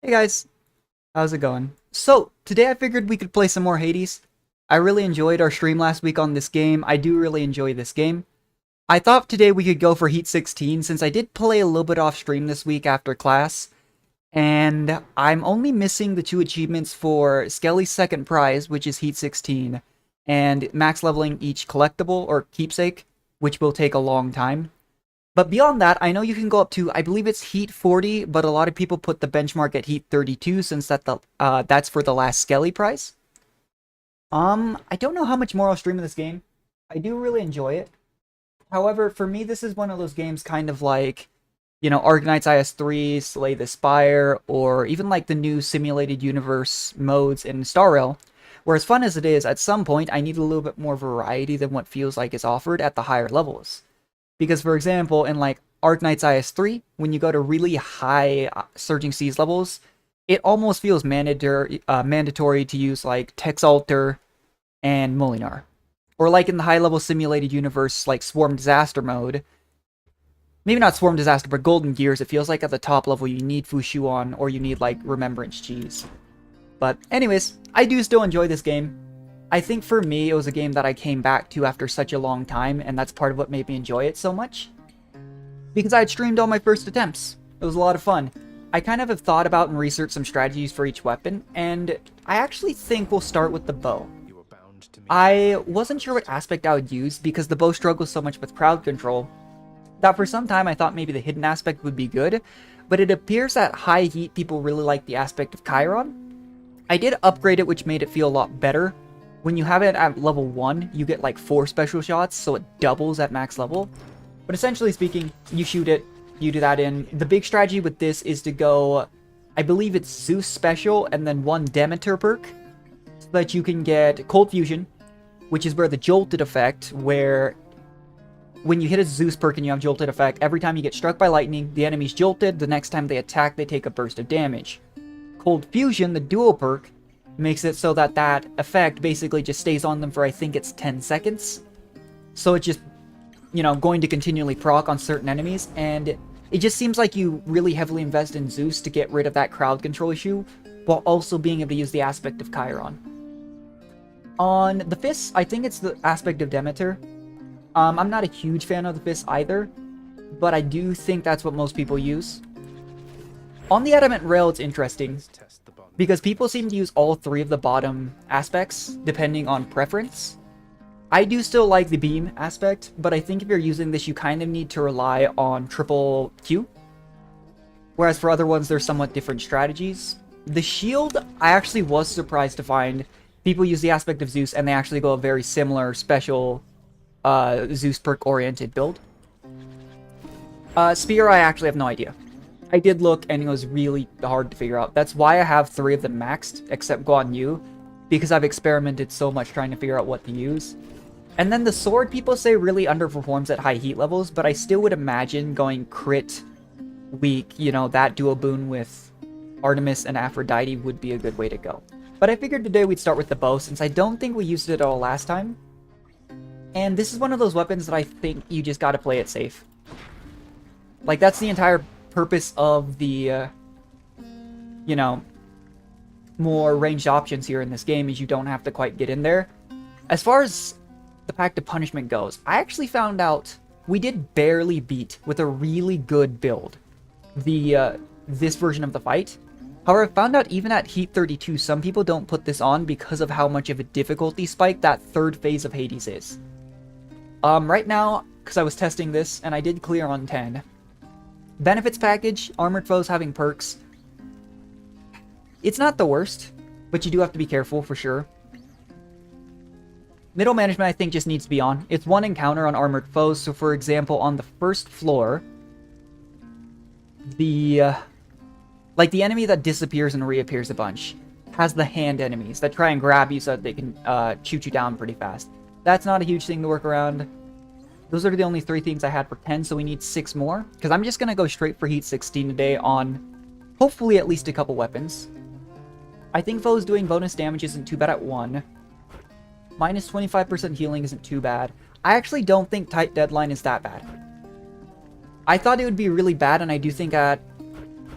Hey guys, how's it going? So, today I figured we could play some more Hades. I really enjoyed our stream last week on this game. I do really enjoy this game. I thought today we could go for Heat 16 since I did play a little bit off stream this week after class. And I'm only missing the two achievements for Skelly's second prize, which is Heat 16, and max leveling each collectible or keepsake, which will take a long time. But beyond that, I know you can go up to, I believe it's Heat 40, but a lot of people put the benchmark at Heat 32 since that's for the last Skelly prize. I don't know how much more I'll stream in this game. I do really enjoy it. However, for me, this is one of those games kind of like, Argonauts IS-3, Slay the Spire, or even like the new simulated universe modes in Star Rail. Where as fun as it is, at some point, I need a little bit more variety than what feels like is offered at the higher levels. Because, for example, in like Arknight's IS-3, when you go to really high Surging Seas levels, it almost feels mandatory to use like Texalter and Molinar. Or like in the high-level simulated universe, like Swarm Disaster mode, maybe not Swarm Disaster, but Golden Gears, it feels like at the top level you need Fushuan or you need like Remembrance Cheese. But anyways, I do still enjoy this game. I think for me, it was a game that I came back to after such a long time, and that's part of what made me enjoy it so much. Because I had streamed all my first attempts. It was a lot of fun. I kind of have thought about and researched some strategies for each weapon, and I actually think we'll start with the bow. I wasn't sure what aspect I would use because the bow struggles so much with crowd control that for some time I thought maybe the hidden aspect would be good, but it appears that high heat people really like the aspect of Chiron. I did upgrade it, which made it feel a lot better. When you have it at level 1, you get like 4 special shots, so it doubles at max level. But essentially speaking, you shoot it, you do that in. The big strategy with this is to go, I believe it's Zeus special, and then 1 Demeter perk, so that you can get Cold Fusion, which is where the Jolted effect, where when you hit a Zeus perk and you have Jolted effect, every time you get struck by lightning, the enemy's jolted, the next time they attack, they take a burst of damage. Cold Fusion, the dual perk, makes it so that that effect basically just stays on them for, I think it's 10 seconds. So it's just, going to continually proc on certain enemies, and it just seems like you really heavily invest in Zeus to get rid of that crowd control issue, while also being able to use the aspect of Chiron. On the fists, I think it's the aspect of Demeter. I'm not a huge fan of the fists either, but I do think that's what most people use. On the Adamant Rail, it's interesting, because people seem to use all 3 of the bottom aspects, depending on preference. I do still like the beam aspect, but I think if you're using this, you kind of need to rely on triple Q. Whereas for other ones, there's somewhat different strategies. The shield, I actually was surprised to find people use the aspect of Zeus, and they actually go a very similar special Zeus perk-oriented build. Spear, I actually have no idea. I did look, and it was really hard to figure out. That's why I have 3 of them maxed, except Guan Yu, because I've experimented so much trying to figure out what to use. And then the sword, people say, really underperforms at high heat levels, but I still would imagine going crit weak, that dual boon with Artemis and Aphrodite would be a good way to go. But I figured today we'd start with the bow, since I don't think we used it at all last time. And this is one of those weapons that I think you just gotta play it safe. Like, that's the entire purpose of the, more ranged options here in this game, is you don't have to quite get in there. As far as the Pact of Punishment goes, I actually found out we did barely beat, with a really good build, this version of the fight. However, I found out even at Heat 32, some people don't put this on because of how much of a difficulty spike that 3rd phase of Hades is. Right now, because I was testing this, and I did clear on 10. Benefits package, armored foes having perks. It's not the worst, but you do have to be careful for sure. Middle management, I think, just needs to be on. It's 1 encounter on armored foes, so for example, on the 1st floor, the enemy that disappears and reappears a bunch has the hand enemies that try and grab you so that they can shoot you down pretty fast. That's not a huge thing to work around. Those are the only 3 things I had for 10, so we need 6 more. Because I'm just going to go straight for Heat 16 today on hopefully at least a couple weapons. I think foes doing bonus damage isn't too bad at 1. Minus 25% healing isn't too bad. I actually don't think tight deadline is that bad. I thought it would be really bad, and I do think at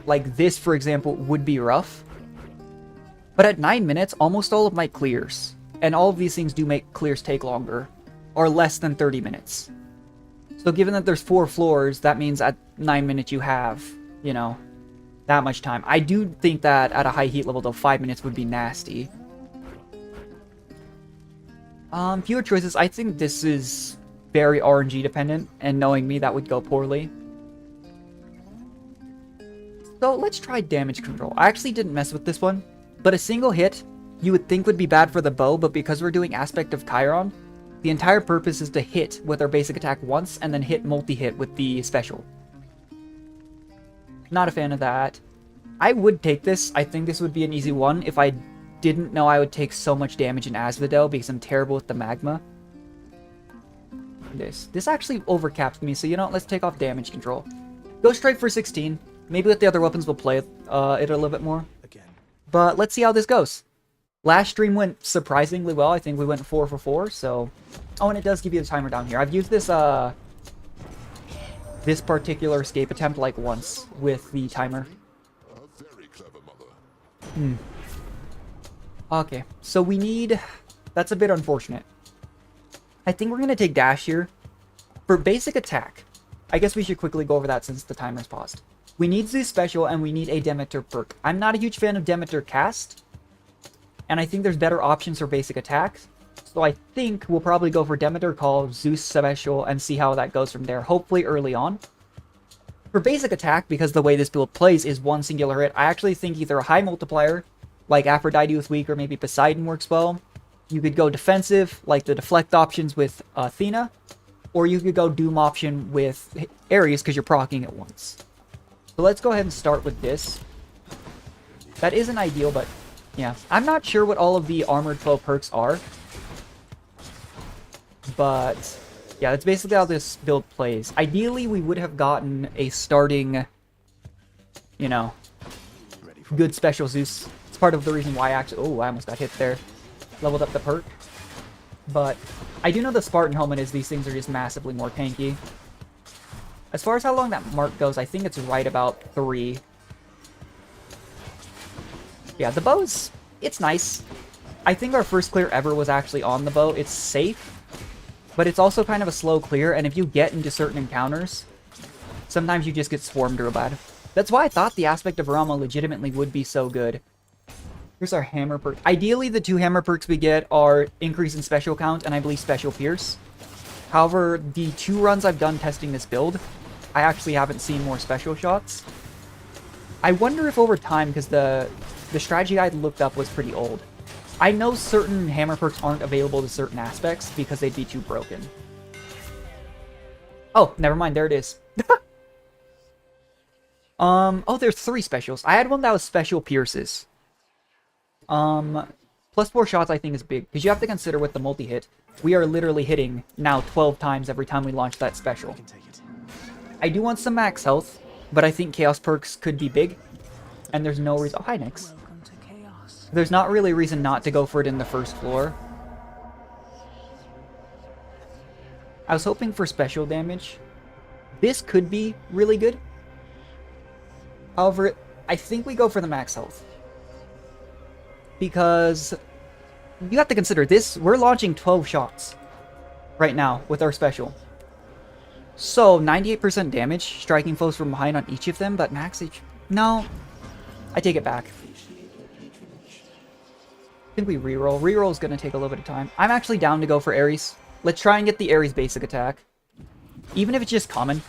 like this, for example, would be rough. But at 9 minutes, almost all of my clears, and all of these things do make clears take longer, are less than 30 minutes. So given that there's 4 floors, that means at 9 minutes you have, you know, that much time. I do think that at a high heat level, though, 5 minutes would be nasty. Fewer choices. I think this is very RNG dependent, and knowing me, that would go poorly. So let's try damage control. I actually didn't mess with this one, but a single hit you would think would be bad for the bow, but because we're doing Aspect of Chiron, the entire purpose is to hit with our basic attack once and then hit multi-hit with the special. Not a fan of that. I would take this. I think this would be an easy one if I didn't know I would take so much damage in Asphodel because I'm terrible with the magma. This actually overcapped me, so you know what, let's take off damage control. Go straight for 16. Maybe with the other weapons we'll play it a little bit more. But let's see how this goes. Last stream went surprisingly well. I think we went 4 for 4, so... Oh, and it does give you the timer down here. I've used this, this particular escape attempt like once with the timer. Okay, so we need... That's a bit unfortunate. I think we're going to take dash here. For basic attack, I guess we should quickly go over that since the timer's paused. We need Zeus special and we need a Demeter perk. I'm not a huge fan of Demeter cast, and I think there's better options for basic attacks. So I think we'll probably go for Demeter Call, Zeus special, and see how that goes from there, hopefully early on. For basic attack, because the way this build plays is one singular hit, I actually think either a high multiplier, like Aphrodite with Weak, or maybe Poseidon works well. You could go defensive, like the deflect options with Athena, or you could go Doom option with Ares, because you're proccing at once. So let's go ahead and start with this. That isn't ideal, but yeah. I'm not sure what all of the Armored Foe perks are. But yeah, that's basically how this build plays. Ideally, we would have gotten a starting, you know, good special Zeus. It's part of the reason why I actually... Oh, I almost got hit there. Leveled up the perk. But I do know the Spartan helmet is these things are just massively more tanky. As far as how long that mark goes, I think it's right about 3. Yeah, the bow's... It's nice. I think our first clear ever was actually on the bow. It's safe, but it's also kind of a slow clear, and if you get into certain encounters, sometimes you just get swarmed real bad. That's why I thought the Aspect of Rama legitimately would be so good. Here's our hammer perk. Ideally, the 2 hammer perks we get are increase in special count, and I believe special pierce. However, the 2 runs I've done testing this build, I actually haven't seen more special shots. I wonder if over time, because the strategy I looked up was pretty old. I know certain hammer perks aren't available to certain aspects because they'd be too broken. Oh, never mind, there it is. Oh, there's 3 specials. I had one that was special pierces. Plus 4 shots I think is big, because you have to consider with the multi-hit, we are literally hitting now 12 times every time we launch that special. I do want some max health, but I think chaos perks could be big, and there's no reason... Oh, hi, Nyx. There's not really a reason not to go for it in the first floor. I was hoping for special damage. This could be really good. However, I think we go for the max health. Because you have to consider this, we're launching 12 shots right now with our special. So, 98% damage, striking foes from behind on each of them, but max HP... No, I take it back. I think we reroll. Reroll is going to take a little bit of time. I'm actually down to go for Ares. Let's try and get the Ares basic attack. Even if it's just common,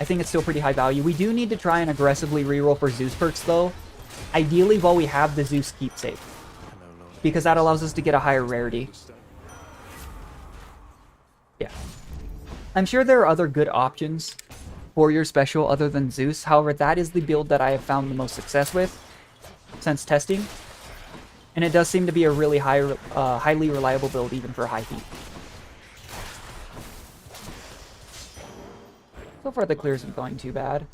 I think it's still pretty high value. We do need to try and aggressively reroll for Zeus perks, though. Ideally, while we have the Zeus keepsake, because that allows us to get a higher rarity. Yeah. I'm sure there are other good options for your special other than Zeus. However, that is the build that I have found the most success with since testing. And it does seem to be a really highly reliable build even for high heat. So far the clear isn't going too bad.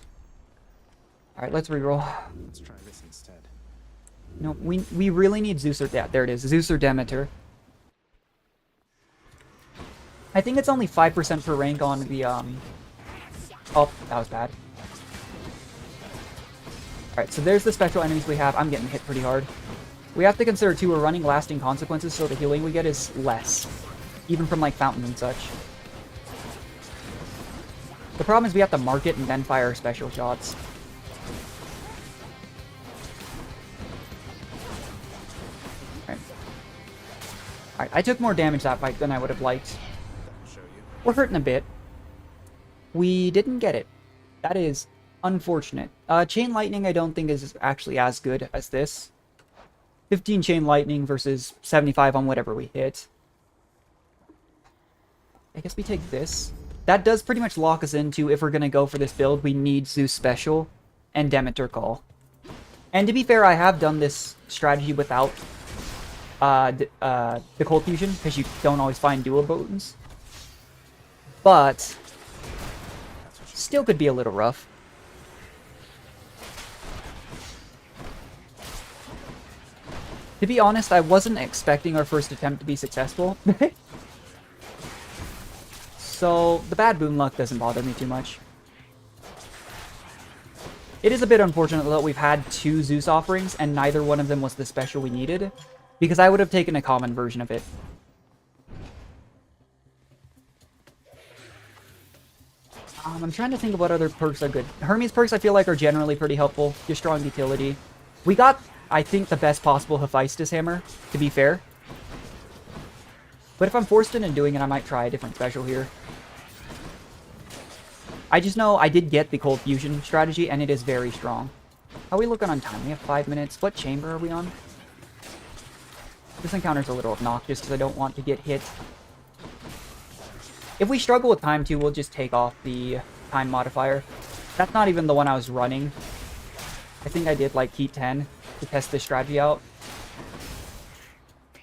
Alright, let's reroll. Let's try this instead. No, we really need Zeus or... Yeah, there it is. Zeus or Demeter. I think it's only 5% per rank on the, Oh, that was bad. Alright, so there's the special enemies we have. I'm getting hit pretty hard. We have to consider, too, we're running lasting consequences, so the healing we get is less. Even from, like, fountains and such. The problem is we have to mark it and then fire special shots. Alright, I took more damage that fight than I would have liked. We're hurting a bit. We didn't get it. That is unfortunate. Chain Lightning I don't think is actually as good as this. 15 Chain Lightning versus 75 on whatever we hit. I guess we take this. That does pretty much lock us into, if we're going to go for this build, we need Zeus Special and Demeter Call. And to be fair, I have done this strategy without the Cold Fusion, because you don't always find dual buttons. But still could be a little rough. To be honest, I wasn't expecting our first attempt to be successful. So the bad boon luck doesn't bother me too much. It is a bit unfortunate that we've had 2 Zeus offerings and neither one of them was the special we needed, because I would have taken a common version of it. I'm trying to think of what other perks are good. Hermes perks I feel like are generally pretty helpful. Your strong utility. We got, I think, the best possible Hephaestus hammer, to be fair. But if I'm forced into doing it, I might try a different special here. I just know I did get the Cold Fusion strategy, and it is very strong. How are we looking on time? We have 5 minutes. What chamber are we on? This encounter's a little obnoxious because I don't want to get hit. If we struggle with time too, we'll just take off the time modifier. That's not even the one I was running. I think I did like heat 10 to test this strategy out.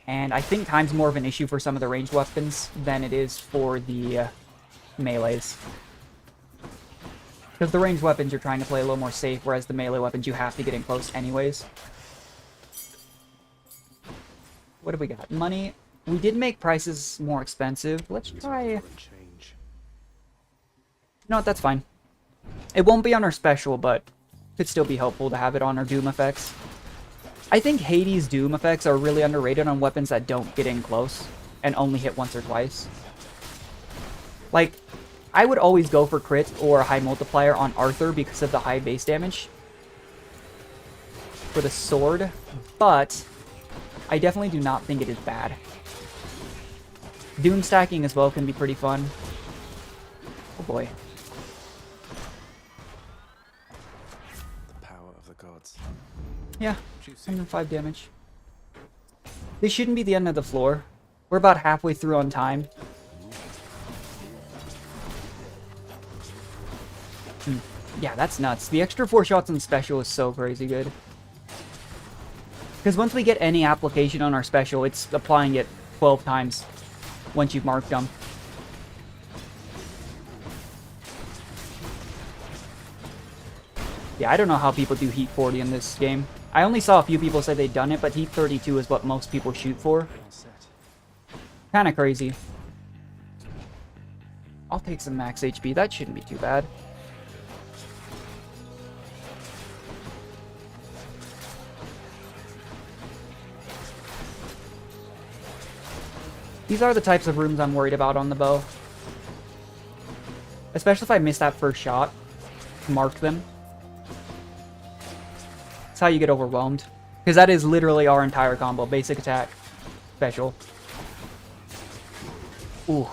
And I think time's more of an issue for some of the ranged weapons than it is for the melees. Because the ranged weapons you're trying to play a little more safe, whereas the melee weapons you have to get in close anyways. What have we got? Money. We did make prices more expensive. Let's try... You know what, that's fine. It won't be on our special, but could still be helpful to have it on our Doom effects. I think Hades' Doom effects are really underrated on weapons that don't get in close and only hit once or twice. Like, I would always go for crit or high multiplier on Arthur because of the high base damage for the sword, but I definitely do not think it is bad. Doom stacking as well can be pretty fun. Oh boy. The power of the gods. Yeah, 105 damage. This shouldn't be the end of the floor. We're about halfway through on time. Yeah, that's nuts. The extra 4 shots on special is so crazy good. Because once we get any application on our special, it's applying it 12 times once you've marked them. Yeah, I don't know how people do Heat 40 in this game. I only saw a few people say they'd done it, but Heat 32 is what most people shoot for. Kinda crazy. I'll take some max HP. That shouldn't be too bad. These are the types of rooms I'm worried about on the bow. Especially if I miss that first shot. Mark them. That's how you get overwhelmed. Because that is literally our entire combo. Basic attack. Special. Ooh.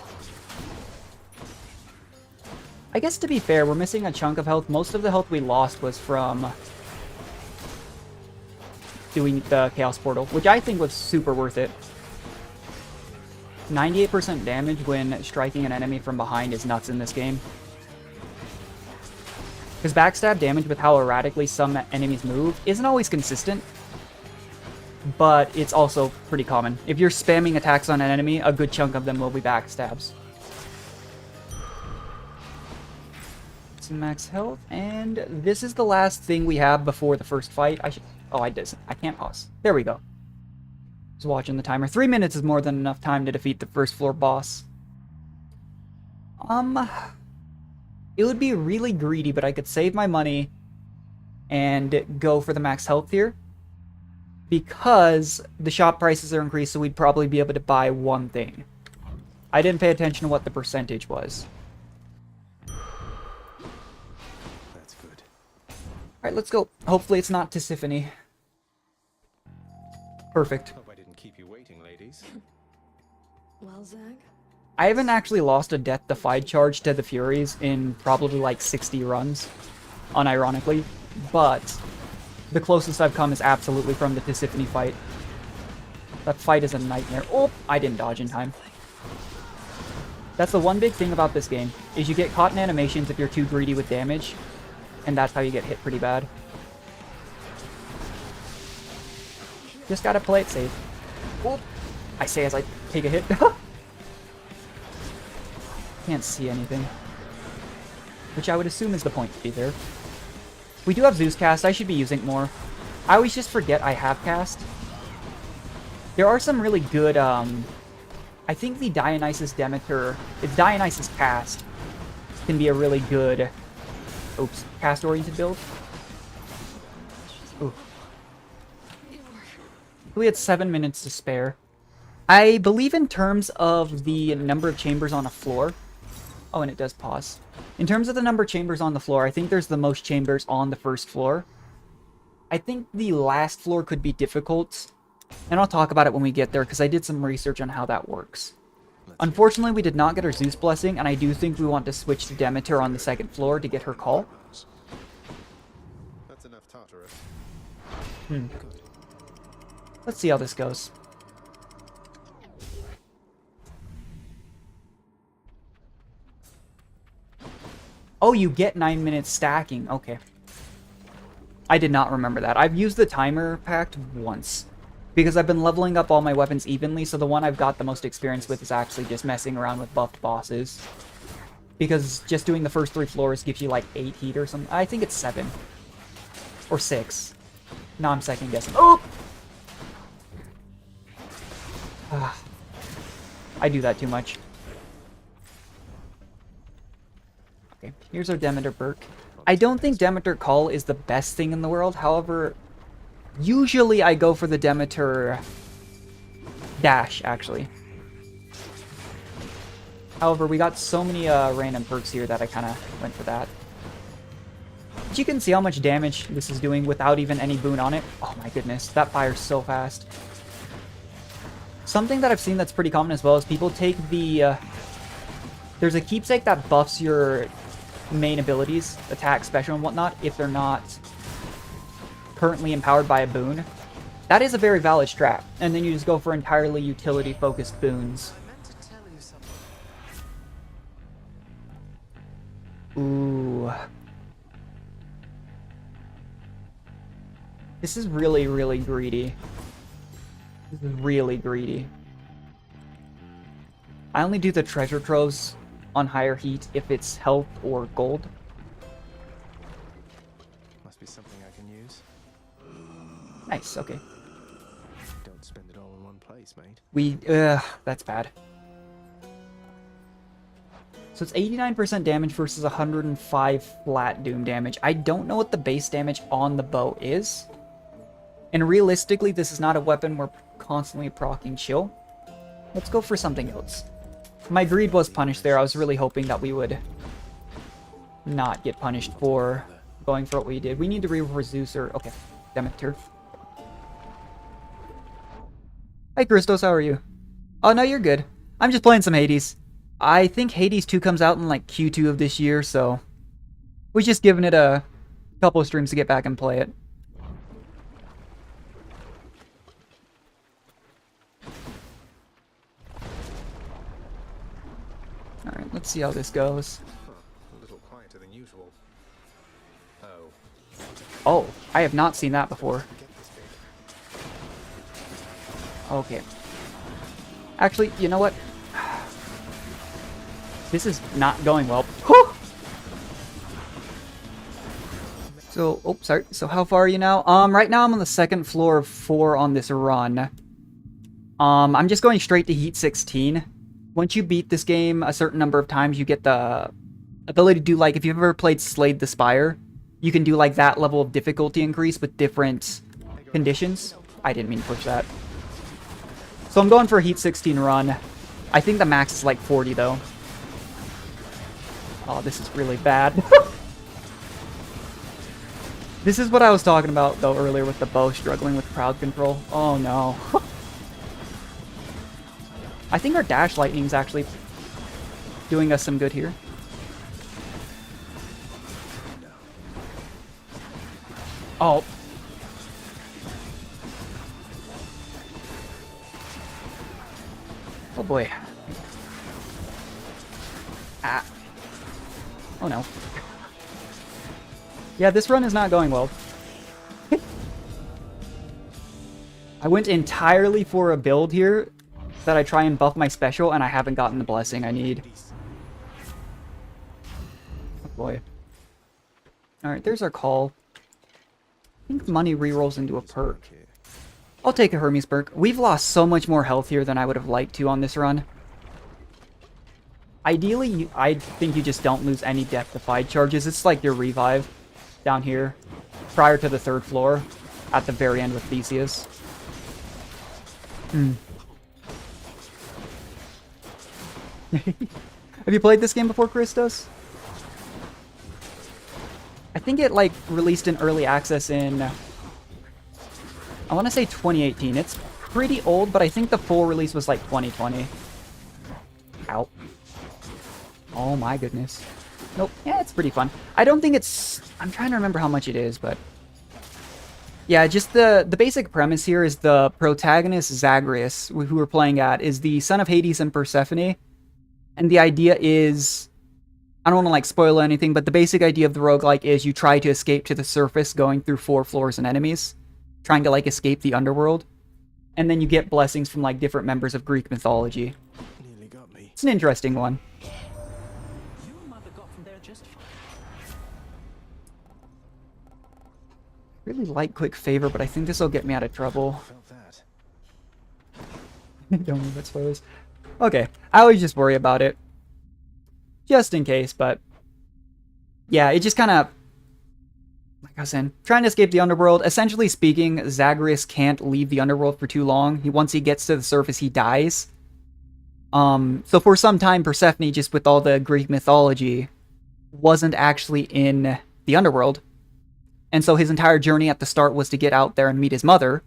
I guess to be fair, we're missing a chunk of health. Most of the health we lost was from doing the Chaos Portal, which I think was super worth it. 98% damage when striking an enemy from behind is nuts in this game. Because backstab damage with how erratically some enemies move isn't always consistent, but it's also pretty common. If you're spamming attacks on an enemy, a good chunk of them will be backstabs. Some max health, and this is the last thing we have before the first fight. Oh, I can't pause. There we go. Just watching the timer. 3 minutes is more than enough time to defeat the first floor boss. It would be really greedy, but I could save my money and go for the max health here. Because the shop prices are increased, so we'd probably be able to buy one thing. I didn't pay attention to what the percentage was. That's good. Alright, let's go. Hopefully it's not Tisiphone. Perfect. Hope I didn't keep you waiting, ladies. Well, Zag? I haven't actually lost a Death Defied charge to the Furies in probably like 60 runs, unironically, but the closest I've come is absolutely from the Tisiphone fight. That fight is a nightmare. Oh, I didn't dodge in time. That's the one big thing about this game, is you get caught in animations if you're too greedy with damage, and that's how you get hit pretty bad. Just gotta play it safe. Oh, I say as I take a hit. Can't see anything. Which I would assume is the point to be there. We do have Zeus cast. I should be using it more. I always just forget I have cast. There are some really good, I think the Dionysus Demeter, it's Dionysus cast, can be a really good, cast-oriented build. Ooh. We had 7 minutes to spare. I believe in terms of the number of chambers on a floor. Oh, and it does pause. In terms of the number of chambers on the floor, I think there's the most chambers on the first floor. I think the last floor could be difficult. And I'll talk about it when we get there, because I did some research on how that works. Unfortunately, we did not get our Zeus blessing, and I do think we want to switch to Demeter on the second floor to get her call. That's enough Tartarus. Let's see how this goes. Oh, you get 9 minutes stacking. Okay. I did not remember that. I've used the timer pact once, because I've been leveling up all my weapons evenly, so the one I've got the most experience with is actually just messing around with buffed bosses. Because just doing the first 3 floors gives you like 8 heat or something. I think it's 7. Or 6. No, I'm second guessing. Oh! I do that too much. Okay, here's our Demeter perk. I don't think Demeter Call is the best thing in the world. However, usually I go for the Demeter Dash, actually. However, we got so many random perks here that I kind of went for that. But you can see how much damage this is doing without even any boon on it. Oh my goodness, that fires so fast. Something that I've seen that's pretty common as well is people take the... there's a keepsake that buffs your main abilities, attack, special, and whatnot, if they're not currently empowered by a boon. That is a very valid strat, and then you just go for entirely utility-focused boons. I meant to tell you something. Ooh. This is really, really greedy. This is really greedy. I only do the treasure troves on higher heat if it's health or gold. Must be something I can use. Nice, okay. Don't spend it all in one place, mate. That's bad. So it's 89% damage versus 105 flat doom damage. I don't know what the base damage on the bow is. And realistically, this is not a weapon we're constantly proccing chill. Let's go for something else. My greed was punished there. I was really hoping that we would not get punished for going for what we did. We need to reroll for Zeus or... Okay, Demeter. Hi, Christos. How are you? Oh, no, you're good. I'm just playing some Hades. I think Hades 2 comes out in, like, Q2 of this year, so... we're just giving it a couple of streams to get back and play it. Alright, let's see how this goes. Huh, a little quieter than usual. Oh. Oh, I have not seen that before. Get this bit. Okay. Actually, you know what? This is not going well. Whew! So, oh, sorry. So how far are you now? Right now I'm on the second floor of 4 on this run. I'm just going straight to Heat 16. Once you beat this game a certain number of times, you get the ability to do, like, if you've ever played Slay the Spire, you can do like that level of difficulty increase with different conditions. I didn't mean to push that. So I'm going for a Heat 16 run. I think the max is like 40 though. Oh, this is really bad. This is what I was talking about though earlier with the bow struggling with crowd control. Oh no. I think our dash lightning's actually doing us some good here. Oh. Oh boy. Ah. Oh no. Yeah, this run is not going well. I went entirely for a build here that I try and buff my special, and I haven't gotten the blessing I need. Oh boy. Alright, there's our call. I think money rerolls into a perk. I'll take a Hermes perk. We've lost so much more health here than I would have liked to on this run. Ideally, I think you just don't lose any death-defied charges. It's like your revive down here prior to the 3rd floor at the very end with Theseus. Have you played this game before, Christos? I think it like released in early access in, I want to say 2018. It's pretty old, but I think the full release was like 2020. Ow. Oh my goodness. Nope. Yeah, it's pretty fun. I don't think it's... I'm trying to remember how much it is, but... Yeah, just the basic premise here is the protagonist, Zagreus, who we're playing at, is the son of Hades and Persephone. And the idea is... I don't want to, like, spoil anything, but the basic idea of the roguelike is you try to escape to the surface going through 4 floors and enemies. Trying to, like, escape the underworld. And then you get blessings from, like, different members of Greek mythology. Nearly got me. It's an interesting one. Really like quick favor, but I think this will get me out of trouble. Felt that. Don't worry about spoilers. Okay, I always just worry about it. Just in case, but... Yeah, it just kind of... Like I was saying, trying to escape the underworld. Essentially speaking, Zagreus can't leave the underworld for too long. Once he gets to the surface, he dies. So for some time, Persephone, just with all the Greek mythology, wasn't actually in the underworld. And so his entire journey at the start was to get out there and meet his mother.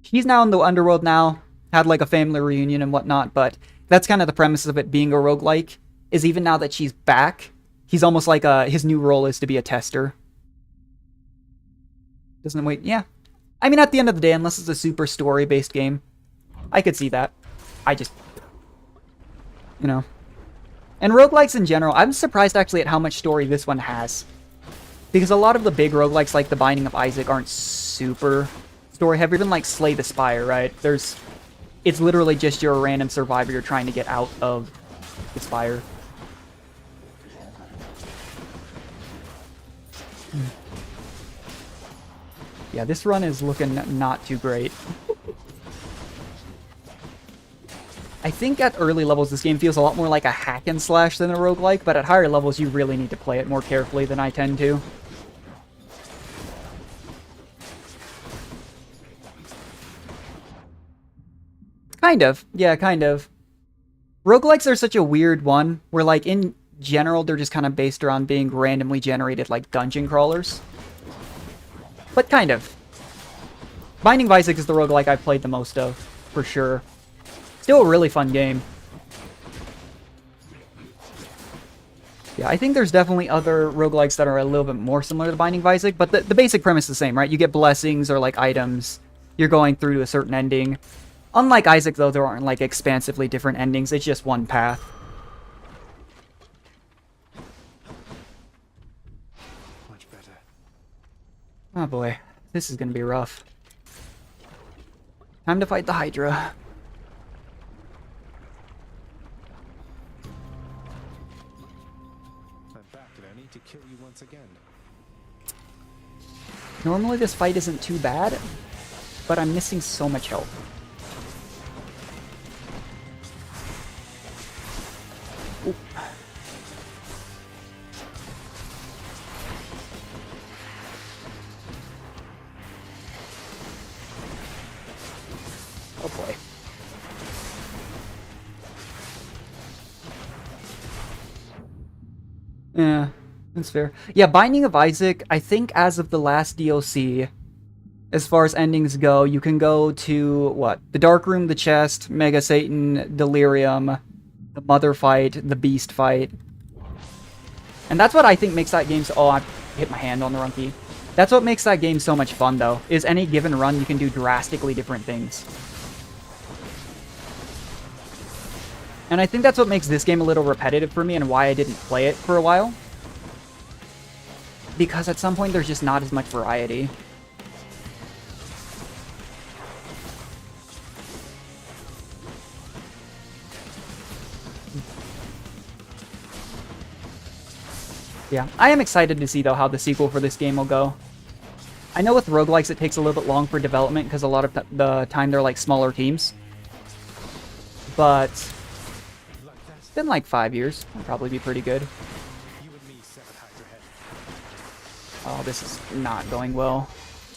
He's now in the underworld now, had like a family reunion and whatnot, but that's kind of the premise of it being a roguelike, is even now that she's back, he's almost like his new role is to be a tester. Doesn't wait, yeah. I mean, at the end of the day, unless it's a super story-based game, I could see that. I just... You know. And roguelikes in general, I'm surprised actually at how much story this one has. Because a lot of the big roguelikes, like The Binding of Isaac, aren't super story-heavy. Even like Slay the Spire, right? It's literally just you're a random survivor you're trying to get out of the spire. Yeah, this run is looking not too great. I think at early levels this game feels a lot more like a hack and slash than a roguelike, but at higher levels you really need to play it more carefully than I tend to. Kind of. Yeah, kind of. Roguelikes are such a weird one, where like in general they're just kind of based around being randomly generated like dungeon crawlers. But kind of. Binding of Isaac is the roguelike I've played the most of, for sure. Still a really fun game. Yeah, I think there's definitely other roguelikes that are a little bit more similar to Binding of Isaac, but the basic premise is the same, right? You get blessings or like items. You're going through to a certain ending. Unlike Isaac, though, there aren't like expansively different endings. It's just one path. Much better. Oh boy, this is gonna be rough. Time to fight the Hydra. I'm back and I need to kill you once again. Normally this fight isn't too bad, but I'm missing so much health. Ooh. play. Yeah, that's fair. Yeah, Binding of Isaac, I think as of the last DLC, as far as endings go, you can go to, what? The Dark Room, the Chest, Mega Satan, Delirium, the Mother fight, the Beast fight. And that's what I think makes that game so... Oh, I hit my hand on the wrong key. That's what makes that game so much fun, though, is any given run you can do drastically different things. And I think that's what makes this game a little repetitive for me and why I didn't play it for a while. Because at some point there's just not as much variety. Yeah, I am excited to see, though, how the sequel for this game will go. I know with roguelikes it takes a little bit long for development because a lot of the time they're like smaller teams. But it's been like 5 years. It'll probably be pretty good. Oh, this is not going well.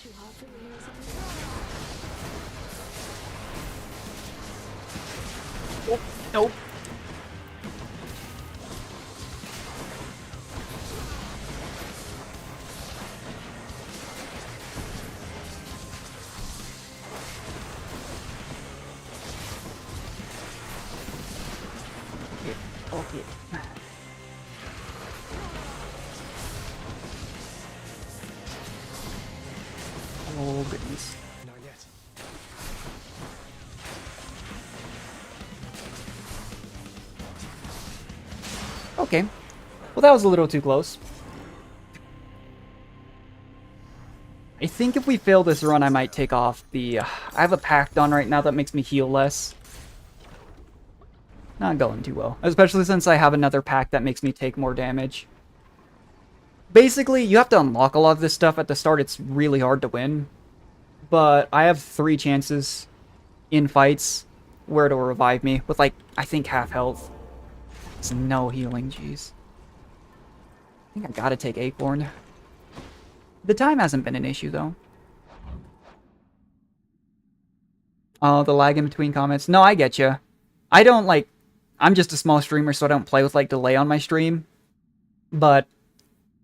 Too hot for me or something? Nope. Okay. Oh, goodness. Not yet. Okay. Well, that was a little too close. I think if we fail this run, I might take off the... I have a pact on right now that makes me heal less. Not going too well. Especially since I have another pack that makes me take more damage. Basically, you have to unlock a lot of this stuff at the start. It's really hard to win. But I have 3 chances in fights where it'll revive me with, like, I think half health. It's no healing, jeez. I think I gotta take Acorn. The time hasn't been an issue, though. Oh, the lag in between comments. No, I get you. I don't, like... I'm just a small streamer, so I don't play with, like, delay on my stream. But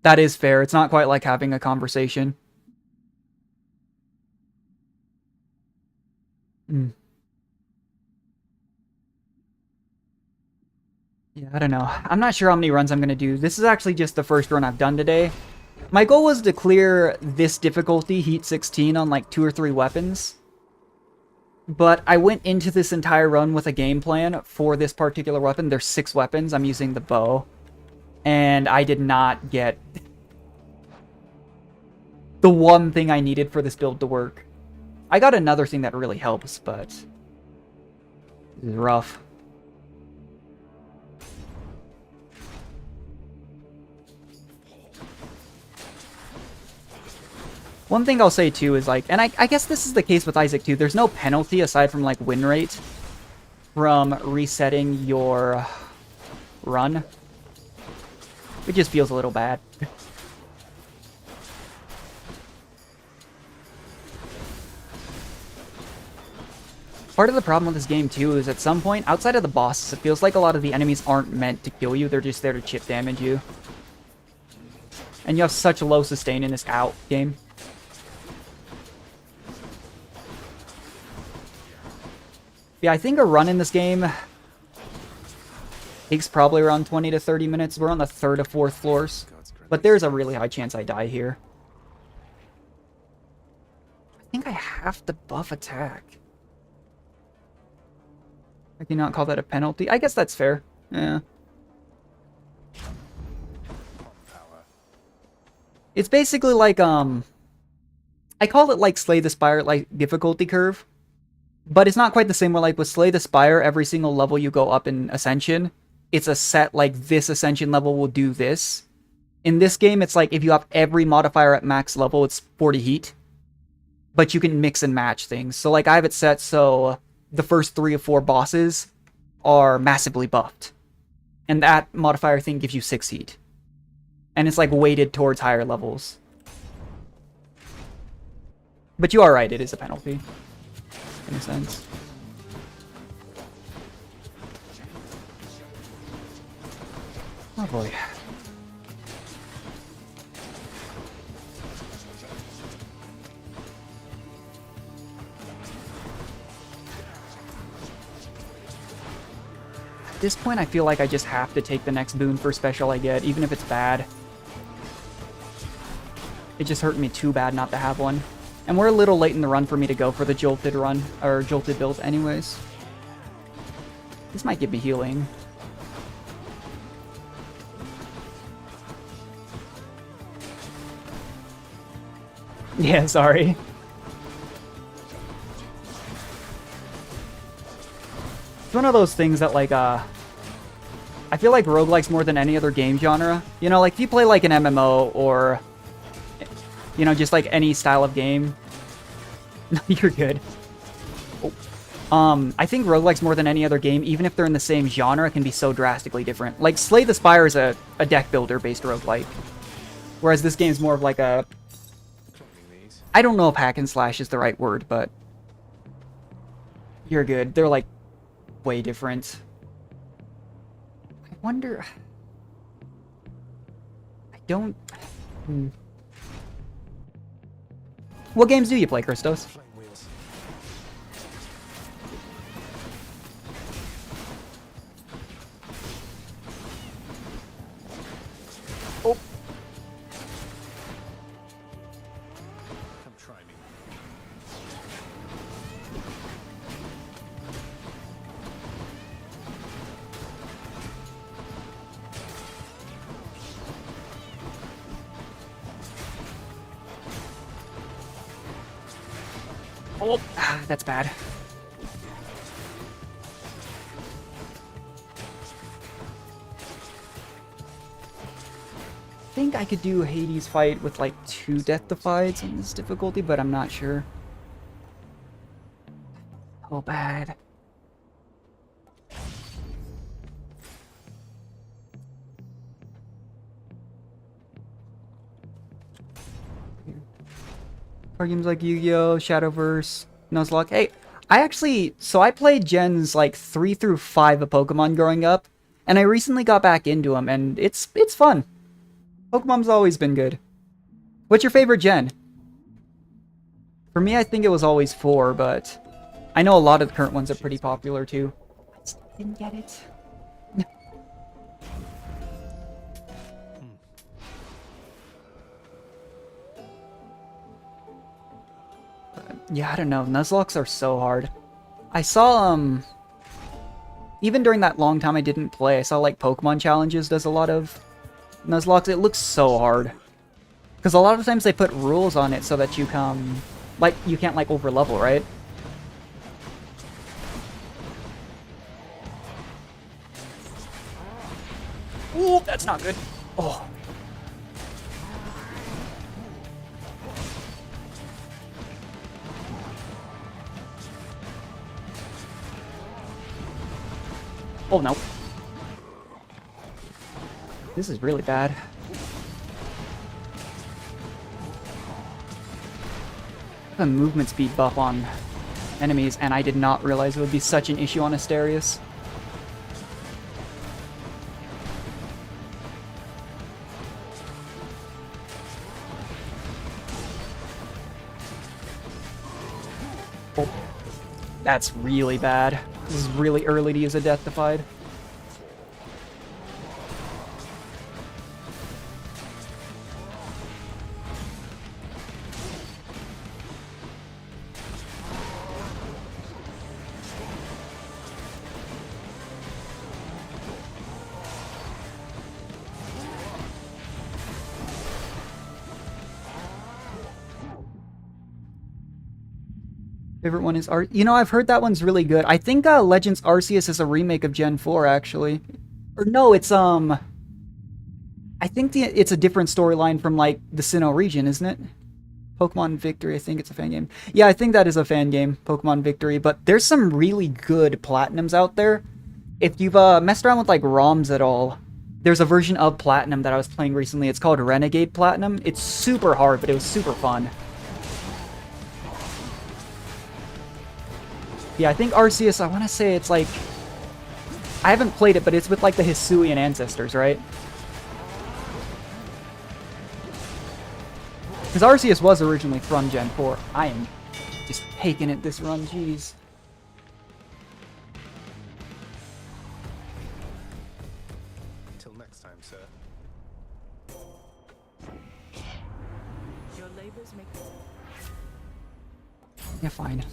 that is fair. It's not quite like having a conversation. Hmm. Yeah, I don't know. I'm not sure how many runs I'm going to do. This is actually just the first run I've done today. My goal was to clear this difficulty, Heat 16, on, like, 2 or 3 weapons. But I went into this entire run with a game plan for this particular weapon. There's 6 weapons. I'm using the bow. And I did not get the one thing I needed for this build to work. I got another thing that really helps, but this is rough. One thing I'll say, too, is, like... And I guess this is the case with Isaac, too. There's no penalty, aside from, like, win rate, from resetting your run. It just feels a little bad. Part of the problem with this game, too, is at some point, outside of the bosses, it feels like a lot of the enemies aren't meant to kill you. They're just there to chip damage you. And you have such low sustain in this out game. Yeah, I think a run in this game takes probably around 20 to 30 minutes. We're on the 3rd or 4th floors. But there's a really high chance I die here. I think I have to buff attack. I cannot call that a penalty. I guess that's fair. Yeah. It's basically like, I call it like Slay the Spire, like difficulty curve. But it's not quite the same where, like, with Slay the Spire, every single level you go up in Ascension, it's a set, like, this Ascension level will do this. In this game, it's like, if you have every modifier at max level, it's 40 heat. But you can mix and match things. So, like, I have it set so the first 3 or 4 bosses are massively buffed. And that modifier thing gives you 6 heat. And it's, like, weighted towards higher levels. But you are right, it is a penalty. In a sense. Oh boy. At this point, I feel like I just have to take the next boon for special I get, even if it's bad. It just hurt me too bad not to have one. And we're a little late in the run for me to go for the Jolted run, or Jolted build anyways. This might give me healing. Yeah, sorry. It's one of those things that, like, I feel like roguelikes more than any other game genre. You know, like, if you play, like, an MMO or, you know, just, like, any style of game. No, you're good. Oh. I think roguelikes more than any other game, even if they're in the same genre, can be so drastically different. Like, Slay the Spire is a deck builder-based roguelike. Whereas this game's more of, like, a... I don't know if hack and slash is the right word, but... You're good. They're, like, way different. I wonder... I don't... What games do you play, Christos? Oh. Come try me. Oh, that's bad. I think I could do a Hades fight with like 2 Death Defieds on this difficulty, but I'm not sure. Oh, bad. Are games like Yu-Gi-Oh!, Shadowverse, Nuzlocke. Hey, I played gens like 3 through 5 of Pokemon growing up, and I recently got back into them, and it's fun. Pokemon's always been good. What's your favorite gen? For me, I think it was always 4, but I know a lot of the current ones are pretty popular too. I just didn't get it. Yeah, I don't know. Nuzlocks are so hard. I saw, even during that long time I didn't play, I saw, like, Pokemon Challenges does a lot of Nuzlocke. It looks so hard. Because a lot of times they put rules on it so that you can, like, you can't, like, overlevel, right? Ooh, that's not good. Oh. Oh, no. This is really bad. I have a movement speed buff on enemies, and I did not realize it would be such an issue on Asterius. Oh, that's really bad. This is really early to use a Death Defied. Favorite one is You know, I've heard that one's really good. I think Legends Arceus is a remake of Gen 4, actually. Or no, it's I think it's a different storyline from like the Sinnoh region, isn't it? Pokemon Victory, I think it's a fan game. Yeah, I think that is a fan game, Pokemon Victory. But there's some really good Platinums out there. If you've messed around with like ROMs at all, there's a version of Platinum that I was playing recently. It's called Renegade Platinum. It's super hard, but it was super fun. Yeah, I think Arceus, I want to say it's like I haven't played it, but it's with like the Hisuian ancestors, right? Because Arceus was originally from Gen 4. I am just taking it this run, jeez. Until next time, sir. Your labors make Yeah, fine.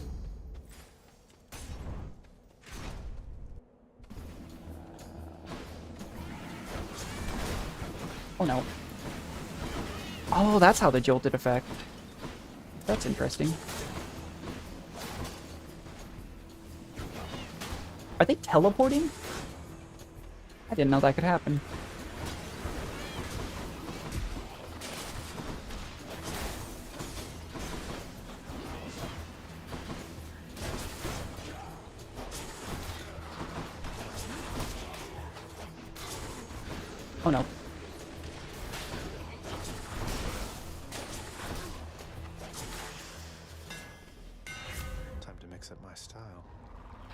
Oh no. Oh, that's how the jolted effect. That's interesting. Are they teleporting? I didn't know that could happen. Oh no. Time to mix up my style.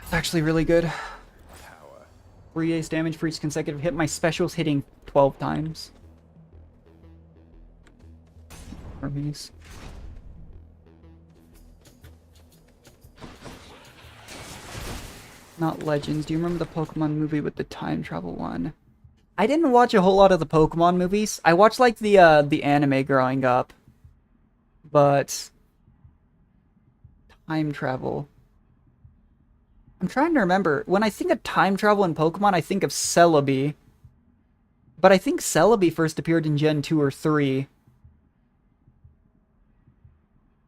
It's actually really good. Power. 3 ace damage for each consecutive hit. My special's hitting 12 times. Hermes. Not Legends. Do you remember the Pokemon movie with the time travel one? I didn't watch a whole lot of the Pokemon movies. I watched like the anime growing up. But time travel. I'm trying to remember. When I think of time travel in Pokemon, I think of Celebi. But I think Celebi first appeared in Gen 2 or 3.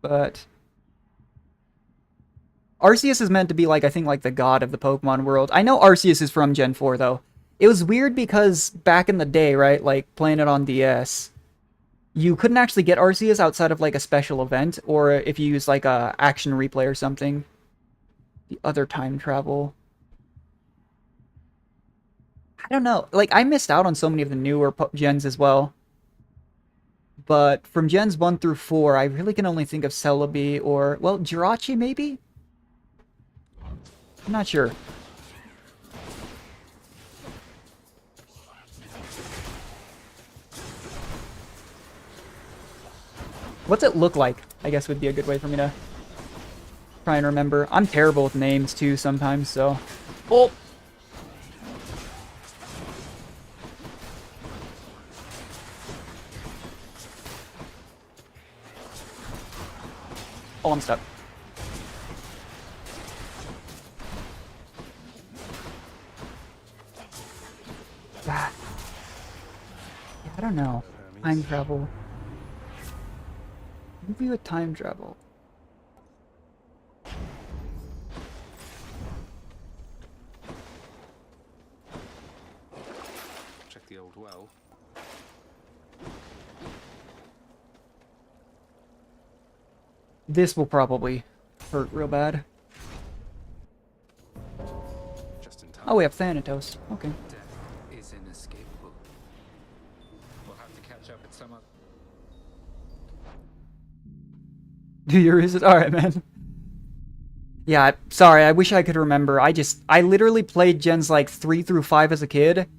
But Arceus is meant to be like, I think, like the god of the Pokemon world. I know Arceus is from Gen 4 though. It was weird because back in the day, right, like playing it on DS, you couldn't actually get Arceus outside of like a special event, or if you use like a action replay or something. The other time travel. I don't know. Like, I missed out on so many of the newer gens as well. But from gens 1 through 4, I really can only think of Celebi or, well, Jirachi maybe? I'm not sure. What's it look like? I guess would be a good way for me to try and remember. I'm terrible with names too sometimes, so. Oh! Oh, I'm stuck. Ah. Yeah, I don't know. Time travel. Movie with time travel. Check the old well. This will probably hurt real bad. Just in time. Oh, we have Thanatos. Okay. Death is inescapable. We'll have to catch up at some other. Do you use it? Alright, man. Yeah, sorry, I wish I could remember. I literally played gens like 3 through 5 as a kid,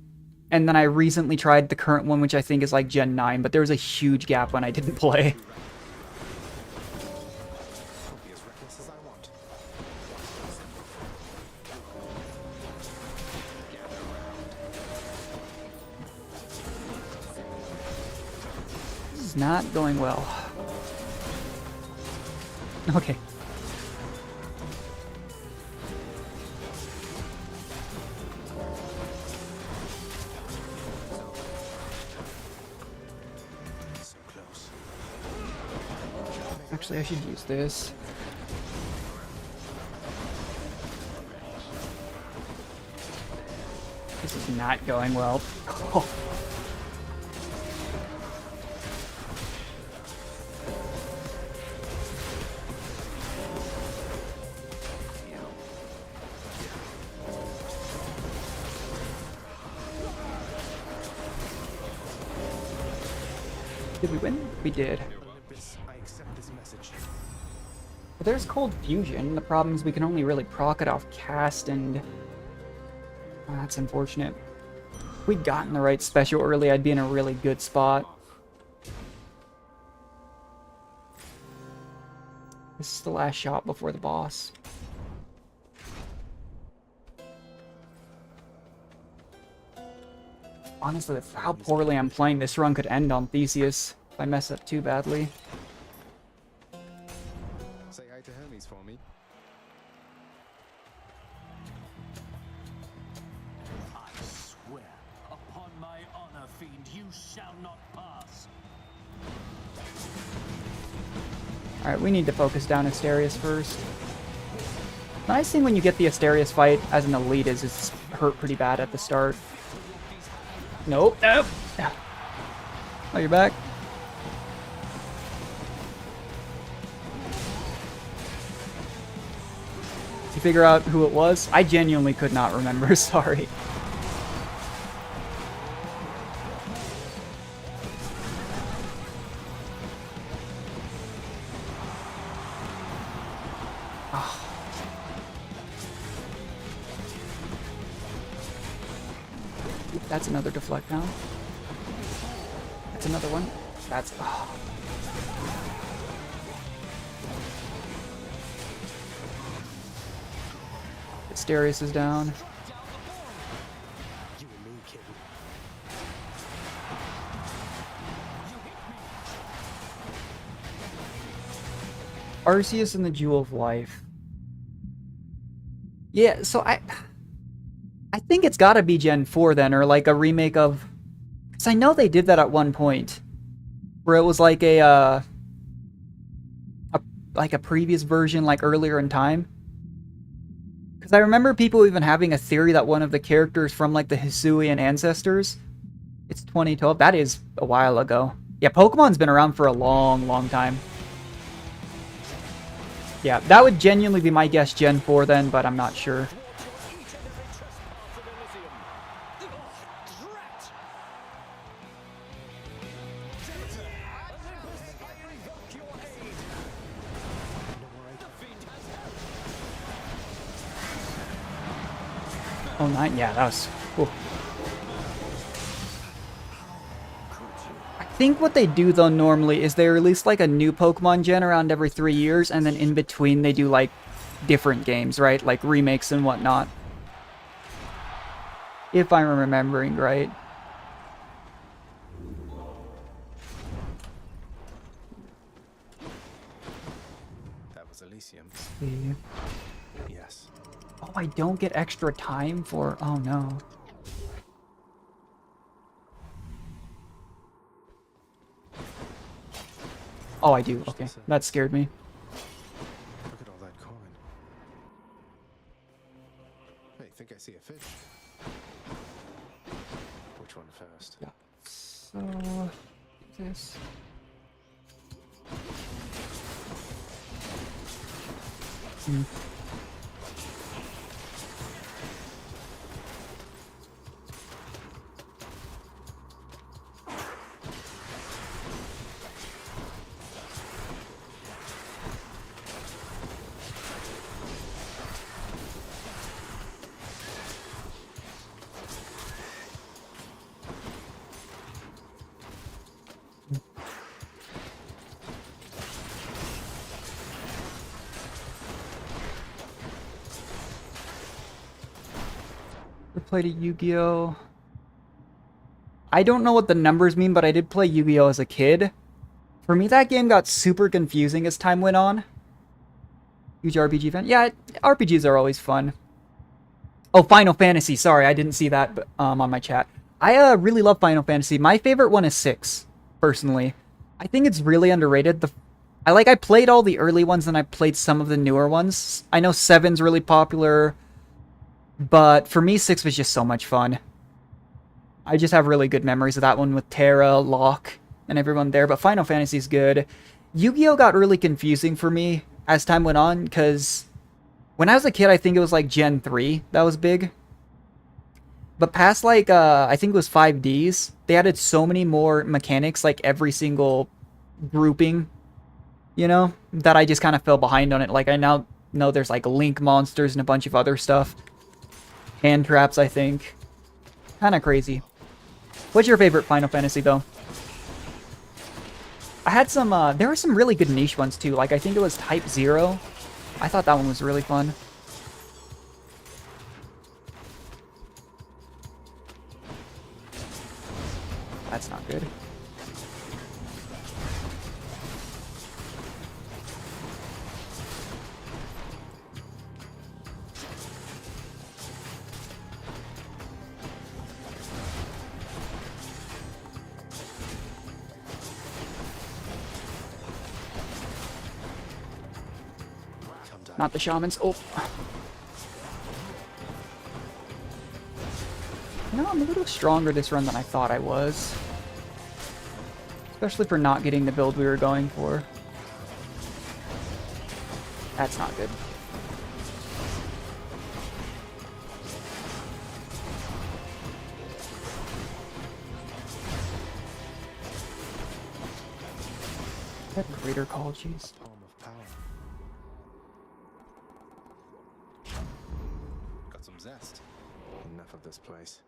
and then I recently tried the current one, which I think is like Gen 9, but there was a huge gap when I didn't play. I'll be as reckless as I want. This is not going well. Okay. So close. Actually, I should use this. This is not going well. Oh. Did we win? We did. Olympus, I accept this message. But there's Cold Fusion. The problem is we can only really proc it off cast and... That's unfortunate. If we'd gotten the right special early, I'd be in a really good spot. This is the last shot before the boss. Honestly, with how poorly I'm playing, this run could end on Theseus if I mess up too badly. Say hi to Hermes for me. I swear, upon my honor, fiend, you shall not pass. Alright, we need to focus down Asterius first. The nice thing when you get the Asterius fight as an elite is it's hurt pretty bad at the start. Nope. Nope. Oh, you're back. Did you figure out who it was? I genuinely could not remember. Sorry. That's another deflect now. That's another one. That's... Oh. Asterius is down. You and me, kid. Arceus and the Jewel of Life. Yeah, so I think it's gotta be Gen 4 then, or like a remake of... Because I know they did that at one point. Where it was like a previous version, like earlier in time. Because I remember people even having a theory that one of the characters from like the Hisuian ancestors... It's 2012. That is a while ago. Yeah, Pokemon's been around for a long, long time. Yeah, that would genuinely be my guess, Gen 4 then, but I'm not sure. Oh, 9? Yeah, that was... Cool. I think what they do, though, normally is they release, like, a new Pokemon gen around every 3 years, and then in between they do, like, different games, right? Like, remakes and whatnot. If I'm remembering right. That was Elysium. Yeah. Yes. Oh, I don't get extra time for... Oh, no. Oh, I do. Okay. That scared me. Look at all that coin. Hey, think I see a fish? Which one first? Yeah. So... This... Hmm. Played a Yu-Gi-Oh! I don't know what the numbers mean, but I did play Yu-Gi-Oh! As a kid. For me, that game got super confusing as time went on. Huge RPG fan. Yeah, RPGs are always fun. Oh, Final Fantasy. Sorry, I didn't see that on my chat. I really love Final Fantasy. My favorite one is 6, personally. I think it's really underrated. I played all the early ones, and I played some of the newer ones. I know 7's really popular. But for me, 6 was just so much fun. I just have really good memories of that one with Terra, Locke, and everyone there. But Final Fantasy's good. Yu-Gi-Oh! Got really confusing for me as time went on, because when I was a kid, I think it was like Gen 3 that was big. But past like, I think it was 5Ds, they added so many more mechanics, like every single grouping, you know, that I just kind of fell behind on it. Like I now know there's like Link monsters and a bunch of other stuff. hand traps, I think. Kind of crazy. What's your favorite Final Fantasy, though? I had some, there were some really good niche ones, too. Like, I think it was Type 0. I thought that one was really fun. That's not good. Not the shamans. Oh. You know, I'm a little stronger this run than I thought I was. Especially for not getting the build we were going for. That's not good. That greater call, jeez. Palm of power. Got some zest. Enough of this place.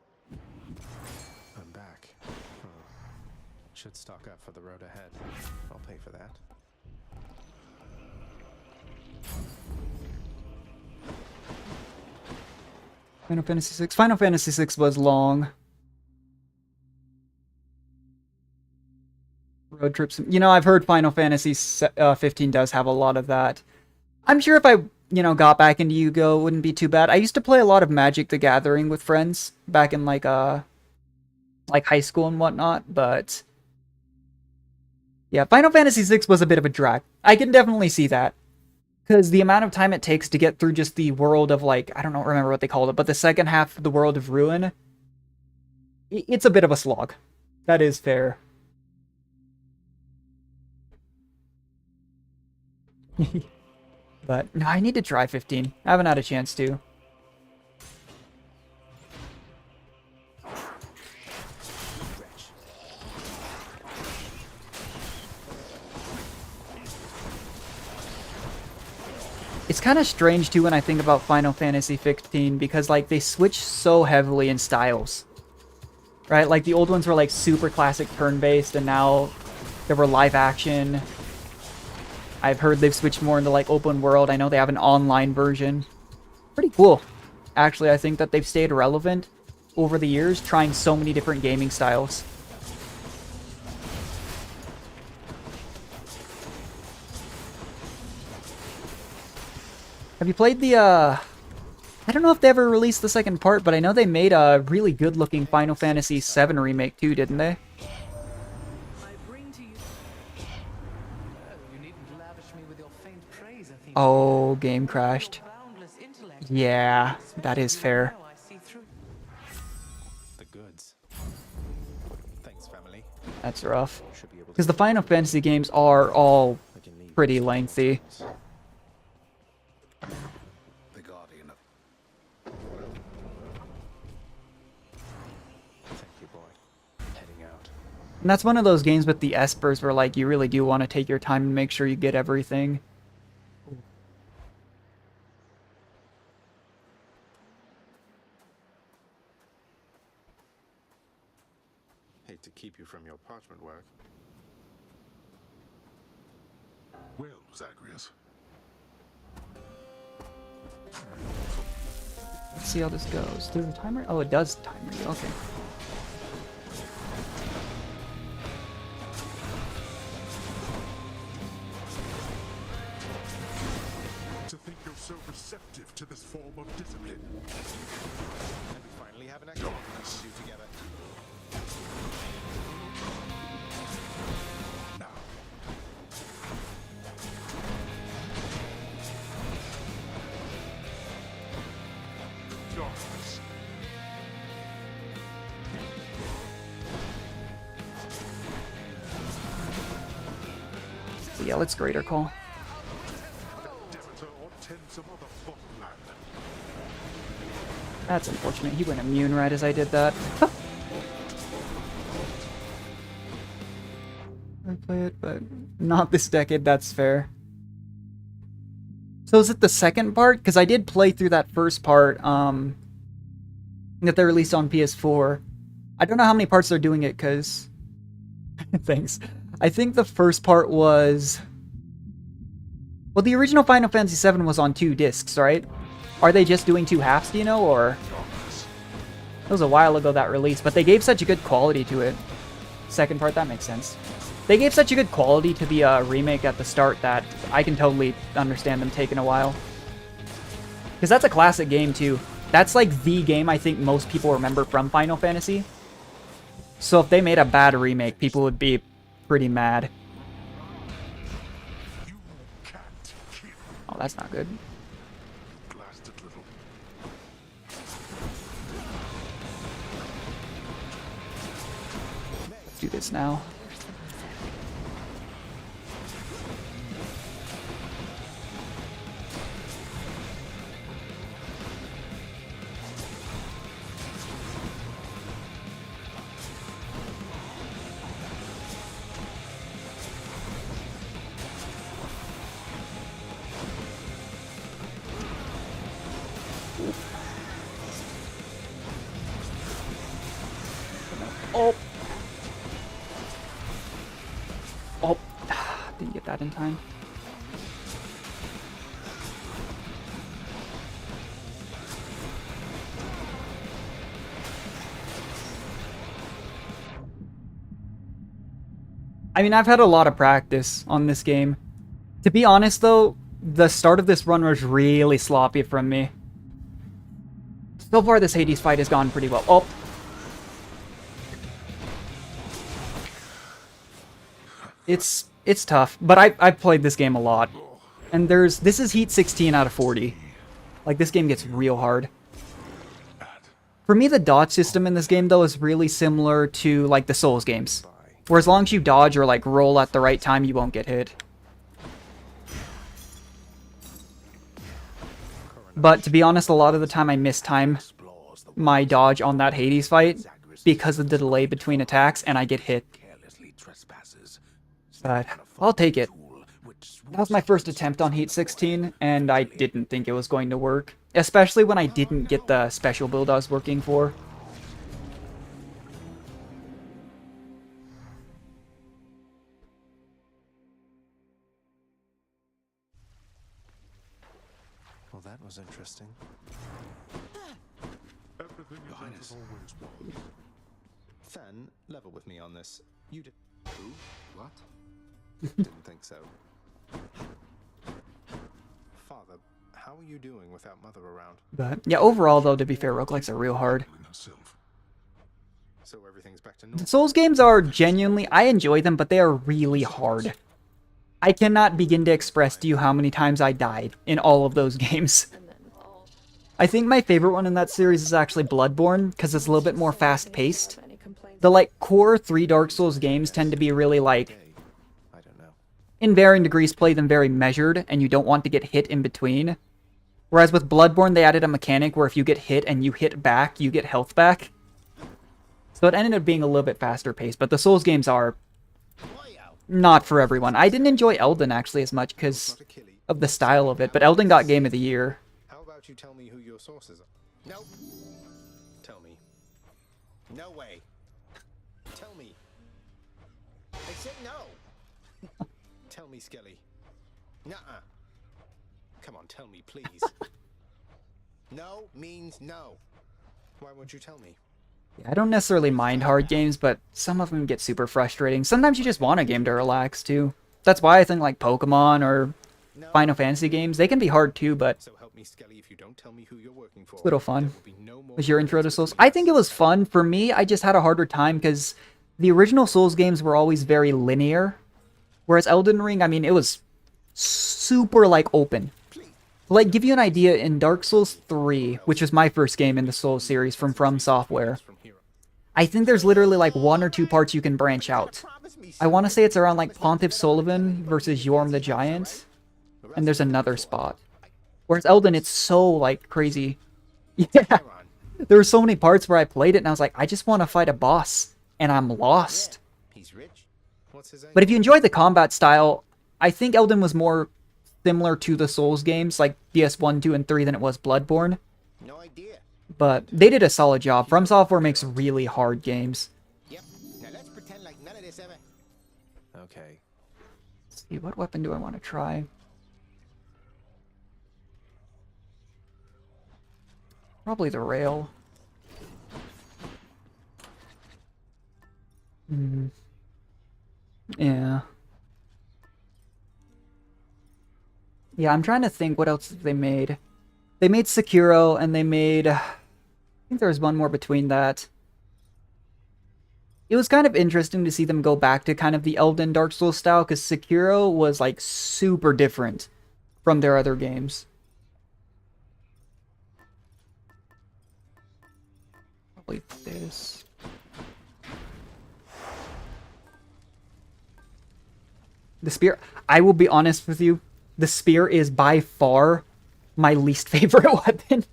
I'm back. Oh. Should stock up for the road ahead. I'll pay for that. Final Fantasy 6. Final Fantasy 6 was long. Road trips. You know, I've heard Final Fantasy 15 does have a lot of that. I'm sure if I, you know, got back into Yu-Gi-Oh, it wouldn't be too bad. I used to play a lot of Magic the Gathering with friends back in like high school and whatnot, but yeah, Final Fantasy 6 was a bit of a drag. I can definitely see that. Because the amount of time it takes to get through just the world of, like, I don't know, remember what they called it, but the second half of the world of Ruin, it's a bit of a slog. That is fair. But, no, I need to try 15. I haven't had a chance to. It's kind of strange, too, when I think about Final Fantasy 15, because, like, they switch so heavily in styles. Right? Like, the old ones were, like, super classic turn-based, and now there were live action. I've heard they've switched more into, like, open world. I know they have an online version. Pretty cool. Actually, I think that they've stayed relevant over the years, trying so many different gaming styles. Have you played the, I don't know if they ever released the second part, but I know they made a really good-looking Final Fantasy VII remake too, didn't they? I bring to you. You needn't lavish me with your faint praise, I think. Oh, game crashed. Boundless intellect. Yeah, that is fair. Now I see through. The goods. Thanks, family. That's rough. Should be able to Because the Final Fantasy games are all like you need. pretty lengthy. The guardian of Thank you, boy. Heading out. And that's one of those games with the espers where, like, you really do want to take your time and make sure you get everything. Hate to keep you from your parchment work. Well, Zagreus, Let's see how this goes. Does the timer? Oh, it does timer you. Okay. to think you're so receptive to this form of discipline. And we finally have an activity to do together. Now, darkness. So yeah, let's greater call. Demeter or tend some other bottomland. That's unfortunate. He went immune right as I did that. I play it, but not this decade. That's fair. So is it the second part? Because I did play through that first part. that they released on PS4. I don't know how many parts they're doing it, because... Thanks. I think the first part was... Well, the original Final Fantasy VII was on 2 discs, right? Are they just doing 2 halves, do you know, or... It was a while ago that released, but they gave such a good quality to it. Second part, that makes sense. They gave such a good quality to the remake at the start that I can totally understand them taking a while. Because that's a classic game, too. That's like the game I think most people remember from Final Fantasy. So if they made a bad remake, people would be pretty mad. You can't kill. Oh, that's not good. Blasted little. Let's do this now. Oh. Oh. Didn't get that in time. I mean, I've had a lot of practice on this game. To be honest, though, the start of this run was really sloppy from me. So far, this Hades fight has gone pretty well. Oh. It's tough, but I've played this game a lot. And this is Heat 16 out of 40. Like, this game gets real hard. For me, the dodge system in this game, though, is really similar to, like, the Souls games. Where as long as you dodge or, like, roll at the right time, you won't get hit. But to be honest, a lot of the time I mistime my dodge on that Hades fight because of the delay between attacks, and I get hit. But I'll take it. That was my first attempt on Heat 16, and I didn't think it was going to work. Especially when I didn't get the special build I was working for. Well, that was interesting. Everything is as it always was. Fen, level with me on this. You did. Who? What? Didn't think so. Father, how are you doing without Mother around? But yeah, overall, though, to be fair, roguelikes are real hard. Herself. So everything's back to normal. Souls games are genuinely... I enjoy them, but they are really hard. I cannot begin to express to you how many times I died in all of those games. And then Paul. I think my favorite one in that series is actually Bloodborne, because it's a little bit more fast-paced. Any complaints? The, like, core 3 Dark Souls games tend to be really, like, I don't know. in varying degrees, play them very measured, and you don't want to get hit in between. Whereas with Bloodborne, they added a mechanic where if you get hit and you hit back, you get health back. So it ended up being a little bit faster paced, but the Souls games are not for everyone. I didn't enjoy Elden, actually, as much because of the style of it, but Elden got Game of the Year. How about you tell me who your sources are? Nope. Tell me. No way. Tell me. I said no. Tell me, Skelly. Nuh-uh. Come on, tell me, please. No means no. Why won't you tell me? Yeah, I don't necessarily mind hard games, but some of them get super frustrating. Sometimes you just want a game to relax, too. That's why I think, like, Pokemon or No. Final Fantasy games, they can be hard, too, but So help me, Skelly, if you don't tell me who you're working for. it's a little fun. there will be no more Was your intro to words Souls? between I think it was fun. For me, I just had a harder time because the original Souls games were always very linear. Whereas Elden Ring, I mean, it was super, like, open. To, like, give you an idea, in Dark Souls 3, which was my first game in the Souls series from Software, from here. I think there's literally, like, 1 or 2 parts you can branch out. I want to say it's around, like, Pontiff Sullivan versus Yorm the Giant, and there's another spot. Whereas Elden, it's so, like, crazy. Yeah. Come on. There were so many parts where I played it and I was like, I just want to fight a boss, and I'm lost. He's rich. What's his But if you enjoyed the combat style, I think Elden was more similar to the Souls games, like DS1, 2, and 3, than it was Bloodborne. No idea. But they did a solid job. From Software makes really hard games. Yep. Now let's pretend like none of this ever. Okay. Let's see, what weapon do I want to try? Probably the rail. Yeah. Yeah, I'm trying to think what else they made. They made Sekiro, and they made... I think there was one more between that. It was kind of interesting to see them go back to kind of the Elden Dark Souls style, because Sekiro was, like, super different from their other games. Probably this. The spear, I will be honest with you, the spear is by far my least favorite weapon.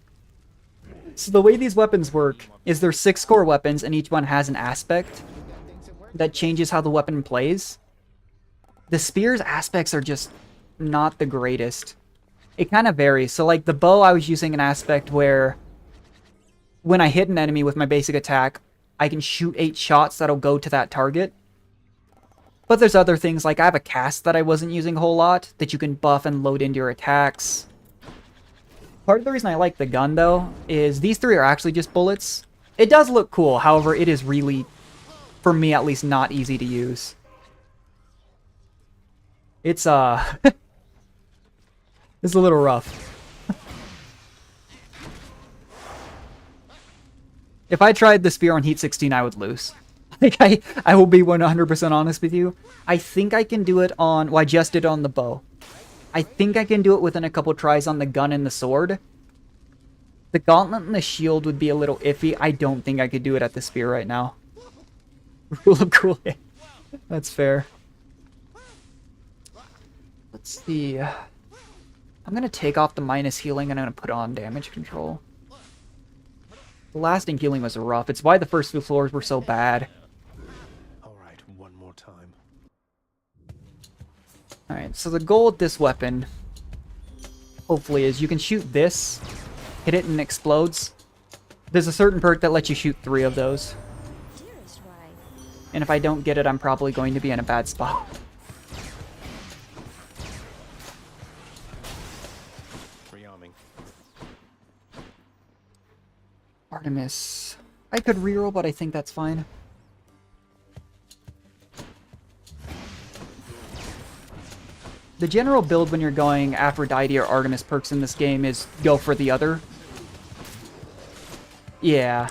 So the way these weapons work is there's 6 core weapons and each one has an aspect that changes how the weapon plays. The spear's aspects are just not the greatest. It kind of varies. So like the bow, I was using an aspect where when I hit an enemy with my basic attack, I can shoot 8 shots that'll go to that target. But there's other things, like I have a cast that I wasn't using a whole lot, that you can buff and load into your attacks. Part of the reason I like the gun, though, is these 3 are actually just bullets. It does look cool, however, it is really, for me at least, not easy to use. It's, it's a little rough. If I tried the spear on Heat 16, I would lose. Like, I will be 100% honest with you. I think I can do it on... Well, I just did it on the bow. I think I can do it within a couple tries on the gun and the sword. The gauntlet and the shield would be a little iffy. I don't think I could do it at the spear right now. Rule of cool. That's fair. Let's see. I'm going to take off the minus healing and I'm going to put on damage control. The lasting healing was rough. It's why the first 2 floors were so bad. Alright, one more time. Alright, so the goal with this weapon, hopefully, is you can shoot this, hit it and it explodes. There's a certain perk that lets you shoot 3 of those. Dearest wife. And if I don't get it, I'm probably going to be in a bad spot. Rearming. Artemis. I could reroll, but I think that's fine. The general build when you're going Aphrodite or Artemis perks in this game is go for the other. Yeah.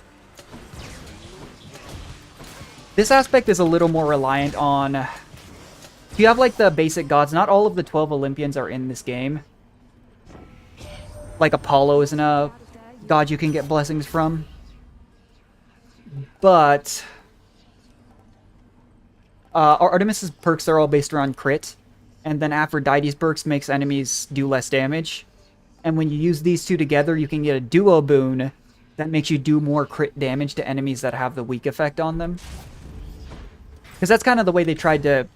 This aspect is a little more reliant on... If you have, like, the basic gods, not all of the 12 Olympians are in this game. Like, Apollo isn't a god you can get blessings from. But... Artemis's perks are all based around crit. And then Aphrodite's perks makes enemies do less damage. And when you use these 2 together, you can get a duo boon that makes you do more crit damage to enemies that have the weak effect on them. Because that's kind of the way they tried to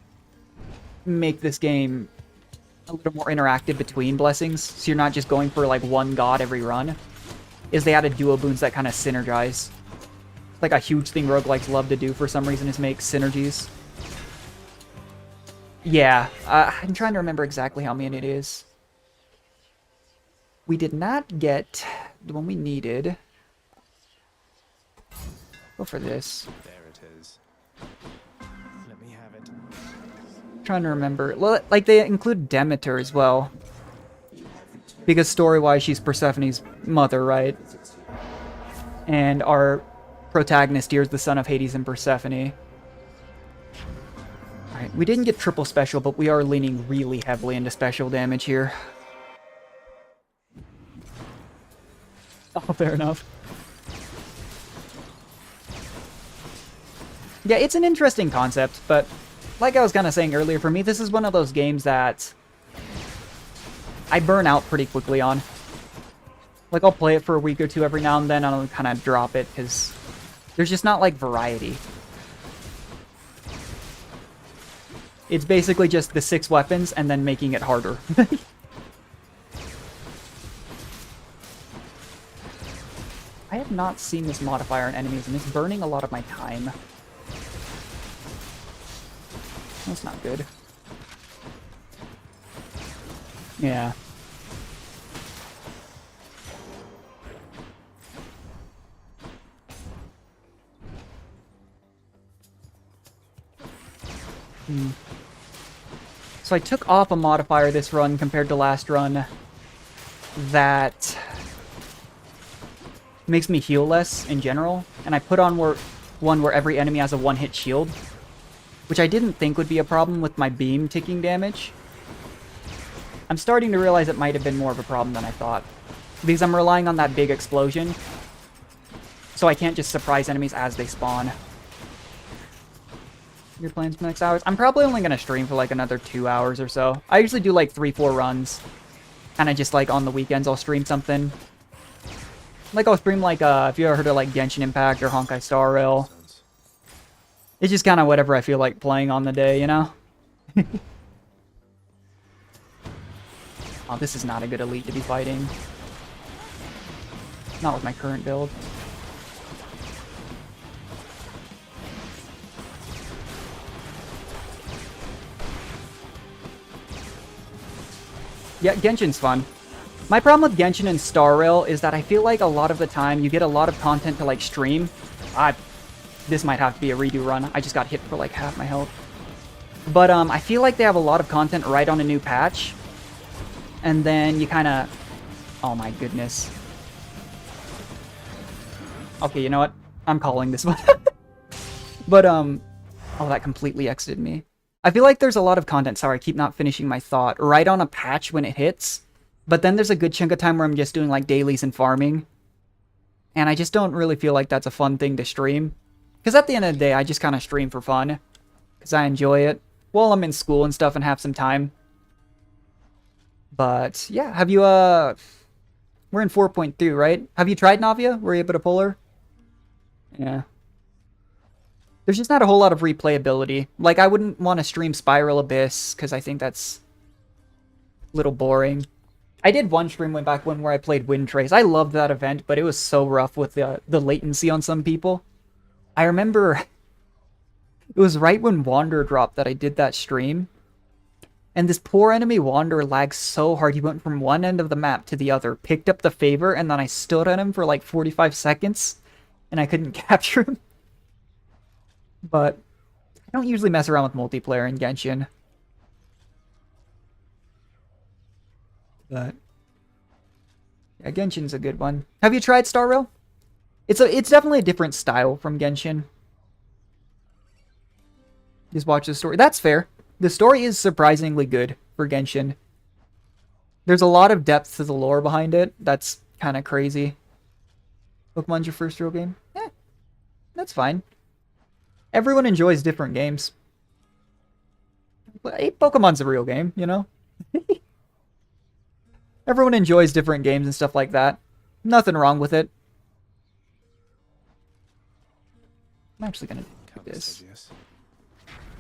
make this game a little more interactive between blessings. So you're not just going for like one god every run. Is they added duo boons that kind of synergize. Like a huge thing roguelikes love to do for some reason is make synergies. Yeah, I'm trying to remember exactly how many it is. We did not get the one we needed. Go for this. There it is. Let me have it. Trying to remember. Well, like they include Demeter as well. Because story-wise, she's Persephone's mother, right? And our protagonist here is the son of Hades and Persephone. Alright, we didn't get triple special, but we are leaning really heavily into special damage here. Oh, fair enough. Yeah, it's an interesting concept, but like I was kind of saying earlier, for me, this is one of those games that I burn out pretty quickly on. Like, I'll play it for a week or 2 every now and then, and I'll kind of drop it, because there's just not, like, variety. It's basically just the 6 weapons, and then making it harder. I have not seen this modifier on enemies, and it's burning a lot of my time. That's not good. Yeah. So I took off a modifier this run compared to last run that makes me heal less in general, and I put on one where every enemy has a one-hit shield, which I didn't think would be a problem with my beam ticking damage. I'm starting to realize it might have been more of a problem than I thought, because I'm relying on that big explosion, so I can't just surprise enemies as they spawn. Your plans for the next hours? I'm probably only going to stream for like another 2 hours or so. I usually do like 3-4 runs, and I just like on the weekends I'll stream something. Like I'll stream like, if you ever heard of like Genshin Impact or Honkai Star Rail. It's just kind of whatever I feel like playing on the day, you know? Oh, this is not a good elite to be fighting. Not with my current build. Yeah, Genshin's fun. My problem with Genshin and Star Rail is that I feel like a lot of the time you get a lot of content to like stream. This might have to be a redo run. I just got hit for like half my health. But I feel like they have a lot of content right on a new patch. And then you kind of... Oh my goodness. Okay, you know what? I'm calling this one. But, oh, that completely exited me. I feel like there's a lot of content, sorry, I keep not finishing my thought, right on a patch when it hits. But then there's a good chunk of time where I'm just doing like dailies and farming. And I just don't really feel like that's a fun thing to stream. Because at the end of the day, I just kind of stream for fun. Because I enjoy it. While I'm in school and stuff and have some time. But, yeah, have you, we're in 4.2, right? Have you tried Navia? Were you able to pull her? Yeah. There's just not a whole lot of replayability. Like, I wouldn't want to stream Spiral Abyss, because I think that's a little boring. I did one stream way back when where I played Wind Trace. I loved that event, but it was so rough with the latency on some people. I remember it was right when Wander dropped that I did that stream. And this poor enemy Wander lagged so hard, he went from one end of the map to the other, picked up the favor, and then I stood on him for like 45 seconds, and I couldn't capture him. But I don't usually mess around with multiplayer in Genshin. But yeah, Genshin's a good one. Have you tried Star Rail? It's definitely a different style from Genshin. Just watch the story. That's fair. The story is surprisingly good for Genshin. There's a lot of depth to the lore behind it. That's kind of crazy. Pokemon's your first real game? Yeah, that's fine. Everyone enjoys different games. Hey, Pokemon's a real game, you know? Everyone enjoys different games and stuff like that. Nothing wrong with it. I'm actually gonna do this. Yes.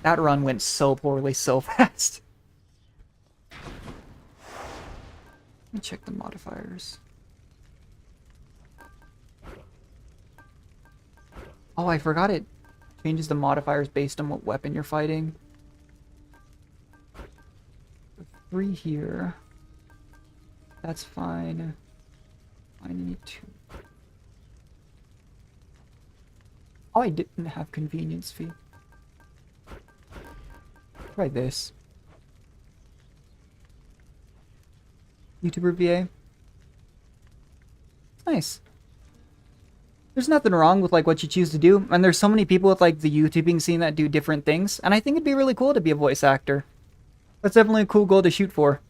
That run went so poorly so fast. Let me check the modifiers. Oh, I forgot it changes the modifiers based on what weapon you're fighting. 3 here. That's fine. I need 2. Oh, I didn't have convenience fee. Try this. YouTuber VA. Nice. There's nothing wrong with like what you choose to do, and there's so many people with like the YouTubing scene that do different things, and I think it'd be really cool to be a voice actor. That's definitely a cool goal to shoot for.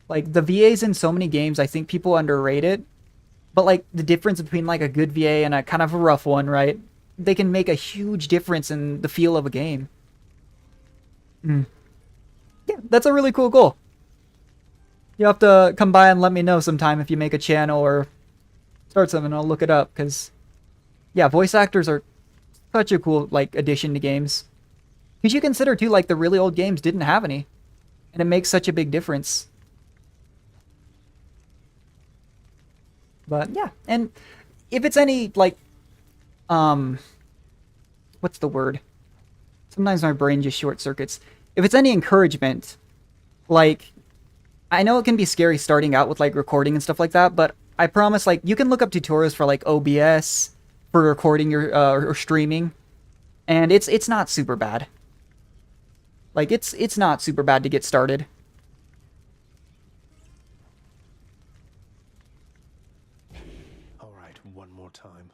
Like, the VAs in so many games, I think people underrate it. But, like, the difference between, like, a good VA and a kind of a rough one, right? They can make a huge difference in the feel of a game. Yeah, that's a really cool goal. You'll have to come by and let me know sometime if you make a channel or start something. I'll look it up, because, yeah, voice actors are such a cool, like, addition to games. Because you consider, too, like, the really old games didn't have any. And it makes such a big difference. But yeah, and if it's any like what's the word? Sometimes my brain just short circuits. If it's any encouragement, like I know it can be scary starting out with like recording and stuff like that, but I promise like you can look up tutorials for like OBS for recording your or streaming, and it's not super bad. Like it's not super bad to get started. All right, one more time.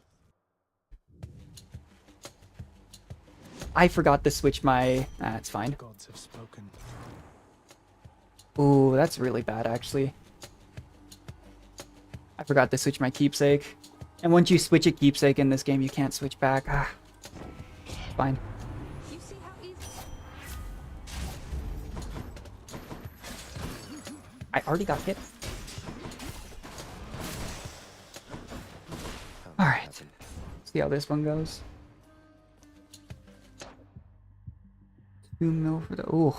I forgot to switch my... it's fine. Gods have spoken. Ooh, that's really bad, actually. I forgot to switch my keepsake. And once you switch a keepsake in this game, you can't switch back. Ah, fine. You see how easy. I already got hit. Alright. See how this one goes. 2 mil for the... Ooh.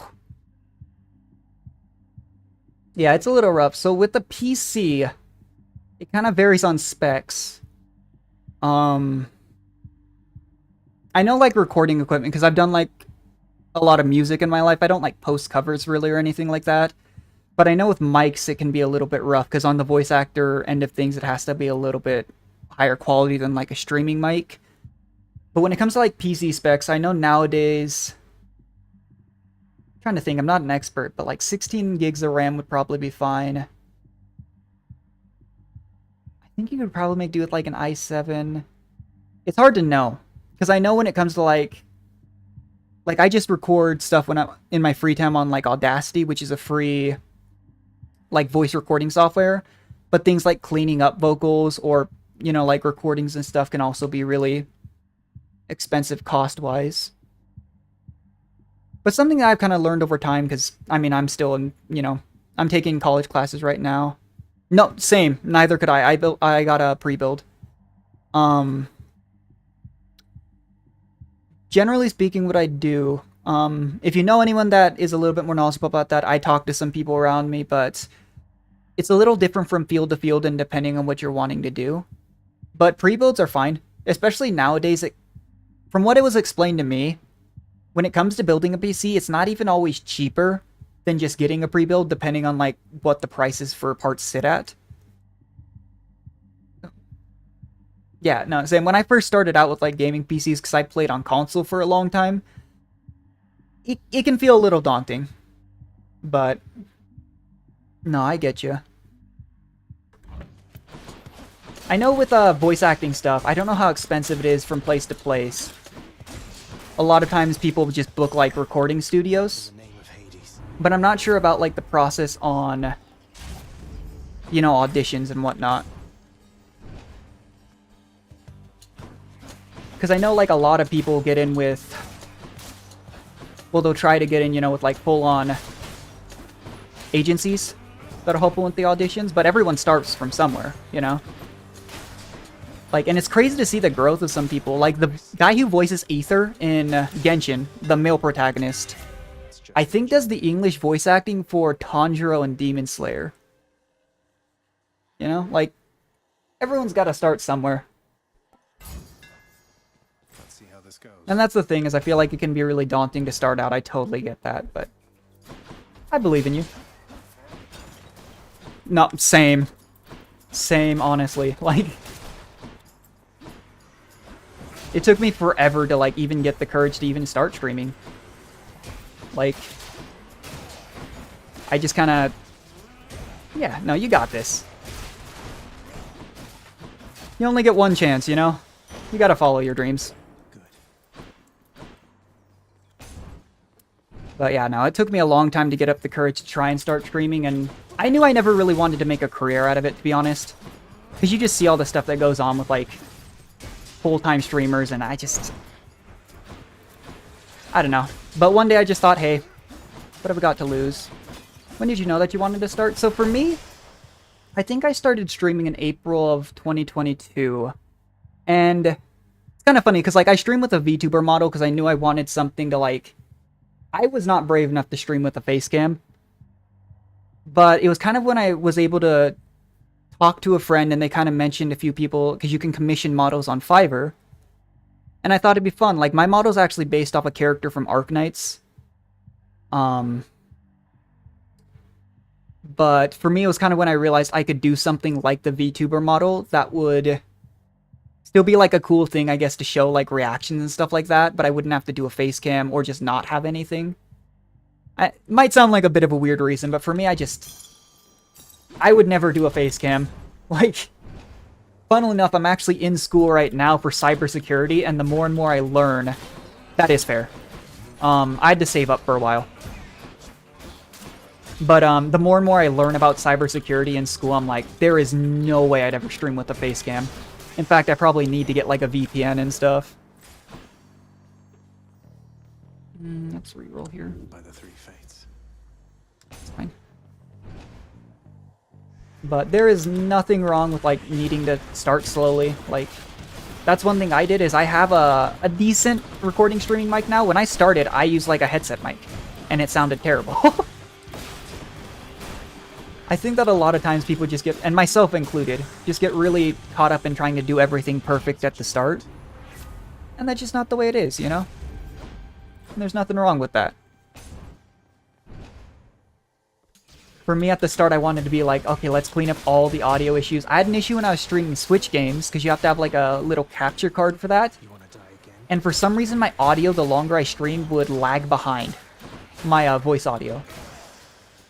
Yeah, it's a little rough. So with the PC, it kind of varies on specs. I know like recording equipment because I've done like a lot of music in my life. I don't like post covers really or anything like that. But I know with mics it can be a little bit rough because on the voice actor end of things it has to be a little bit higher quality than like a streaming mic. But when it comes to like PC specs, I know nowadays... I'm trying to think, I'm not an expert, but like 16 gigs of RAM would probably be fine. I think you could probably make do with like an i7. It's hard to know. Because I know when it comes to like I just record stuff when I'm in my free time on like Audacity, which is a free like voice recording software. But things like cleaning up vocals or, you know, like recordings and stuff can also be really expensive cost-wise. But something that I've kind of learned over time, because, I mean, I'm still in, you know, I'm taking college classes right now. No, same. Neither could I. I got a pre-build. Generally speaking, what I do, if you know anyone that is a little bit more knowledgeable about that, I talk to some people around me, but it's a little different from field to field and depending on what you're wanting to do. But pre-builds are fine, especially nowadays. From what it was explained to me, when it comes to building a PC, it's not even always cheaper than just getting a pre-build, depending on like what the prices for parts sit at. Yeah, no, same. When I first started out with like gaming PCs, because I played on console for a long time, it can feel a little daunting. But no, I get you. I know with voice acting stuff, I don't know how expensive it is from place to place. A lot of times people just book like recording studios, In the name of Hades. but I'm not sure about like the process on, you know, auditions and whatnot. Because I know like a lot of people get in with, well, they'll try to get in, you know, with like full-on agencies that are helping with the auditions, but everyone starts from somewhere, you know? Like, and it's crazy to see the growth of some people. Like, the guy who voices Aether in Genshin, the male protagonist, I think does the English voice acting for Tanjiro and Demon Slayer. You know? Like, everyone's got to start somewhere. Let's see how this goes. And that's the thing, is I feel like it can be really daunting to start out. I totally get that, but I believe in you. No, same. Same, honestly. Like... It took me forever to, like, even get the courage to even start streaming. Like, I just kind of... Yeah, no, you got this. You only get one chance, you know? You gotta follow your dreams. Good. But yeah, no, it took me a long time to get up the courage to try and start streaming, and I knew I never really wanted to make a career out of it, to be honest. Because you just see all the stuff that goes on with, like, full-time streamers, and I don't know. But one day I just thought, hey, what have I got to lose? When did you know that you wanted to start? So for me, I think I started streaming in April of 2022. And it's kind of funny, because, like, I stream with a VTuber model because I knew I wanted something to, like... I was not brave enough to stream with a face cam. But it was kind of when I was able to talked to a friend and they kind of mentioned a few people, because you can commission models on Fiverr. And I thought it'd be fun. Like, my model's actually based off a character from Arknights. But for me, it was kind of when I realized I could do something like the VTuber model that would still be like a cool thing, I guess, to show like reactions and stuff like that, but I wouldn't have to do a face cam or just not have anything. It might sound like a bit of a weird reason, but for me, I would never do a face cam. Like, funnily enough, I'm actually in school right now for cybersecurity, and the more and more I learn, that is fair. I had to save up for a while. But the more and more I learn about cybersecurity in school, I'm like, there is no way I'd ever stream with a face cam. In fact, I probably need to get like a VPN and stuff. Let's reroll here. By the three fates. It's fine. But there is nothing wrong with like needing to start slowly. Like, that's one thing I did, is I have a decent recording streaming mic now. When I started, I used like a headset mic, and it sounded terrible. I think that a lot of times people just get, and myself included, just get really caught up in trying to do everything perfect at the start. And that's just not the way it is, you know? And there's nothing wrong with that. For me at the start, I wanted to be like, okay, let's clean up all the audio issues. I had an issue when I was streaming Switch games, because you have to have like a little capture card for that. And for some reason, my audio, the longer I streamed, would lag behind my voice audio.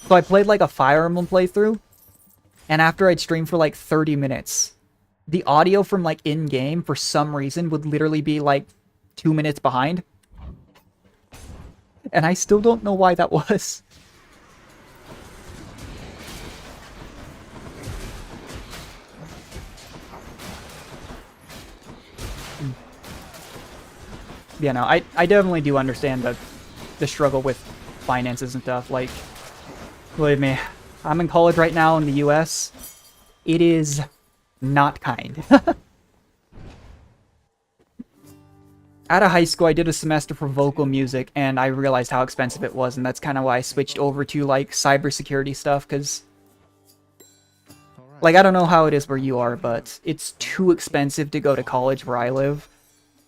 So I played like a Fire Emblem playthrough, and after I'd streamed for like 30 minutes, the audio from like in-game, for some reason, would literally be like 2 minutes behind. And I still don't know why that was. Yeah, no, I definitely do understand the struggle with finances and stuff. Like, believe me, I'm in college right now in the US. It is not kind. Out of high school, I did a semester for vocal music, and I realized how expensive it was, and that's kind of why I switched over to, like, cybersecurity stuff, because, like, I don't know how it is where you are, but it's too expensive to go to college where I live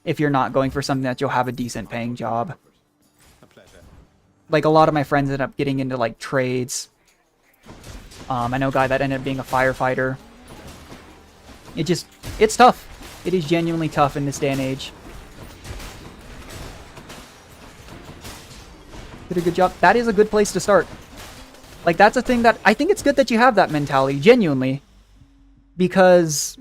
if you're not going for something that you'll have a decent paying job. A pleasure. Like, a lot of my friends ended up getting into, like, trades. I know a guy that ended up being a firefighter. It's tough. It is genuinely tough in this day and age. Did a good job. That is a good place to start. Like, that's a thing that, I think it's good that you have that mentality, genuinely. Because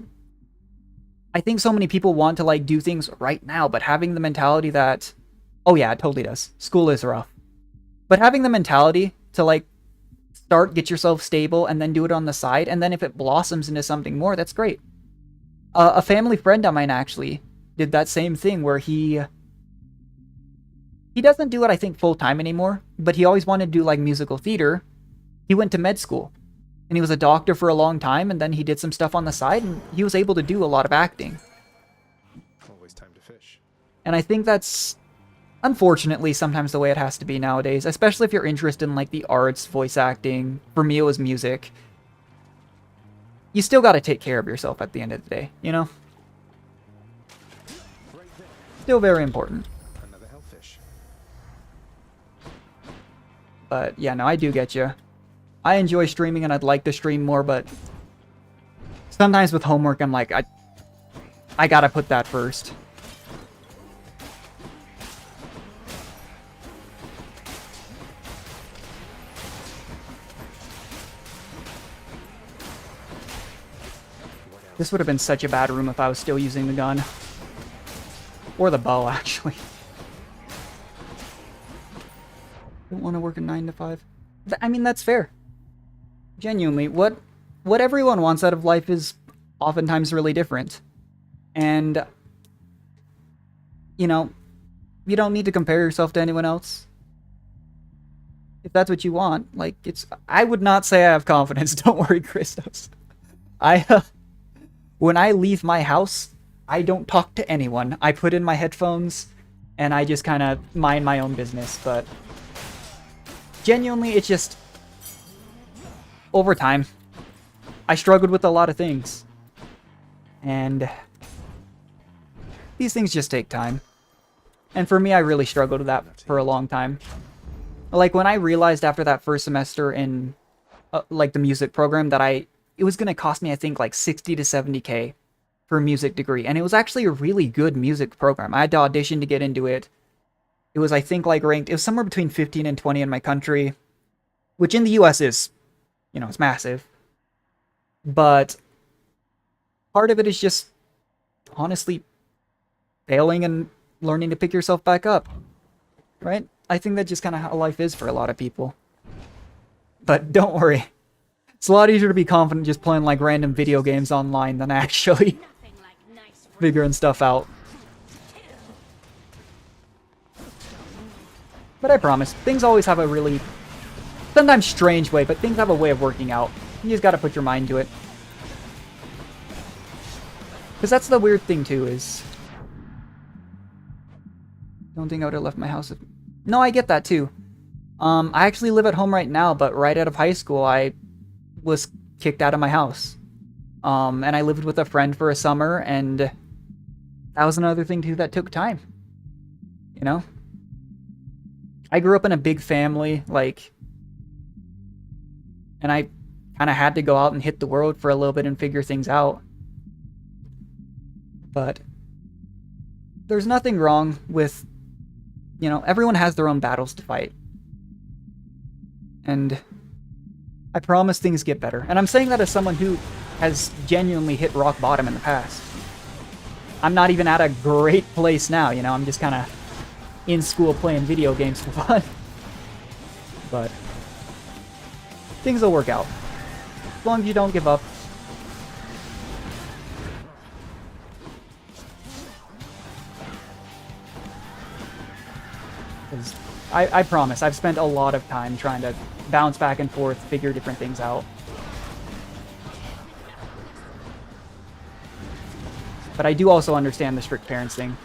I think so many people want to, like, do things right now, but having the mentality that, oh yeah, it totally does. School is rough. But having the mentality to, like, start, get yourself stable, and then do it on the side, and then if it blossoms into something more, that's great. A family friend of mine actually did that same thing, where he doesn't do it, I think, full-time anymore, but he always wanted to do, like, musical theater. He went to med school, and he was a doctor for a long time, and then he did some stuff on the side, and he was able to do a lot of acting. Always time to fish. And I think that's, unfortunately, sometimes the way it has to be nowadays, especially if you're interested in, like, the arts, voice acting. For me, it was music. You still gotta take care of yourself at the end of the day, you know? Right there. Still very important. Another hellfish. But, yeah, no, I do get you. I enjoy streaming, and I'd like to stream more, but sometimes with homework, I'm like, I gotta put that first. This would have been such a bad room if I was still using the gun. Or the bow, actually. Don't want to work a 9 to 5. I mean, that's fair. Genuinely, what everyone wants out of life is oftentimes really different. And, you know, you don't need to compare yourself to anyone else. If that's what you want, like, I would not say I have confidence, don't worry, Christos. When I leave my house, I don't talk to anyone. I put in my headphones, and I just kind of mind my own business, but genuinely, it's just, over time, I struggled with a lot of things. And these things just take time. And for me, I really struggled with that for a long time. Like, when I realized after that first semester in, like, the music program that it was going to cost me, I think, like 60 to 70K for a music degree. And it was actually a really good music program. I had to audition to get into it. It was, I think, like, ranked, it was somewhere between 15 and 20 in my country, which in the US is, you know, it's massive. But part of it is just, honestly, failing and learning to pick yourself back up, right? I think that's just kind of how life is for a lot of people. But don't worry. It's a lot easier to be confident just playing like random video games online than actually figuring stuff out. But I promise, things always have a really, sometimes strange way, but things have a way of working out. You just gotta put your mind to it. Because that's the weird thing too, is... Don't think I would have left my house if... No, I get that too. I actually live at home right now, but right out of high school, I was kicked out of my house. And I lived with a friend for a summer, and that was another thing too that took time. You know? I grew up in a big family, like... And I kind of had to go out and hit the world for a little bit and figure things out. But... There's nothing wrong with... You know, everyone has their own battles to fight. And I promise things get better. And I'm saying that as someone who has genuinely hit rock bottom in the past. I'm not even at a great place now, you know, I'm just kind of in school playing video games for fun. But things will work out. As long as you don't give up. I promise, I've spent a lot of time trying to bounce back and forth, figure different things out. But I do also understand the strict parents thing.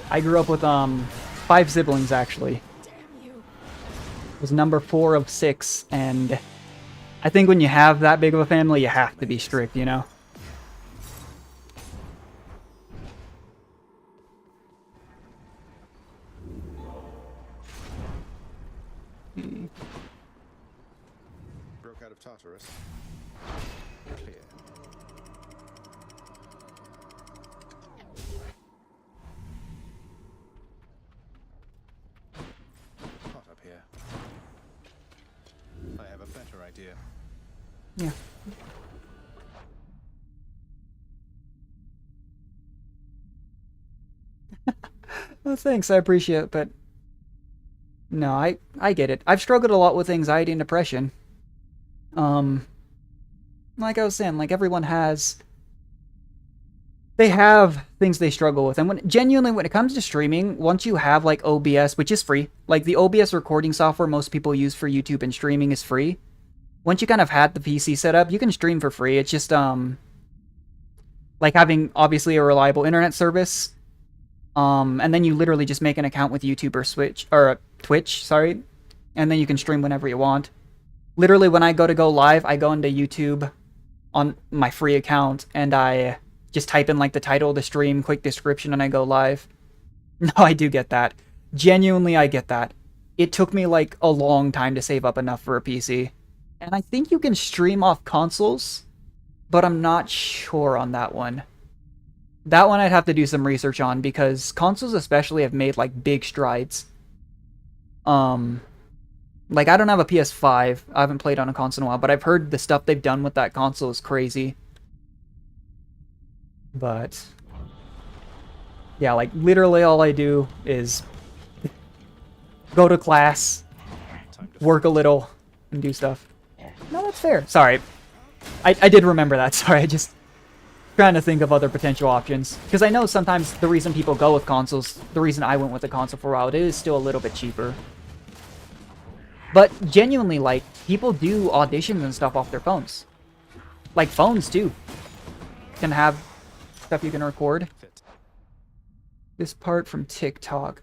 I grew up with 5 siblings, actually. I was number 4 of 6, and I think when you have that big of a family, you have to be strict, you know? Broke out of Tartarus. Clear. Hot up here. I have a better idea. Yeah. Well, thanks, I appreciate it, but... No, I get it. I've struggled a lot with anxiety and depression. Like I was saying, like everyone has... They have things they struggle with. And genuinely, when it comes to streaming, once you have like OBS, which is free, like the OBS recording software most people use for YouTube and streaming is free. Once you kind of had the PC set up, you can stream for free. It's just, like having, obviously, a reliable internet service. And then you literally just make an account with YouTube or Twitch, sorry. And then you can stream whenever you want. Literally, when I go live, I go into YouTube on my free account, and I just type in, like, the title of the stream, quick description, and I go live. No, I do get that. Genuinely, I get that. It took me, like, a long time to save up enough for a PC. And I think you can stream off consoles, but I'm not sure on that one. That one I'd have to do some research on, because consoles especially have made, like, big strides. Like, I don't have a PS5. I haven't played on a console in a while, but I've heard the stuff they've done with that console is crazy. But... yeah, like, literally all I do is go to class, work a little, and do stuff. No, that's fair. Sorry. I did remember that. Sorry, I just... trying to think of other potential options. Because I know sometimes the reason people go with consoles, the reason I went with a console for a while, it is still a little bit cheaper. But genuinely, like, people do auditions and stuff off their phones. Like, phones, too. Can have stuff you can record. This part from TikTok.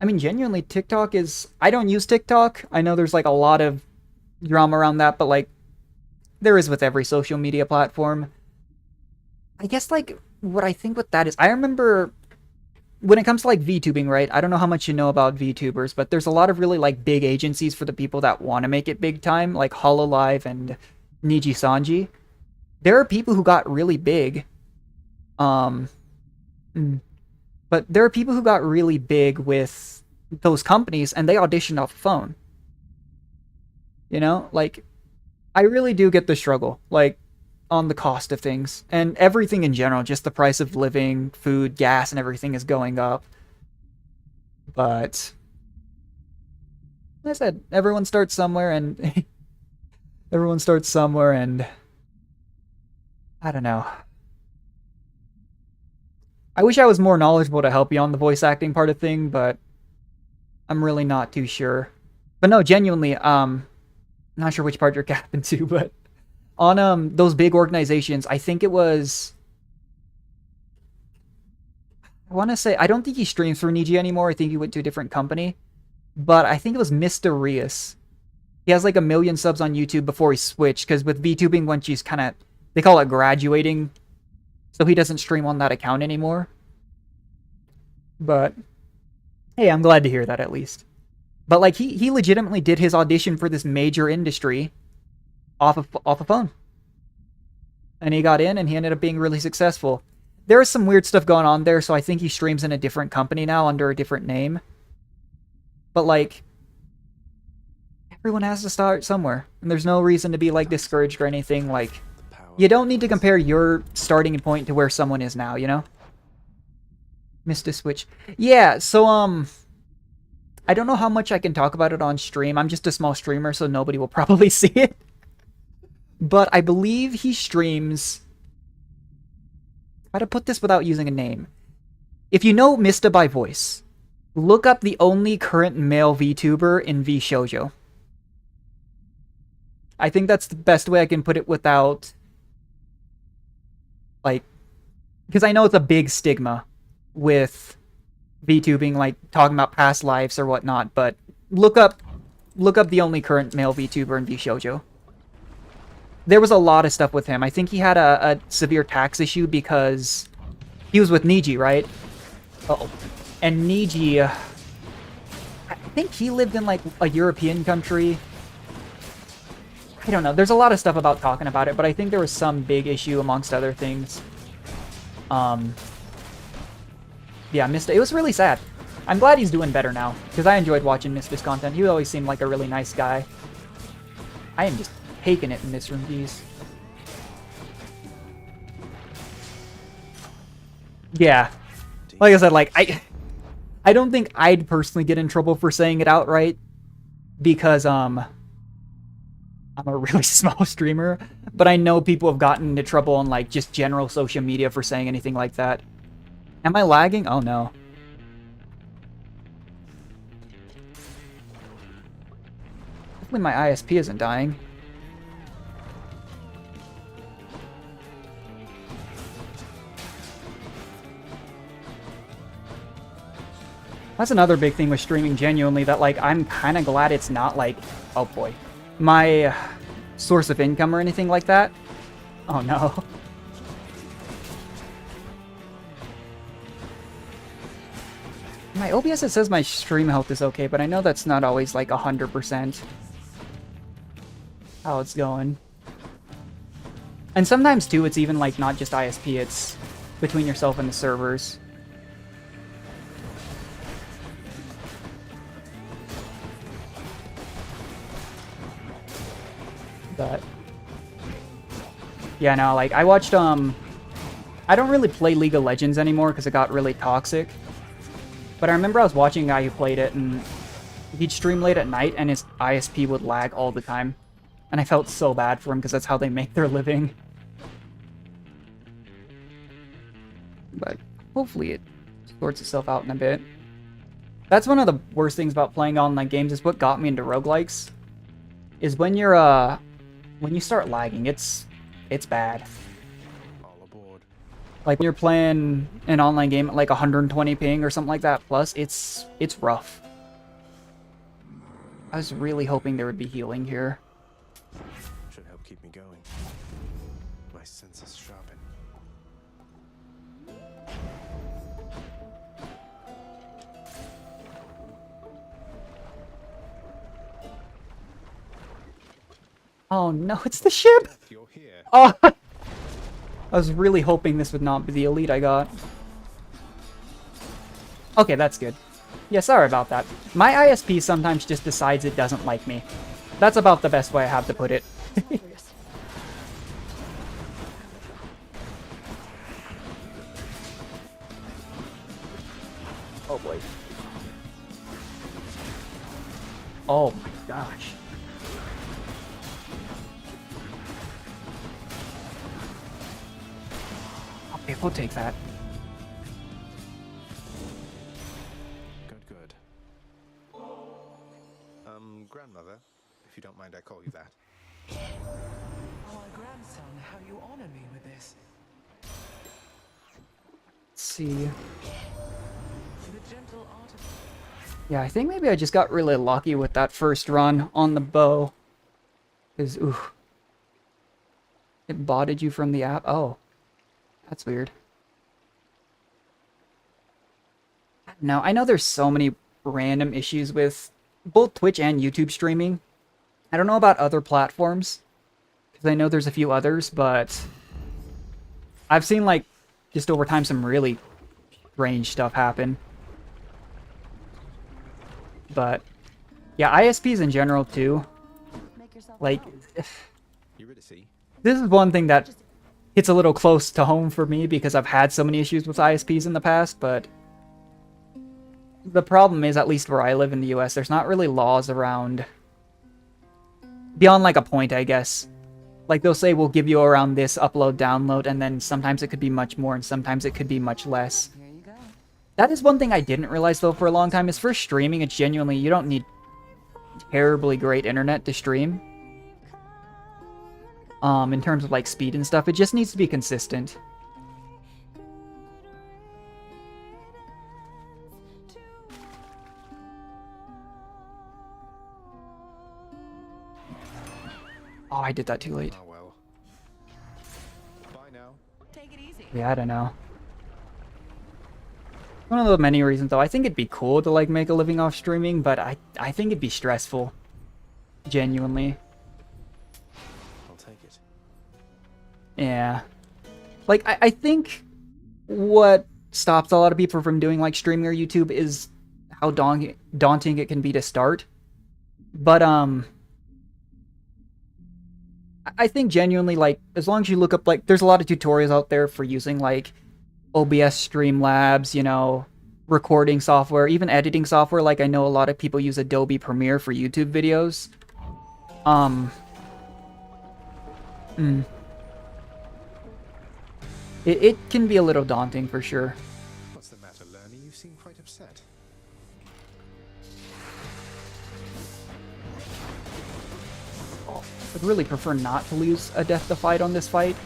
I mean, genuinely, TikTok is. I don't use TikTok. I know there's like a lot of drama around that, but like there is with every social media platform. I guess like what I think with that is, I remember when it comes to like VTubing, right? I don't know how much you know about VTubers, but there's a lot of really like big agencies for the people that want to make it big time, like Hololive and Niji Sanji. There are people who got really big. Um, mm, but there are people who got really big with those companies and they auditioned off the phone. You know, like I really do get the struggle, like on the cost of things and everything in general. Just the price of living, food, gas, and everything is going up. But like I said, everyone starts somewhere, and everyone starts somewhere, and I don't know. I wish I was more knowledgeable to help you on the voice acting part of thing, but I'm really not too sure. But no, genuinely, not sure which part you're capping to, but on those big organizations, I think it was. I want to say I don't think he streams through Niji anymore. I think he went to a different company, but I think it was Mysterious. He has like 1 million subs on YouTube before he switched, because with VTubing, once he's kind of, they call it graduating, so he doesn't stream on that account anymore. But hey, I'm glad to hear that at least. But like he legitimately did his audition for this major industry off a phone. And he got in and he ended up being really successful. There is some weird stuff going on there, so I think he streams in a different company now under a different name. But like everyone has to start somewhere, and there's no reason to be like discouraged or anything. Like you don't need to compare your starting point to where someone is now, you know? Missed a switch. Yeah, so I don't know how much I can talk about it on stream. I'm just a small streamer, so nobody will probably see it. But I believe he streams... How to put this without using a name? If you know Mista by voice, look up the only current male VTuber in VShoujo. I think that's the best way I can put it without... Like... Because I know it's a big stigma with VTubing, like talking about past lives or whatnot, but look up the only current male VTuber in VShoujo. There was a lot of stuff with him. I think he had a severe tax issue because he was with Niji, right? Uh-oh. And Niji, I think he lived in like a European country. I don't know. There's a lot of stuff about talking about it, but I think there was some big issue amongst other things. Yeah, Mista. It was really sad. I'm glad he's doing better now, because I enjoyed watching Mista's content. He always seemed like a really nice guy. I am just taking it in this room, geez. Yeah. Like I said, like, I don't think I'd personally get in trouble for saying it outright, because, I'm a really small streamer, but I know people have gotten into trouble on, like, just general social media for saying anything like that. Am I lagging? Oh, no. Hopefully my ISP isn't dying. That's another big thing with streaming, genuinely, that, like, I'm kind of glad it's not, like, oh boy, my source of income or anything like that. Oh, no. My OBS, it says my stream health is okay, but I know that's not always, like, 100% how it's going. And sometimes, too, it's even, like, not just ISP, it's between yourself and the servers. But yeah, no, like I watched I don't really play League of Legends anymore because it got really toxic. But I remember I was watching a guy who played it, and he'd stream late at night and his ISP would lag all the time. And I felt so bad for him because that's how they make their living. But hopefully it sorts itself out in a bit. That's one of the worst things about playing online games, is what got me into roguelikes. Is when you're when you start lagging, it's bad. All aboard. Like when you're playing an online game at like 120 ping or something like that plus, it's rough. I was really hoping there would be healing here. Should help keep me going. My senses sharpen. Oh no, it's the ship! You're here. Oh, I was really hoping this would not be the elite I got. Okay, that's good. Yeah, sorry about that. My ISP sometimes just decides it doesn't like me. That's about the best way I have to put it. Oh boy. Oh my gosh. Okay, we'll take that. Good. Grandmother, if you don't mind I call you that. My grandson, how you honor me with this. Let's see. The gentle art of... Yeah, I think maybe I just got really lucky with that first run on the bow. Because, ooh. It botted you from the app? Oh. That's weird. No, I know there's so many random issues with both Twitch and YouTube streaming. I don't know about other platforms, because I know there's a few others, but I've seen, like, just over time some really strange stuff happen. But, yeah, ISPs in general, too. Make yourself Like, You ready to see? this is one thing that hits a little close to home for me, because I've had so many issues with ISPs in the past, but the problem is, at least where I live in the US, there's not really laws around beyond like a point, I guess. Like they'll say we'll give you around this upload, download, and then sometimes it could be much more and sometimes it could be much less. Here you go. That is one thing I didn't realize though for a long time is for streaming, it's genuinely, you don't need terribly great internet to stream. In terms of like speed and stuff, it just needs to be consistent. Oh, I did that too late. Oh well. Bye now. Take it easy. Yeah, I don't know. One of the many reasons, though, I think it'd be cool to, like, make a living off streaming, but I think it'd be stressful. Genuinely. I'll take it. Yeah. Like, I think what stops a lot of people from doing, like, streaming or YouTube is how daunting it can be to start. But, I think genuinely, like, as long as you look up, like, there's a lot of tutorials out there for using, like, OBS Streamlabs, you know, recording software, even editing software. Like, I know a lot of people use Adobe Premiere for YouTube videos. It can be a little daunting for sure. What's the matter, Lerny? You seem quite upset. I'd really prefer not to lose a death to fight on this fight.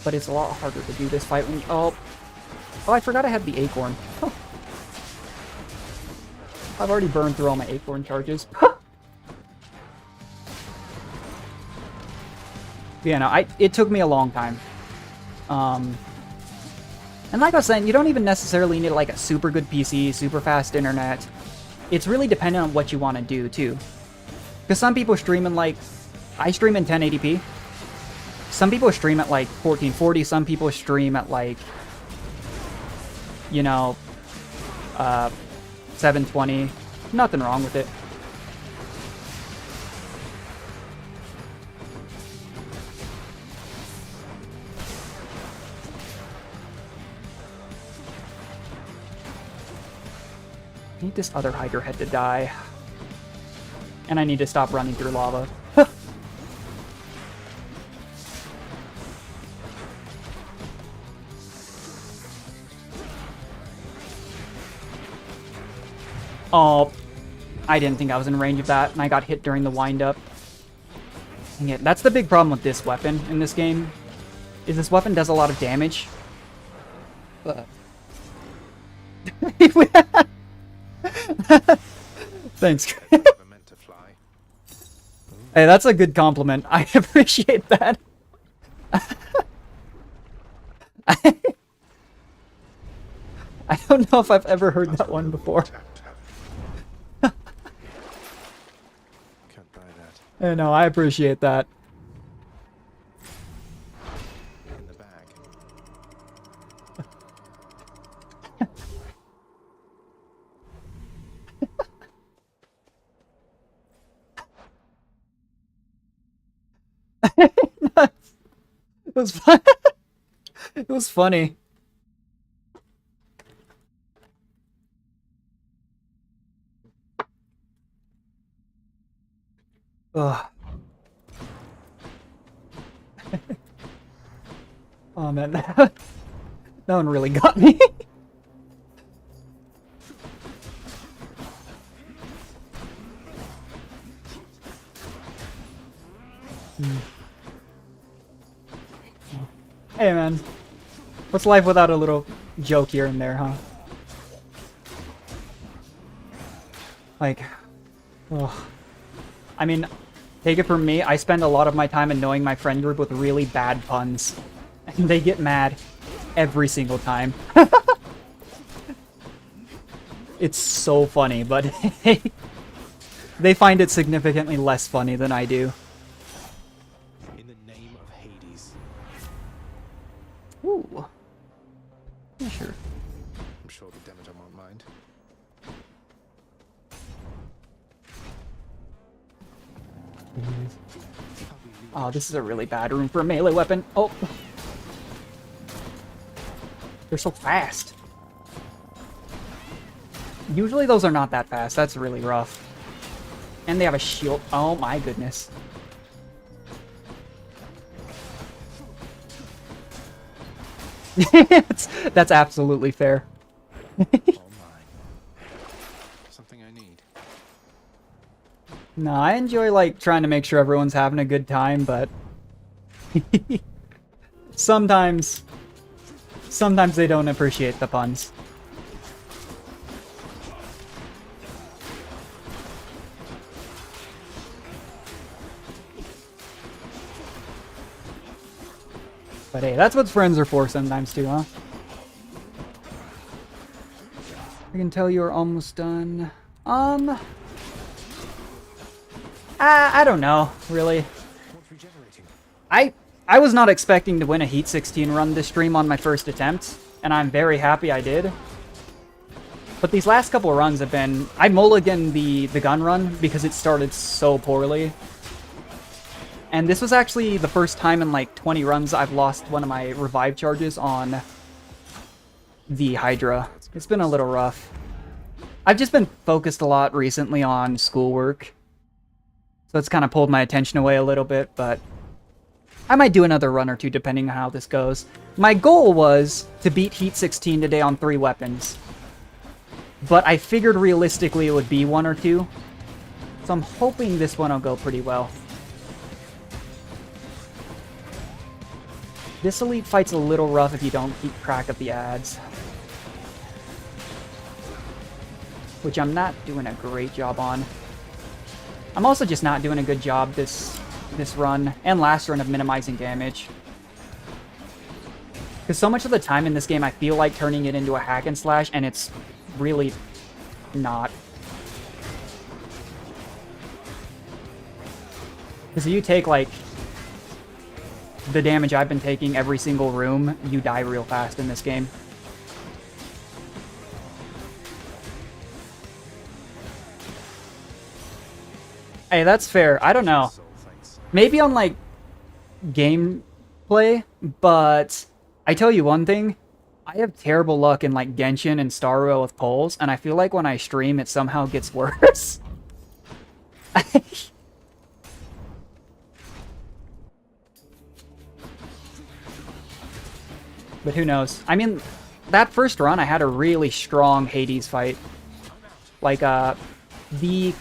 But it's a lot harder to do this fight when you... Oh, I forgot I had the acorn. Huh. I've already burned through all my acorn charges. Yeah, no, it took me a long time. And like I was saying, you don't even necessarily need like a super good PC, super fast internet. It's really dependent on what you want to do too. Because some people stream in like... I stream in 1080p. Some people stream at like 1440, some people stream at like, you know, 720. Nothing wrong with it. I need this other Hydra head to die. And I need to stop running through lava. Oh, I didn't think I was in range of that, and I got hit during the wind-up. Dang it. That's the big problem with this weapon in this game. is this weapon does a lot of damage. But... Thanks. Never meant to fly. Hey, that's a good compliment. I appreciate that. I don't know if I've ever heard that one before. Can't buy that. I know, I appreciate that. In the bag. It was fun. It was funny. Ugh. Oh man, that one really got me. Hey man, what's life without a little joke here and there, huh? Like, ugh. I mean, take it from me, I spend a lot of my time annoying my friend group with really bad puns. And they get mad every single time. It's so funny, but they find it significantly less funny than I do. In the name of Hades. Ooh. Yeah, sure. I'm sure the Demeter won't mind. Oh, this is a really bad room for a melee weapon. Oh. They're so fast. Usually those are not that fast. That's really rough. And they have a shield. Oh my goodness. That's absolutely fair. All mine. Something I need. No, I enjoy like trying to make sure everyone's having a good time, but sometimes they don't appreciate the puns. But hey, that's what friends are for sometimes too, huh? I can tell you're almost done. I don't know, really. What's regenerating? I was not expecting to win a Heat 16 run this stream on my first attempt, and I'm very happy I did. But these last couple of runs have been... I mulliganed the gun run because it started so poorly. And this was actually the first time in like 20 runs I've lost one of my revive charges on the Hydra. It's been a little rough. I've just been focused a lot recently on schoolwork. So it's kind of pulled my attention away a little bit, but I might do another run or two depending on how this goes. My goal was to beat Heat 16 today on 3 weapons. But I figured realistically it would be 1 or 2. So I'm hoping this one will go pretty well. This elite fight's a little rough if you don't keep track of the ads. Which I'm not doing a great job on. I'm also just not doing a good job this run and last run of minimizing damage. Because so much of the time in this game I feel like turning it into a hack and slash, and it's really not. Because if you take like the damage I've been taking every single room, you die real fast in this game. Hey, that's fair. I don't know. Soul fights. Maybe on, like, gameplay, but I tell you one thing. I have terrible luck in, like, Genshin and Star Rail with polls, and I feel like when I stream, it somehow gets worse. But who knows? I mean, that first run, I had a really strong Hades fight. Like, the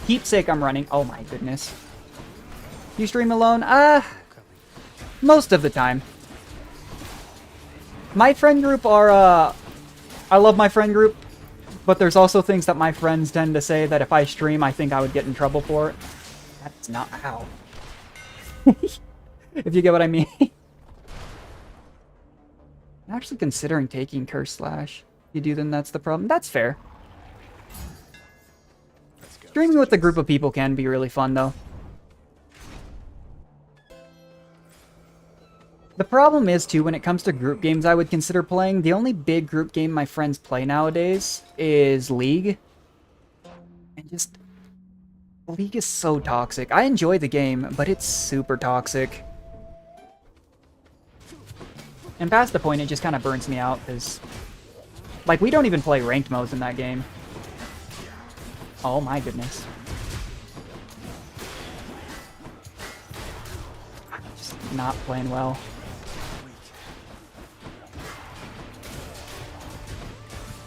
keepsake I'm running... Oh my goodness. You stream alone? Most of the time. My friend group are, I love my friend group, but there's also things that my friends tend to say that if I stream, I think I would get in trouble for it. That's not how. If you get what I mean. I'm actually considering taking Curse Slash. If you do, then that's the problem. That's fair. Streaming with a group of people can be really fun, though. The problem is, too, when it comes to group games I would consider playing, the only big group game my friends play nowadays is League. And just... League is so toxic. I enjoy the game, but it's super toxic. And past the point, it just kind of burns me out, because... Like, we don't even play ranked modes in that game. Oh my goodness. I'm just not playing well.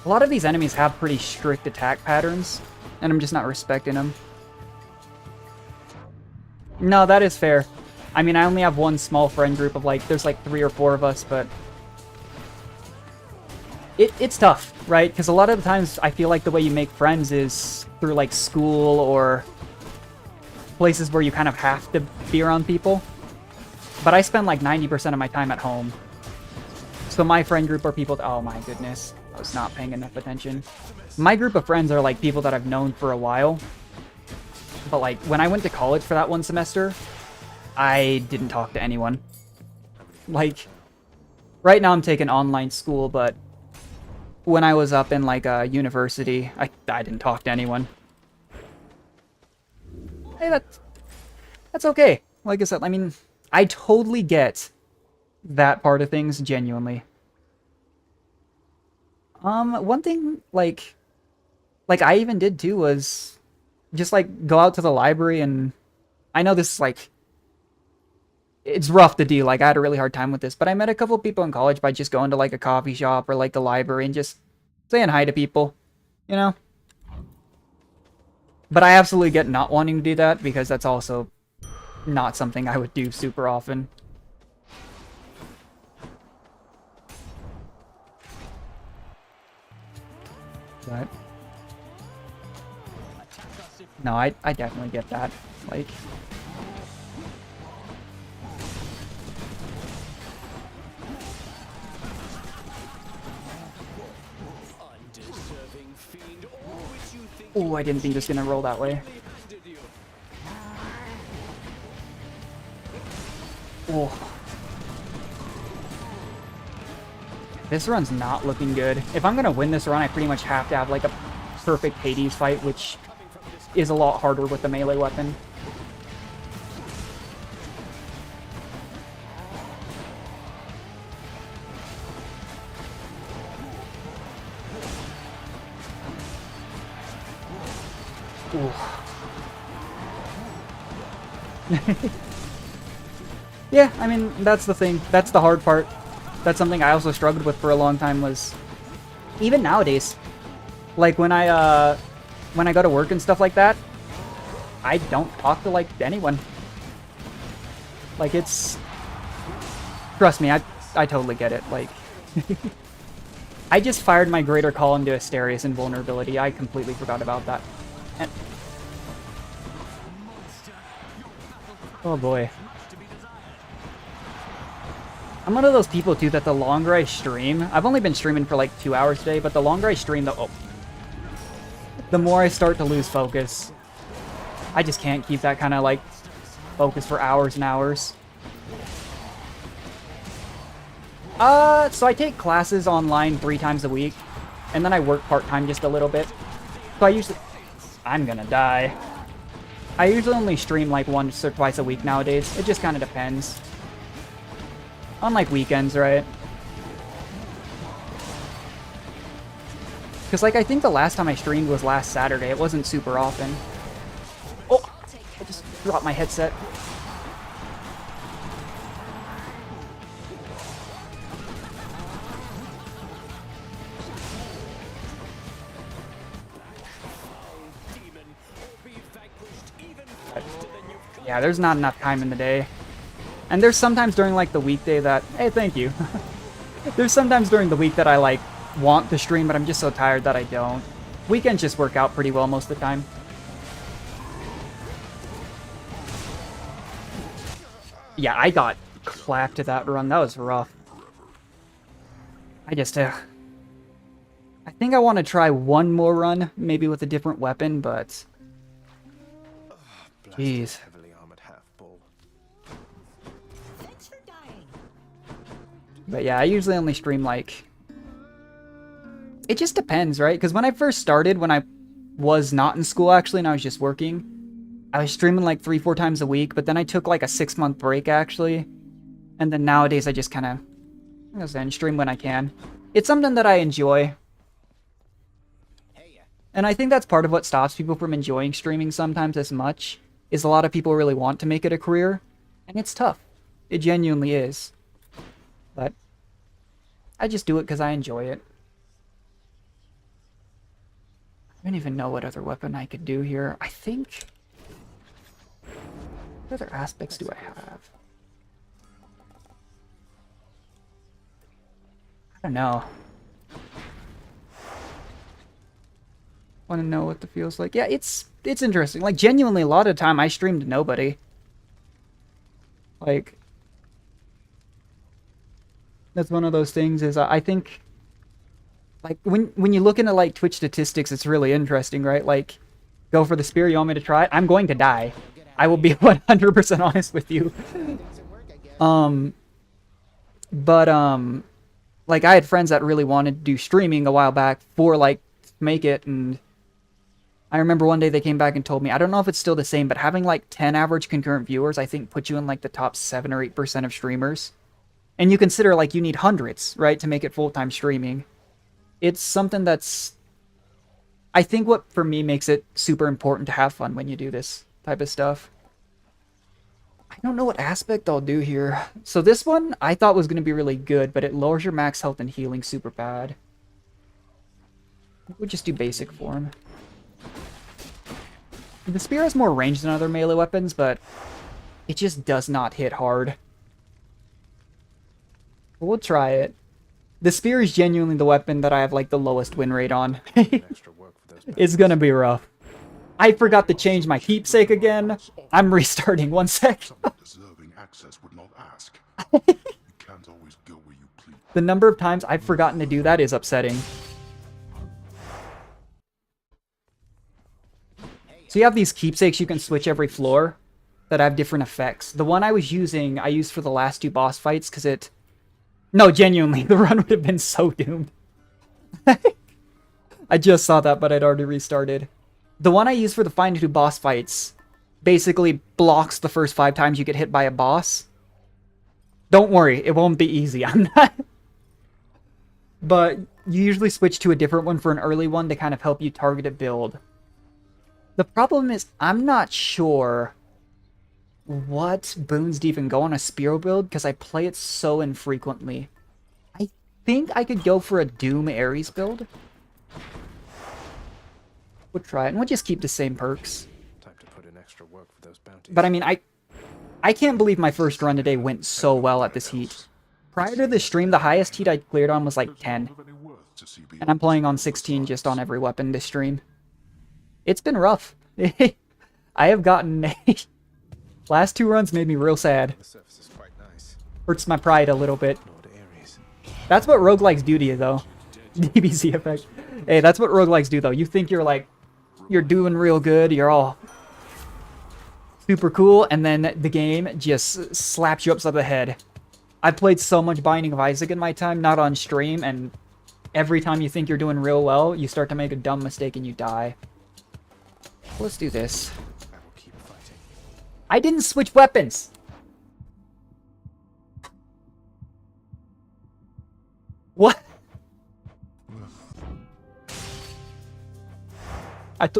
A lot of these enemies have pretty strict attack patterns, and I'm just not respecting them. No, that is fair. I mean, I only have one small friend group of like, there's like 3 or 4 of us, but... It's tough, right? Because a lot of the times I feel like the way you make friends is through like school or places where you kind of have to be around people. But I spend like 90% of my time at home. So my friend group are people... Oh my goodness. I was not paying enough attention. My group of friends are like people that I've known for a while. But like when I went to college for that one semester, I didn't talk to anyone. Like, right now I'm taking online school, but when I was up in like a university, I didn't talk to anyone. Hey, that's okay. Like I said, I mean, I totally get that part of things, genuinely. One thing, like I even did too was just like go out to the library, and I know this is like, it's rough to do, like I had a really hard time with this, but I met a couple people in college by just going to like a coffee shop or like the library and just saying hi to people, you know? But I absolutely get not wanting to do that, because that's also not something I would do super often. But no, I definitely get that. Like, oh, I didn't think it was gonna roll that way. Oh. This run's not looking good. If I'm gonna win this run, I pretty much have to have like a perfect Hades fight, which is a lot harder with the melee weapon. Yeah, I mean, that's the thing. That's the hard part. That's something I also struggled with for a long time, was even nowadays, like when I go to work and stuff like that, I don't talk to like anyone. Like, it's, trust me, I totally get it. Like, I just fired my greater call into Asterius invulnerability. I completely forgot about that. And, oh boy. I'm one of those people, too, that the longer I stream... I've only been streaming for, like, 2 hours today, but the longer I stream, the more I start to lose focus. I just can't keep that kind of, like, focus for hours and hours. So I take classes online 3 times a week, and then I work part-time just a little bit. So I usually... I'm gonna die. I usually only stream, like, once or twice a week nowadays. It just kind of depends. On, like, weekends, right? Because, like, I think the last time I streamed was last Saturday. It wasn't super often. Oh! I just dropped my headset. Yeah, there's not enough time in the day. And there's sometimes during, like, the weekday that... Hey, thank you. There's sometimes during the week that I like want to stream, but I'm just so tired that I don't. Weekends just work out pretty well most of the time. Yeah, I got clapped to that run. That was rough. I just, I think I want to try one more run, maybe with a different weapon, but... Jeez. Heavily armored half-bull. Thanks for dying. But yeah, I usually only stream like... It just depends, right? Because when I first started, when I was not in school actually, and I was just working, I was streaming like 3-4 times a week, but then I took like a 6-month break actually. And then nowadays I just kind of, stream when I can. It's something that I enjoy. And I think that's part of what stops people from enjoying streaming sometimes as much, is a lot of people really want to make it a career, and it's tough. It genuinely is. But I just do it because I enjoy it. I don't even know what other weapon I could do here. I think... What other aspects do I have? I don't know. Want to know what the feels like? Yeah, it's interesting. Like, genuinely, a lot of the time I stream to nobody. Like, that's one of those things is I think, like, when you look into, like, Twitch statistics, it's really interesting, right? Like, go for the spear, you want me to try it? I'm going to die. I will be 100% honest with you. Like, I had friends that really wanted to do streaming a while back for, like, make it, and I remember one day they came back and told me, I don't know if it's still the same, but having, like, 10 average concurrent viewers, I think, put you in, like, the top 7 or 8% of streamers. And you consider, like, you need hundreds, right, to make it full-time streaming. It's something that's... I think what, for me, makes it super important to have fun when you do this type of stuff. I don't know what aspect I'll do here. So this one, I thought was going to be really good, but it lowers your max health and healing super bad. We'll just do basic form. The spear has more range than other melee weapons, but it just does not hit hard. We'll try it. The spear is genuinely the weapon that I have, like, the lowest win rate on. It's gonna be rough. I forgot to change my keepsake again. I'm restarting. One sec. Deserving access would not ask. You can't always go where you please. The number of times I've forgotten to do that is upsetting. So you have these keepsakes you can switch every floor that have different effects. The one I was using, I used for the last 2 boss fights because it... No, genuinely, the run would have been so doomed. I just saw that, but I'd already restarted. The one I used for the final 2 boss fights basically blocks the first 5 times you get hit by a boss. Don't worry, it won't be easy. I'm not... But you usually switch to a different one for an early one to kind of help you target a build. The problem is, I'm not sure what boons to even go on a Spear build, because I play it so infrequently. I think I could go for a Doom Ares build. We'll try it, and we'll just keep the same perks. Time to put in extra work for those bounties. But I mean, I can't believe my first run today went so well at this heat. Prior to the stream, the highest heat I cleared on was like 10. And I'm playing on 16 just on every weapon this stream. It's been rough. I have gotten... Last 2 runs made me real sad. The surface is quite nice. Hurts my pride a little bit. Lord Ares. That's what roguelikes do to you, though. DBZ effect. Hey, that's what roguelikes do, though. You think you're, like, you're doing real good, you're all super cool, and then the game just slaps you upside the head. I've played so much Binding of Isaac in my time, not on stream, and every time you think you're doing real well, you start to make a dumb mistake and you die. Let's do this. I will keep fighting. I didn't switch weapons! What?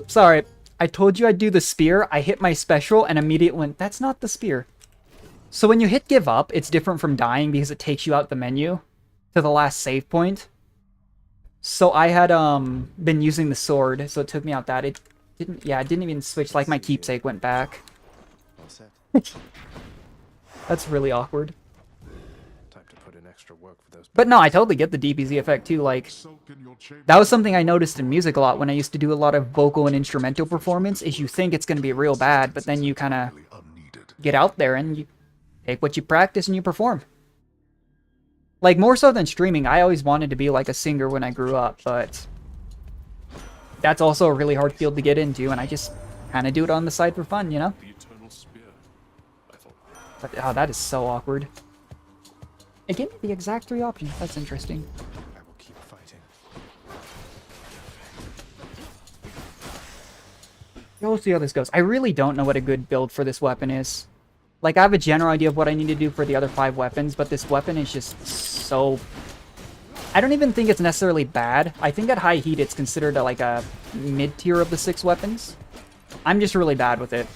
Sorry. I told you I'd do the spear, I hit my special, and immediately went, that's not the spear. So when you hit give up, it's different from dying because it takes you out the menu to the last save point. So I had been using the sword, so it took me out that. It didn't even switch, like my keepsake went back. All set. That's really awkward. Time to put in extra extra work for those. But no, I totally get the DBZ effect too. Like, Soak in your chamber. that was something I noticed in music a lot when I used to do a lot of vocal and instrumental performance, is you think it's going to be real bad, but then you kind of Really unneeded. get out there and you take what you practice and you perform. Like, more so than streaming, I always wanted to be like a singer when I grew up, but that's also a really hard field to get into, and I just kind of do it on the side for fun, you know? The eternal spear. I thought. But, oh, that is so awkward. It gave me the exact 3 options. That's interesting. I will keep fighting. We'll see how this goes. I really don't know what a good build for this weapon is. Like, I have a general idea of what I need to do for the other 5 weapons, but this weapon is just so... I don't even think it's necessarily bad. I think at high heat it's considered like a mid-tier of the 6 weapons. I'm just really bad with it.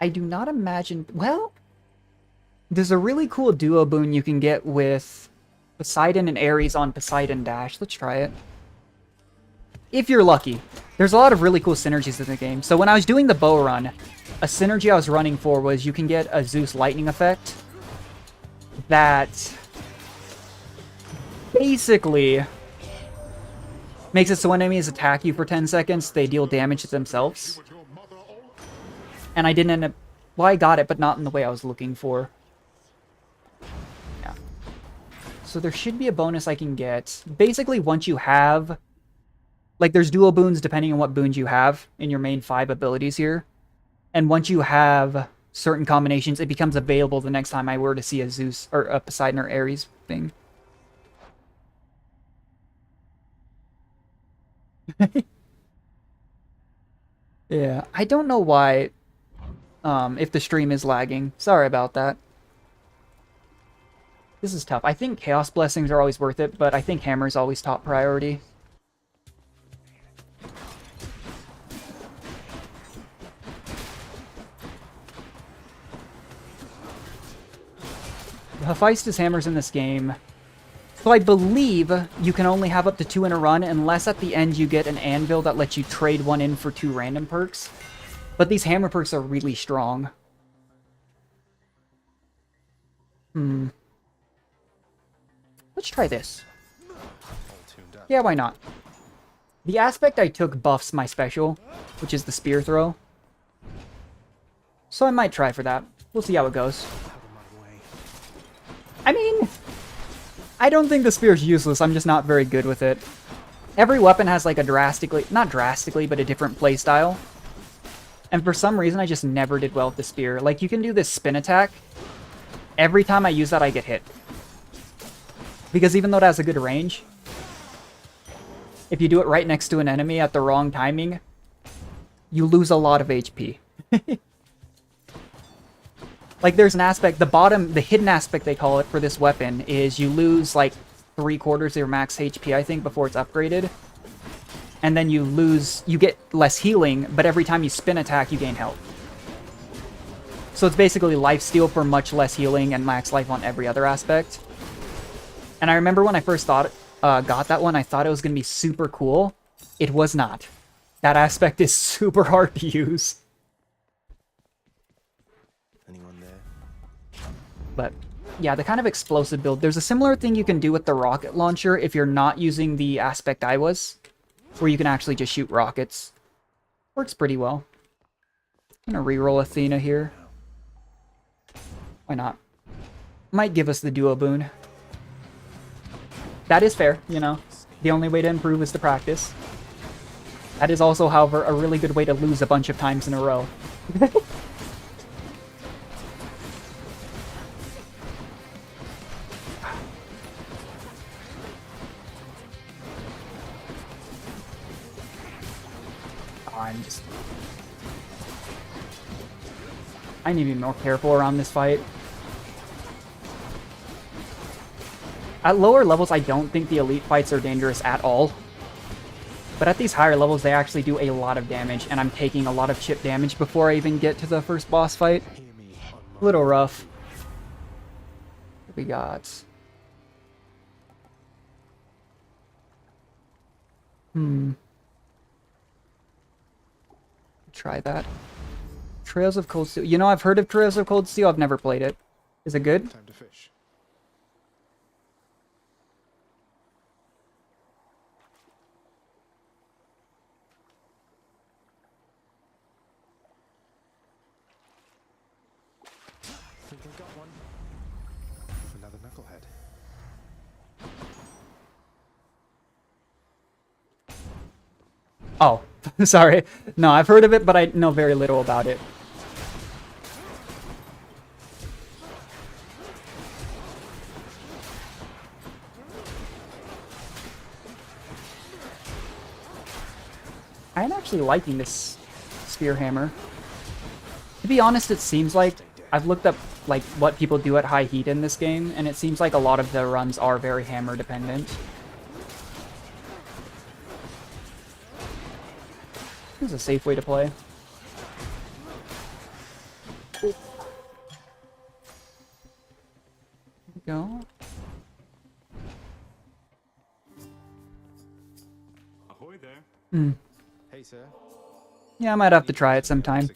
I do not imagine... Well, there's a really cool duo boon you can get with Poseidon and Ares on Poseidon Dash. Let's try it. If you're lucky. There's a lot of really cool synergies in the game. So when I was doing the bow run, a synergy I was running for was you can get a Zeus lightning effect that basically makes it so when enemies attack you for 10 seconds, they deal damage to themselves. And I didn't end up... Well, I got it, but not in the way I was looking for. Yeah. So there should be a bonus I can get. Basically, once you have... Like, there's dual boons depending on what boons you have in your main 5 abilities here. And once you have certain combinations, it becomes available the next time I were to see a Zeus, or a Poseidon or Ares thing. Yeah, I don't know why, if the stream is lagging. Sorry about that. This is tough. I think Chaos Blessings are always worth it, but I think Hammer is always top priority. Hephaestus hammers in this game. So I believe you can only have up to 2 in a run unless at the end you get an anvil that lets you trade 1 in for 2 random perks. But these hammer perks are really strong. Let's try this. All tuned up. Yeah, why not? The aspect I took buffs my special, which is the spear throw. So I might try for that. We'll see how it goes. Out of my way. I mean, I don't think the spear is useless. I'm just not very good with it. Every weapon has like a drastically, not drastically, but a different playstyle. And for some reason, I just never did well with the spear. Like, you can do this spin attack. Every time I use that, I get hit. Because even though it has a good range, if you do it right next to an enemy at the wrong timing, you lose a lot of HP. Like, there's an aspect, the bottom, the hidden aspect they call it for this weapon is you lose, like, 3/4 of your max HP, I think, before it's upgraded. And then you lose, you get less healing, but every time you spin attack, you gain health. So it's basically lifesteal for much less healing and max life on every other aspect. And I remember when I first got that one, I thought it was going to be super cool. It was not. That aspect is super hard to use. Anyone there? But yeah, the kind of explosive build. There's a similar thing you can do with the rocket launcher if you're not using the aspect I was, where you can actually just shoot rockets. Works pretty well. I'm gonna reroll Athena here. Why not? Might give us the duo boon. That is fair, you know. The only way to improve is to practice. That is also, however, a really good way to lose a bunch of times in a row. I need to be more careful around this fight. At lower levels, I don't think the elite fights are dangerous at all. But at these higher levels, they actually do a lot of damage, and I'm taking a lot of chip damage before I even get to the first boss fight. Hear me on A little rough. What we got? Try that. Trails of Cold Steel. You know, I've heard of Trails of Cold Steel. I've never played it. Is it good? Time to fish. Think I got one. Another knucklehead. Oh, sorry. No, I've heard of it, but I know very little about it. I'm actually liking this spear hammer. To be honest, it seems like I've looked up like what people do at high heat in this game, and it seems like a lot of the runs are very hammer dependent. This is a safe way to play. There we go. Ahoy there. Hey, sir. Yeah, I might have to try it sometime.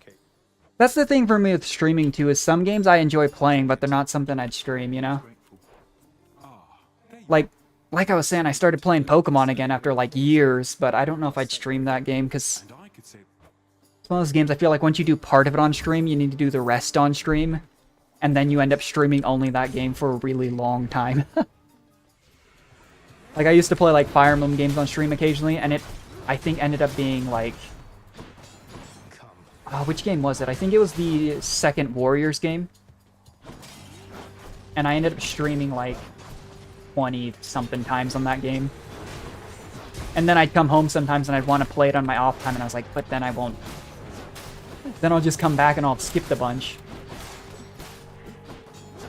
That's the thing for me with streaming too, is some games I enjoy playing, but they're not something I'd stream, you know? Like I was saying, I started playing Pokemon again after like years, but I don't know if I'd stream that game, because it's one of those games I feel like once you do part of it on stream, you need to do the rest on stream, and then you end up streaming only that game for a really long time. Like, I used to play like Fire Emblem games on stream occasionally, and it, I think, ended up being like... which game was it? I think it was the second Warriors game. And I ended up streaming like 20-something times on that game. And then I'd come home sometimes and I'd want to play it on my off time, and I was like, but then I won't. Then I'll just come back and I'll skip the bunch.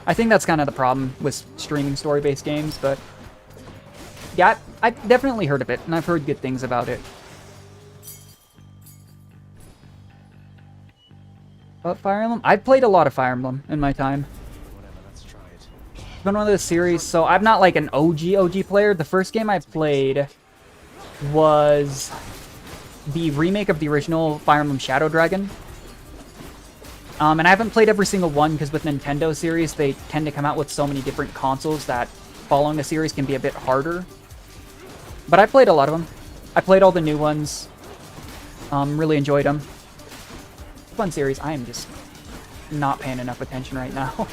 I think that's kind of the problem with streaming story-based games, but... yeah, I've definitely heard of it, and I've heard good things about it. About Fire Emblem? I've played a lot of Fire Emblem in my time. Whatever, let's try it. It's been one of those series, so I'm not like an OG player. The first game I played was the remake of the original Fire Emblem Shadow Dragon. And I haven't played every single one, because with Nintendo series, they tend to come out with so many different consoles that following a series can be a bit harder. But I played a lot of them. I played all the new ones. Really enjoyed them. Fun series. I am just not paying enough attention right now.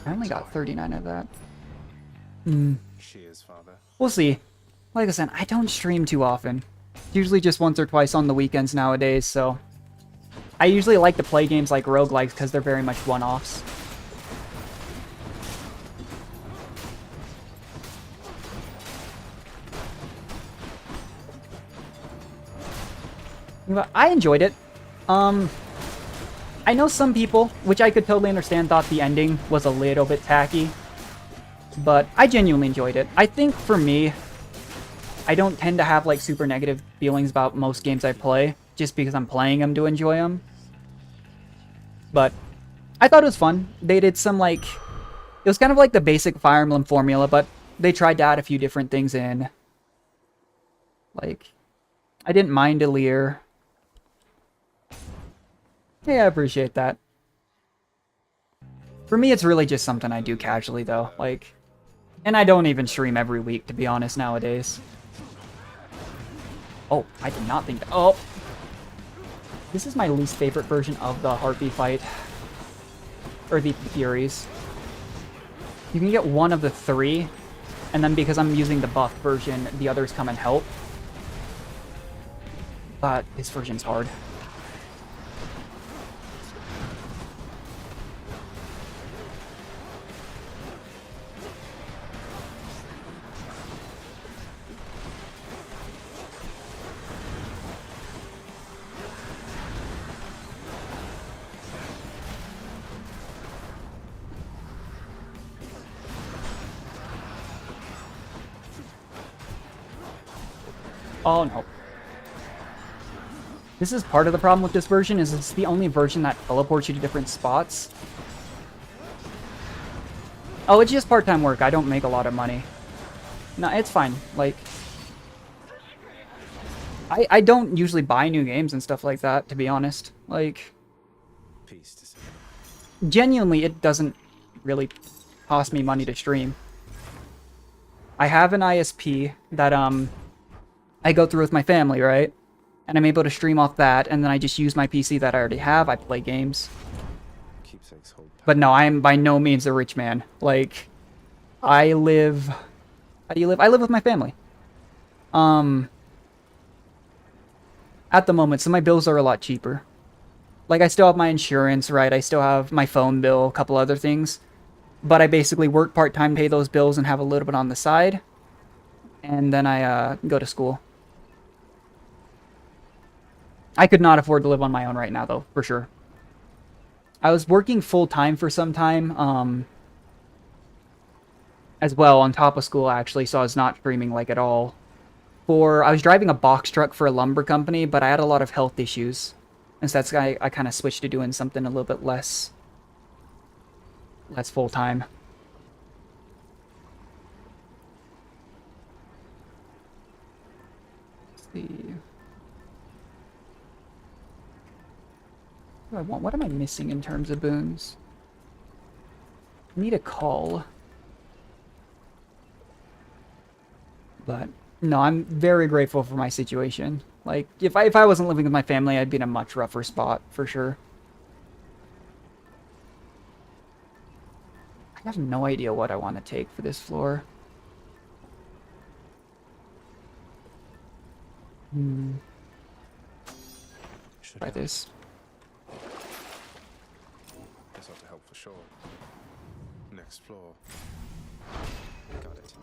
I only got 39 of that. Cheers, father. We'll see. Like I said, I don't stream too often. Usually just once or twice on the weekends nowadays, so... I usually like to play games like roguelikes because they're very much one-offs. But I enjoyed it. I know some people, which I could totally understand, thought the ending was a little bit tacky. But I genuinely enjoyed it. I think for me, I don't tend to have like super negative feelings about most games I play, just because I'm playing them to enjoy them. But I thought it was fun. They did some like... it was kind of like the basic Fire Emblem formula, but they tried to add a few different things in. Like, I didn't mind Alear. Yeah, I appreciate that. For me, it's really just something I do casually, though. Like, and I don't even stream every week, to be honest, nowadays. Oh, I did not think that. Oh! This is my least favorite version of the Heartbeat fight. Or the Furies. You can get one of the three, and then because I'm using the buff version, the others come and help. But this version's hard. Oh no. This is part of the problem with this version, is it's the only version that teleports you to different spots. Oh, it's just part-time work. I don't make a lot of money. No, it's fine. Like, I don't usually buy new games and stuff like that, to be honest. Like, Peace to say. genuinely, it doesn't really cost me money to stream. I have an ISP that, I go through with my family, right? And I'm able to stream off that, and then I just use my PC that I already have. I play games. Keepsakes hold. But no, I am by no means a rich man. Like, I live... How do you live? I live with my family. At the moment, so my bills are a lot cheaper. Like, I still have my insurance, right? I still have my phone bill, a couple other things. But I basically work part-time, pay those bills, and have a little bit on the side. And then I go to school. I could not afford to live on my own right now, though, for sure. I was working full-time for some time, as well, on top of school, actually, so I was not streaming, like, at all. I was driving a box truck for a lumber company, but I had a lot of health issues. And so that's why I kind of switched to doing something a little bit less full-time. Let's see. What do I want? What am I missing in terms of boons? I need a call. But no, I'm very grateful for my situation. Like, if I wasn't living with my family, I'd be in a much rougher spot, for sure. I have no idea what I want to take for this floor. Should Try help. this. This ought to help for sure. Next floor. Got it.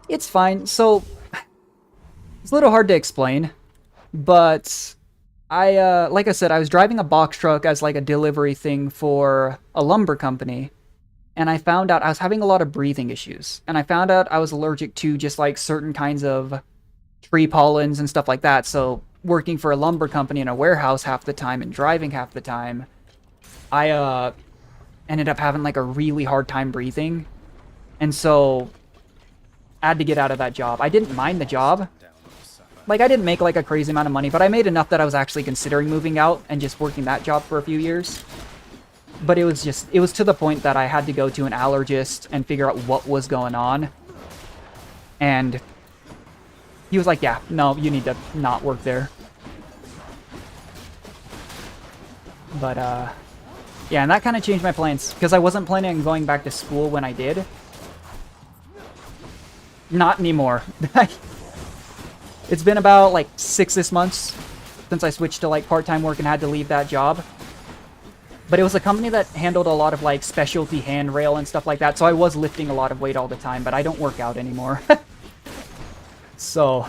It's fine. So, it's a little hard to explain, but like I said, I was driving a box truck as like a delivery thing for a lumber company, and I found out I was having a lot of breathing issues, and I found out I was allergic to just like certain kinds of tree pollens and stuff like that. So, working for a lumber company in a warehouse half the time and driving half the time, I ended up having like a really hard time breathing, and so I had to get out of that job. I didn't mind the job. Like, I didn't make, like, a crazy amount of money, but I made enough that I was actually considering moving out and just working that job for a few years. But it was to the point that I had to go to an allergist and figure out what was going on. And he was like, yeah, no, you need to not work there. But, yeah, and that kind of changed my plans, because I wasn't planning on going back to school when I did. Not anymore. It's been about like 6 months since I switched to like part-time work and had to leave that job. But it was a company that handled a lot of like specialty handrail and stuff like that, so I was lifting a lot of weight all the time, but I don't work out anymore. So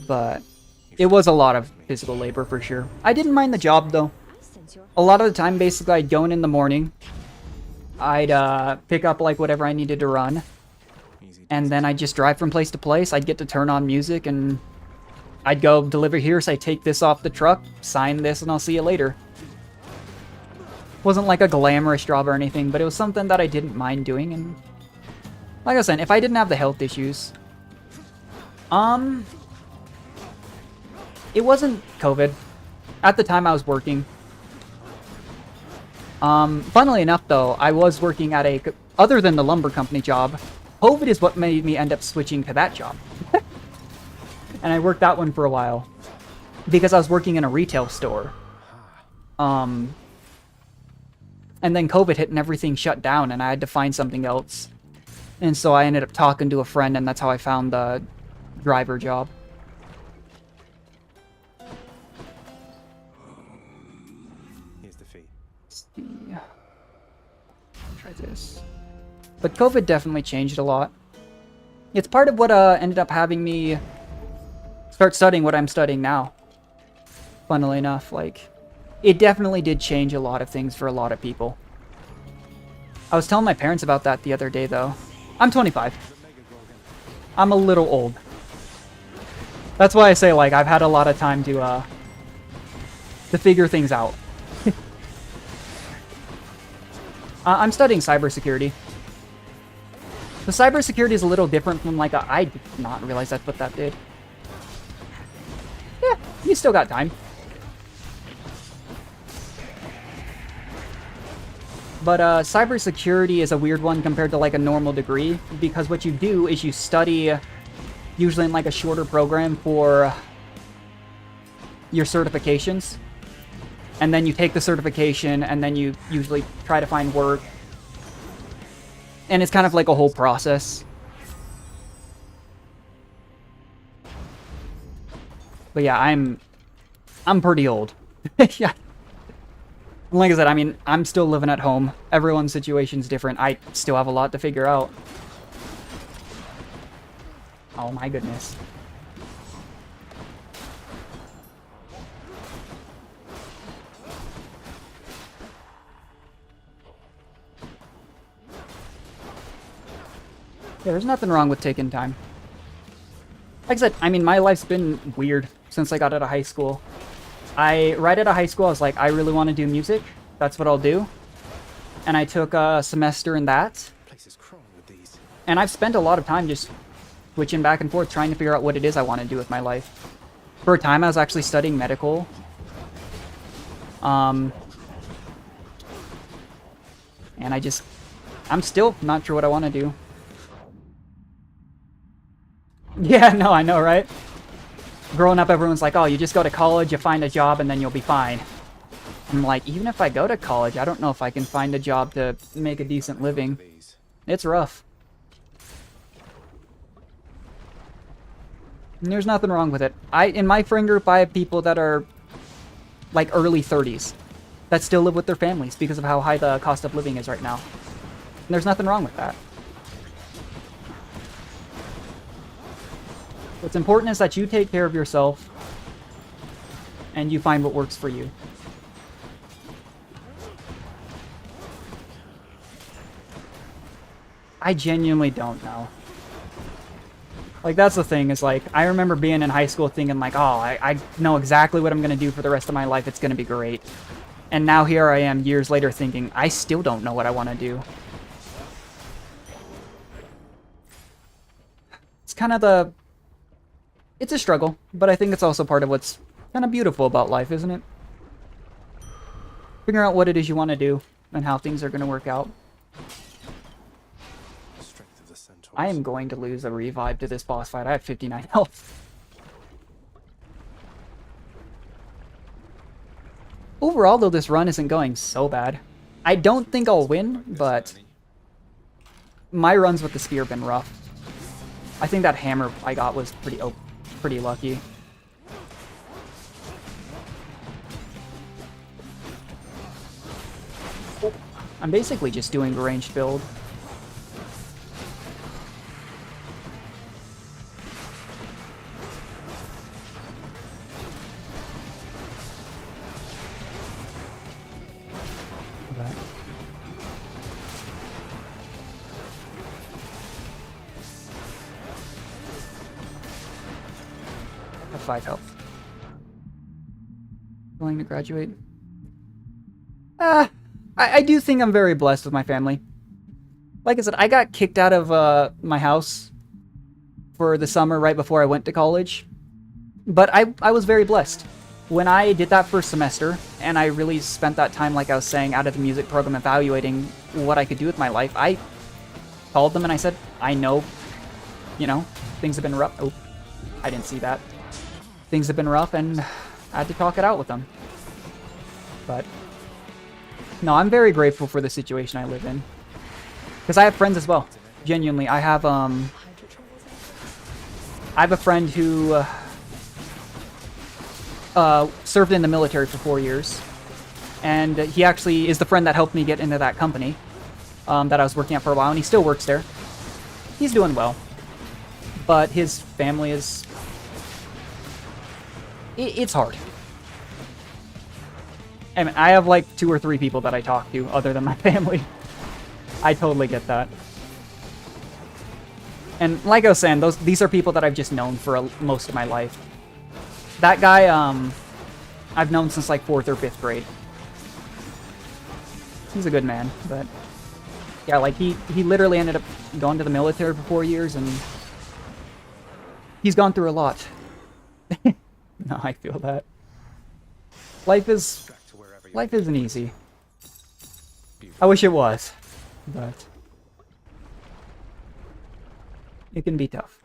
but it was a lot of physical labor for sure. I didn't mind the job though. A lot of the time, basically, I'd go in the morning. I'd pick up like whatever I needed to run, and then I'd just drive from place to place. I'd get to turn on music, and I'd go deliver here, say take this off the truck, sign this, and I'll see you later. Wasn't like a glamorous job or anything, but it was something that I didn't mind doing, and like I said, if I didn't have the health issues, it wasn't COVID. At the time I was working. Funnily enough, though, I was working at other than the lumber company job, COVID is what made me end up switching to that job. And I worked that one for a while, because I was working in a retail store. And then COVID hit and everything shut down, and I had to find something else. And so I ended up talking to a friend, and that's how I found the driver job. Here's the fee. Yeah. Try this. But COVID definitely changed a lot. It's part of what ended up having me start studying what I'm studying now. Funnily enough, like, it definitely did change a lot of things for a lot of people. I was telling my parents about that the other day, though. I'm 25. I'm a little old. That's why I say, like, I've had a lot of time to to figure things out. I'm studying cybersecurity. The cybersecurity is a little different from like I did not realize that's what that did. Yeah, you still got time. But cybersecurity is a weird one compared to like a normal degree, because what you do is you study usually in like a shorter program for your certifications. And then you take the certification and then you usually try to find work. And it's kind of like a whole process. But yeah, I'm pretty old. Yeah. Like I said, I mean, I'm still living at home. Everyone's situation's different. I still have a lot to figure out. Oh my goodness. Yeah, there's nothing wrong with taking time. Like I said, I mean, my life's been weird since I got out of high school. Right out of high school, I was like, I really want to do music. That's what I'll do. And I took a semester in that. Place is crawling with these. And I've spent a lot of time just switching back and forth, trying to figure out what it is I want to do with my life. For a time, I was actually studying medical. And I'm still not sure what I want to do. Yeah, no, I know, right? Growing up, everyone's like, oh, you just go to college, you find a job, and then you'll be fine. I'm like, even if I go to college, I don't know if I can find a job to make a decent living. These. It's rough. And there's nothing wrong with it. In my friend group, I have people that are like early 30s that still live with their families because of how high the cost of living is right now. And there's nothing wrong with that. What's important is that you take care of yourself and you find what works for you. I genuinely don't know. Like, that's the thing, is like, I remember being in high school thinking like, oh, I know exactly what I'm going to do for the rest of my life. It's going to be great. And now here I am years later thinking, I still don't know what I want to do. It's kind of it's a struggle, but I think it's also part of what's kind of beautiful about life, isn't it? Figuring out what it is you want to do and how things are going to work out. Strength of the centaurs. I am going to lose a revive to this boss fight. I have 59 health. Overall, though, this run isn't going so bad. I don't think I'll win, but my runs with the spear have been rough. I think that hammer I got was pretty lucky. I'm basically just doing a ranged build. Okay. I have 5 health. Willing to graduate? I do think I'm very blessed with my family. Like I said, I got kicked out of my house for the summer right before I went to college. But I was very blessed. When I did that first semester, and I really spent that time, like I was saying, out of the music program evaluating what I could do with my life, I called them and I said, I know, you know, things have been rough. Oh, I didn't see that. Things have been rough, and I had to talk it out with them. But no, I'm very grateful for the situation I live in. Because I have friends as well. Genuinely, I have a friend who served in the military for 4 years. And he actually is the friend that helped me get into that company that I was working at for a while, and he still works there. He's doing well. But his family is... It's hard. I mean, I have like 2 or 3 people that I talk to other than my family. I totally get that. And like I was saying, these are people that I've just known for most of my life. That guy, I've known since like 4th or 5th grade. He's a good man, but yeah, like he literally ended up going to the military for 4 years, and he's gone through a lot. No, I feel that. Life isn't easy. I wish it was, but it can be tough.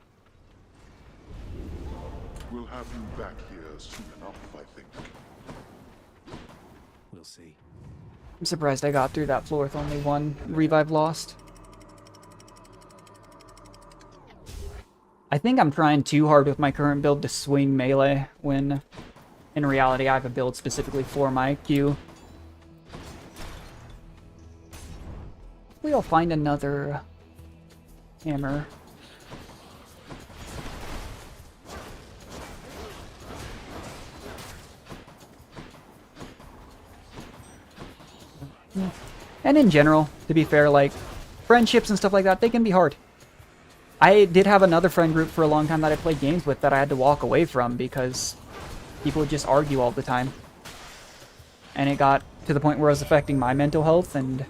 We'll have you back here soon enough, I think. We'll see. I'm surprised I got through that floor with only 1 revive lost. I think I'm trying too hard with my current build to swing melee, when in reality I have a build specifically for my Q. Hopefully I'll find another hammer. And in general, to be fair, like, friendships and stuff like that, they can be hard. I did have another friend group for a long time that I played games with that I had to walk away from because people would just argue all the time. And it got to the point where it was affecting my mental health, and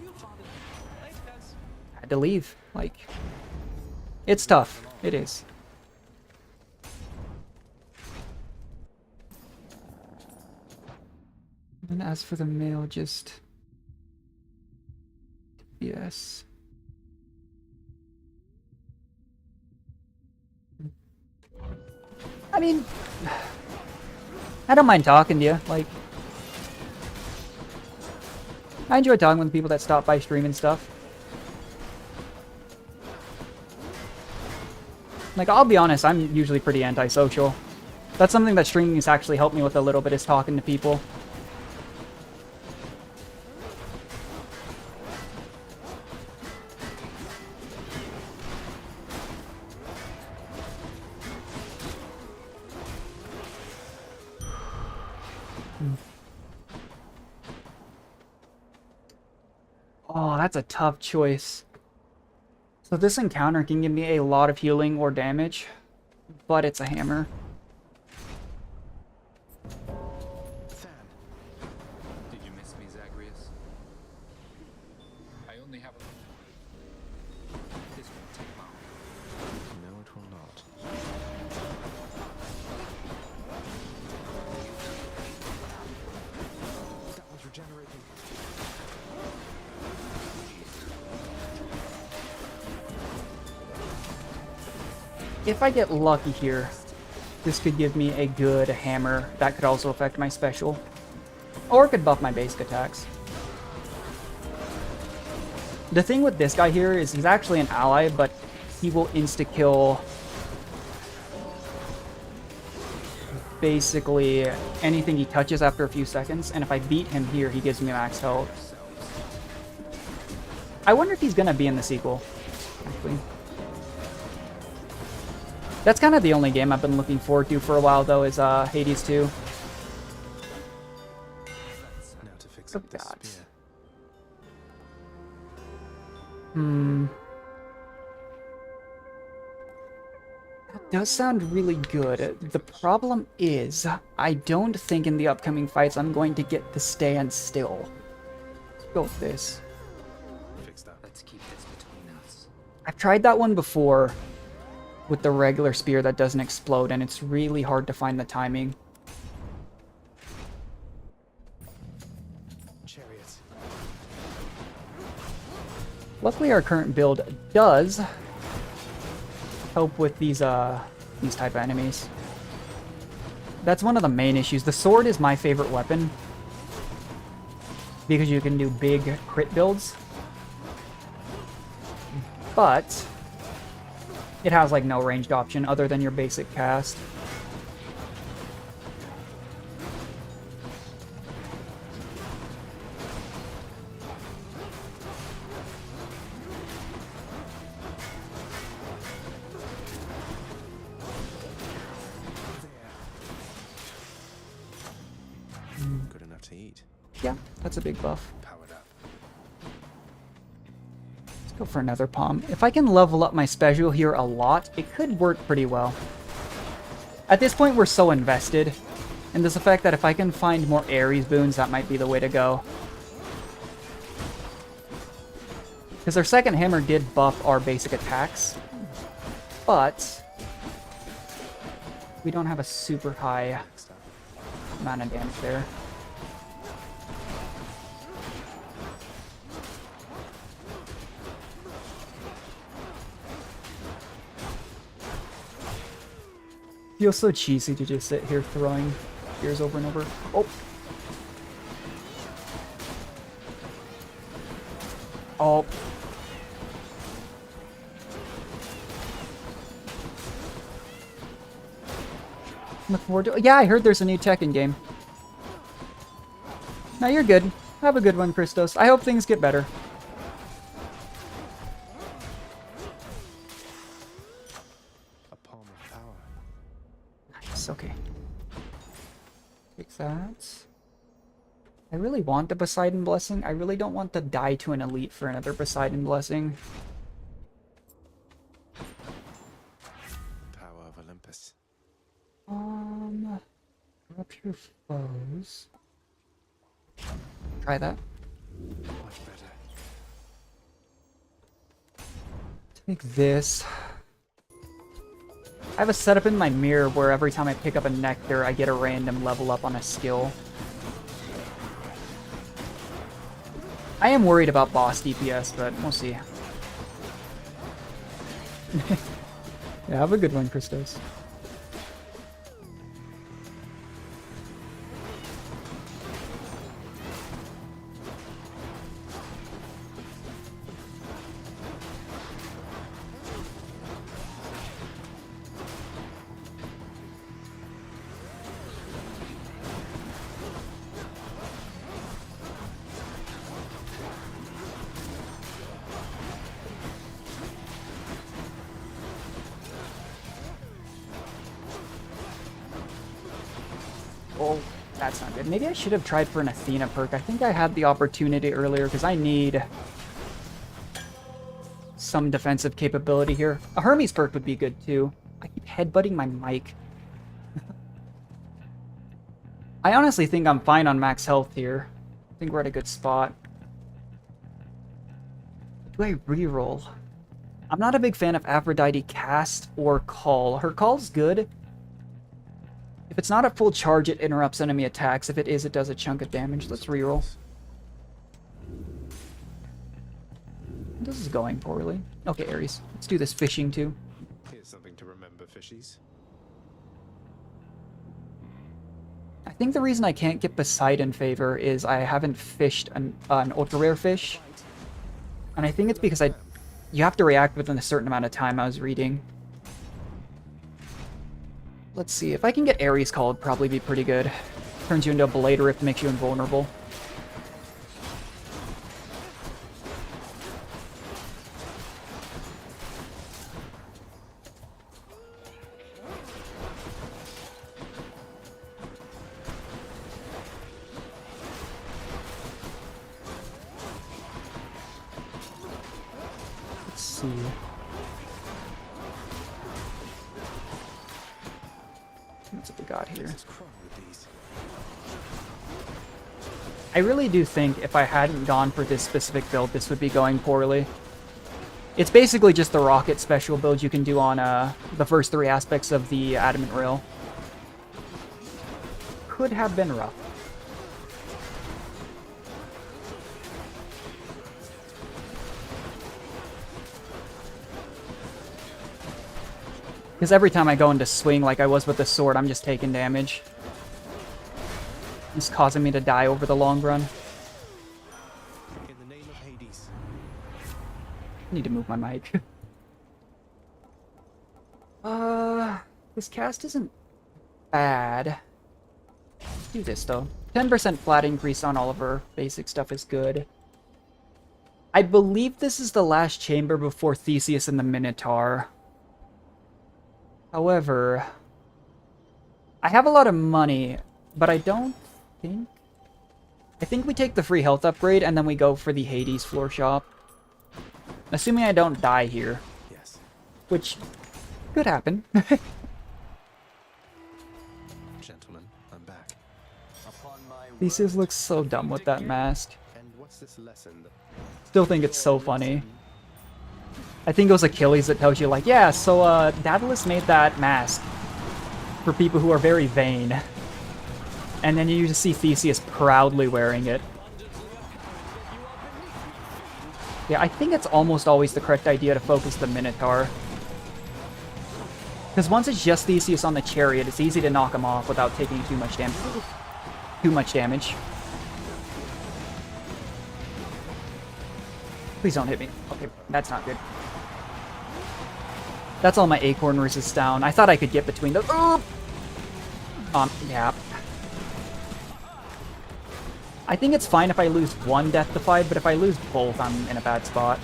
I had to leave. Like, it's tough. It is. And as for the mail, just... yes. I mean, I don't mind talking to you. Like, I enjoy talking with people that stop by stream and stuff. Like, I'll be honest, I'm usually pretty antisocial. That's something that streaming has actually helped me with a little bit, is talking to people. Oh, that's a tough choice. So this encounter can give me a lot of healing or damage, but it's a hammer. Did you miss me, Zagreus? I only have... This won't take long. No, it will not. That was regenerating. If I get lucky here, this could give me a good hammer that could also affect my special. Or it could buff my basic attacks. The thing with this guy here is he's actually an ally, but he will insta-kill basically anything he touches after a few seconds, and if I beat him here, he gives me max health. I wonder if he's gonna be in the sequel, actually. That's kind of the only game I've been looking forward to for a while, though, is Hades 2. Now to fix up this Forgot. spear. That does sound really good. The problem is, I don't think in the upcoming fights I'm going to get to stand still. Let's go with this. Fix that. Let's keep this between us. I've tried that one before with the regular spear that doesn't explode, and it's really hard to find the timing. Chariots. Luckily, our current build does help with these type of enemies. That's one of the main issues. The sword is my favorite weapon because you can do big crit builds, but it has like no ranged option other than your basic cast. Good enough to eat. Yeah, that's a big buff. Powered up. Let's go for another palm. If I can level up my special here a lot, it could work pretty well. At this point, we're so invested And there's the fact that if I can find more Ares boons, that might be the way to go. Because our second hammer did buff our basic attacks, but we don't have a super high amount of damage there. Feels so cheesy to just sit here throwing spears over and over. Oh! Oh. Look forward to. Yeah, I heard there's a new Tekken game. Now you're good. Have a good one, Christos. I hope things get better. A palm of power. Nice, okay. Take that. I really want the Poseidon Blessing. I really don't want to die to an elite for another Poseidon Blessing. Power of Olympus. Corrupt your foes. Try that. Much better. Take this. I have a setup in my mirror where every time I pick up a nectar, I get a random level up on a skill. I am worried about boss DPS, but we'll see. Yeah, have a good one, Christos. Oh, that's not good. Maybe I should have tried for an Athena perk. I think I had the opportunity earlier because I need some defensive capability here. A Hermes perk would be good too. I keep headbutting my mic. I honestly think I'm fine on max health here. I think we're at a good spot. Do I reroll? I'm not a big fan of Aphrodite cast or call. Her call's good. If it's not a full charge, it interrupts enemy attacks. If it is, it does a chunk of damage. Let's reroll. This is going poorly. Okay, Ares. Let's do this fishing too. Here's something to remember, fishies. I think the reason I can't get Poseidon favor is I haven't fished an ultra rare fish. And I think it's because you have to react within a certain amount of time. I was reading. Let's see, if I can get Ares Call, it'd probably be pretty good. Turns you into a Blade Rift, makes you invulnerable. Let's see. What's what we got here? I really do think if I hadn't gone for this specific build, this would be going poorly. It's basically just the rocket special build you can do on the first 3 aspects of the Adamant Rail. Could have been rough. Because every time I go into swing like I was with the sword, I'm just taking damage. It's causing me to die over the long run. In the name of Hades. I need to move my mic. This cast isn't bad. Let's do this though. 10% flat increase on all of our basic stuff is good. I believe this is the last chamber before Theseus and the Minotaur. However, I have a lot of money, but I don't think... I think we take the free health upgrade and then we go for the Hades floor shop. Assuming I don't die here. Yes. Which could happen. Gentlemen, I'm back. Theseus looks so dumb with that mask. And what's this lesson that Still think it's so funny. I think it was Achilles that tells you, like, yeah, so, Daedalus made that mask for people who are very vain. And then you just see Theseus proudly wearing it. Yeah, I think it's almost always the correct idea to focus the Minotaur. Because once it's just Theseus on the chariot, it's easy to knock him off without taking too much damage. Please don't hit me. Okay, that's not good. That's all my acorn resist down. I thought I could get between those. Yeah. I think it's fine if I lose one Death Defied, but if I lose both, I'm in a bad spot.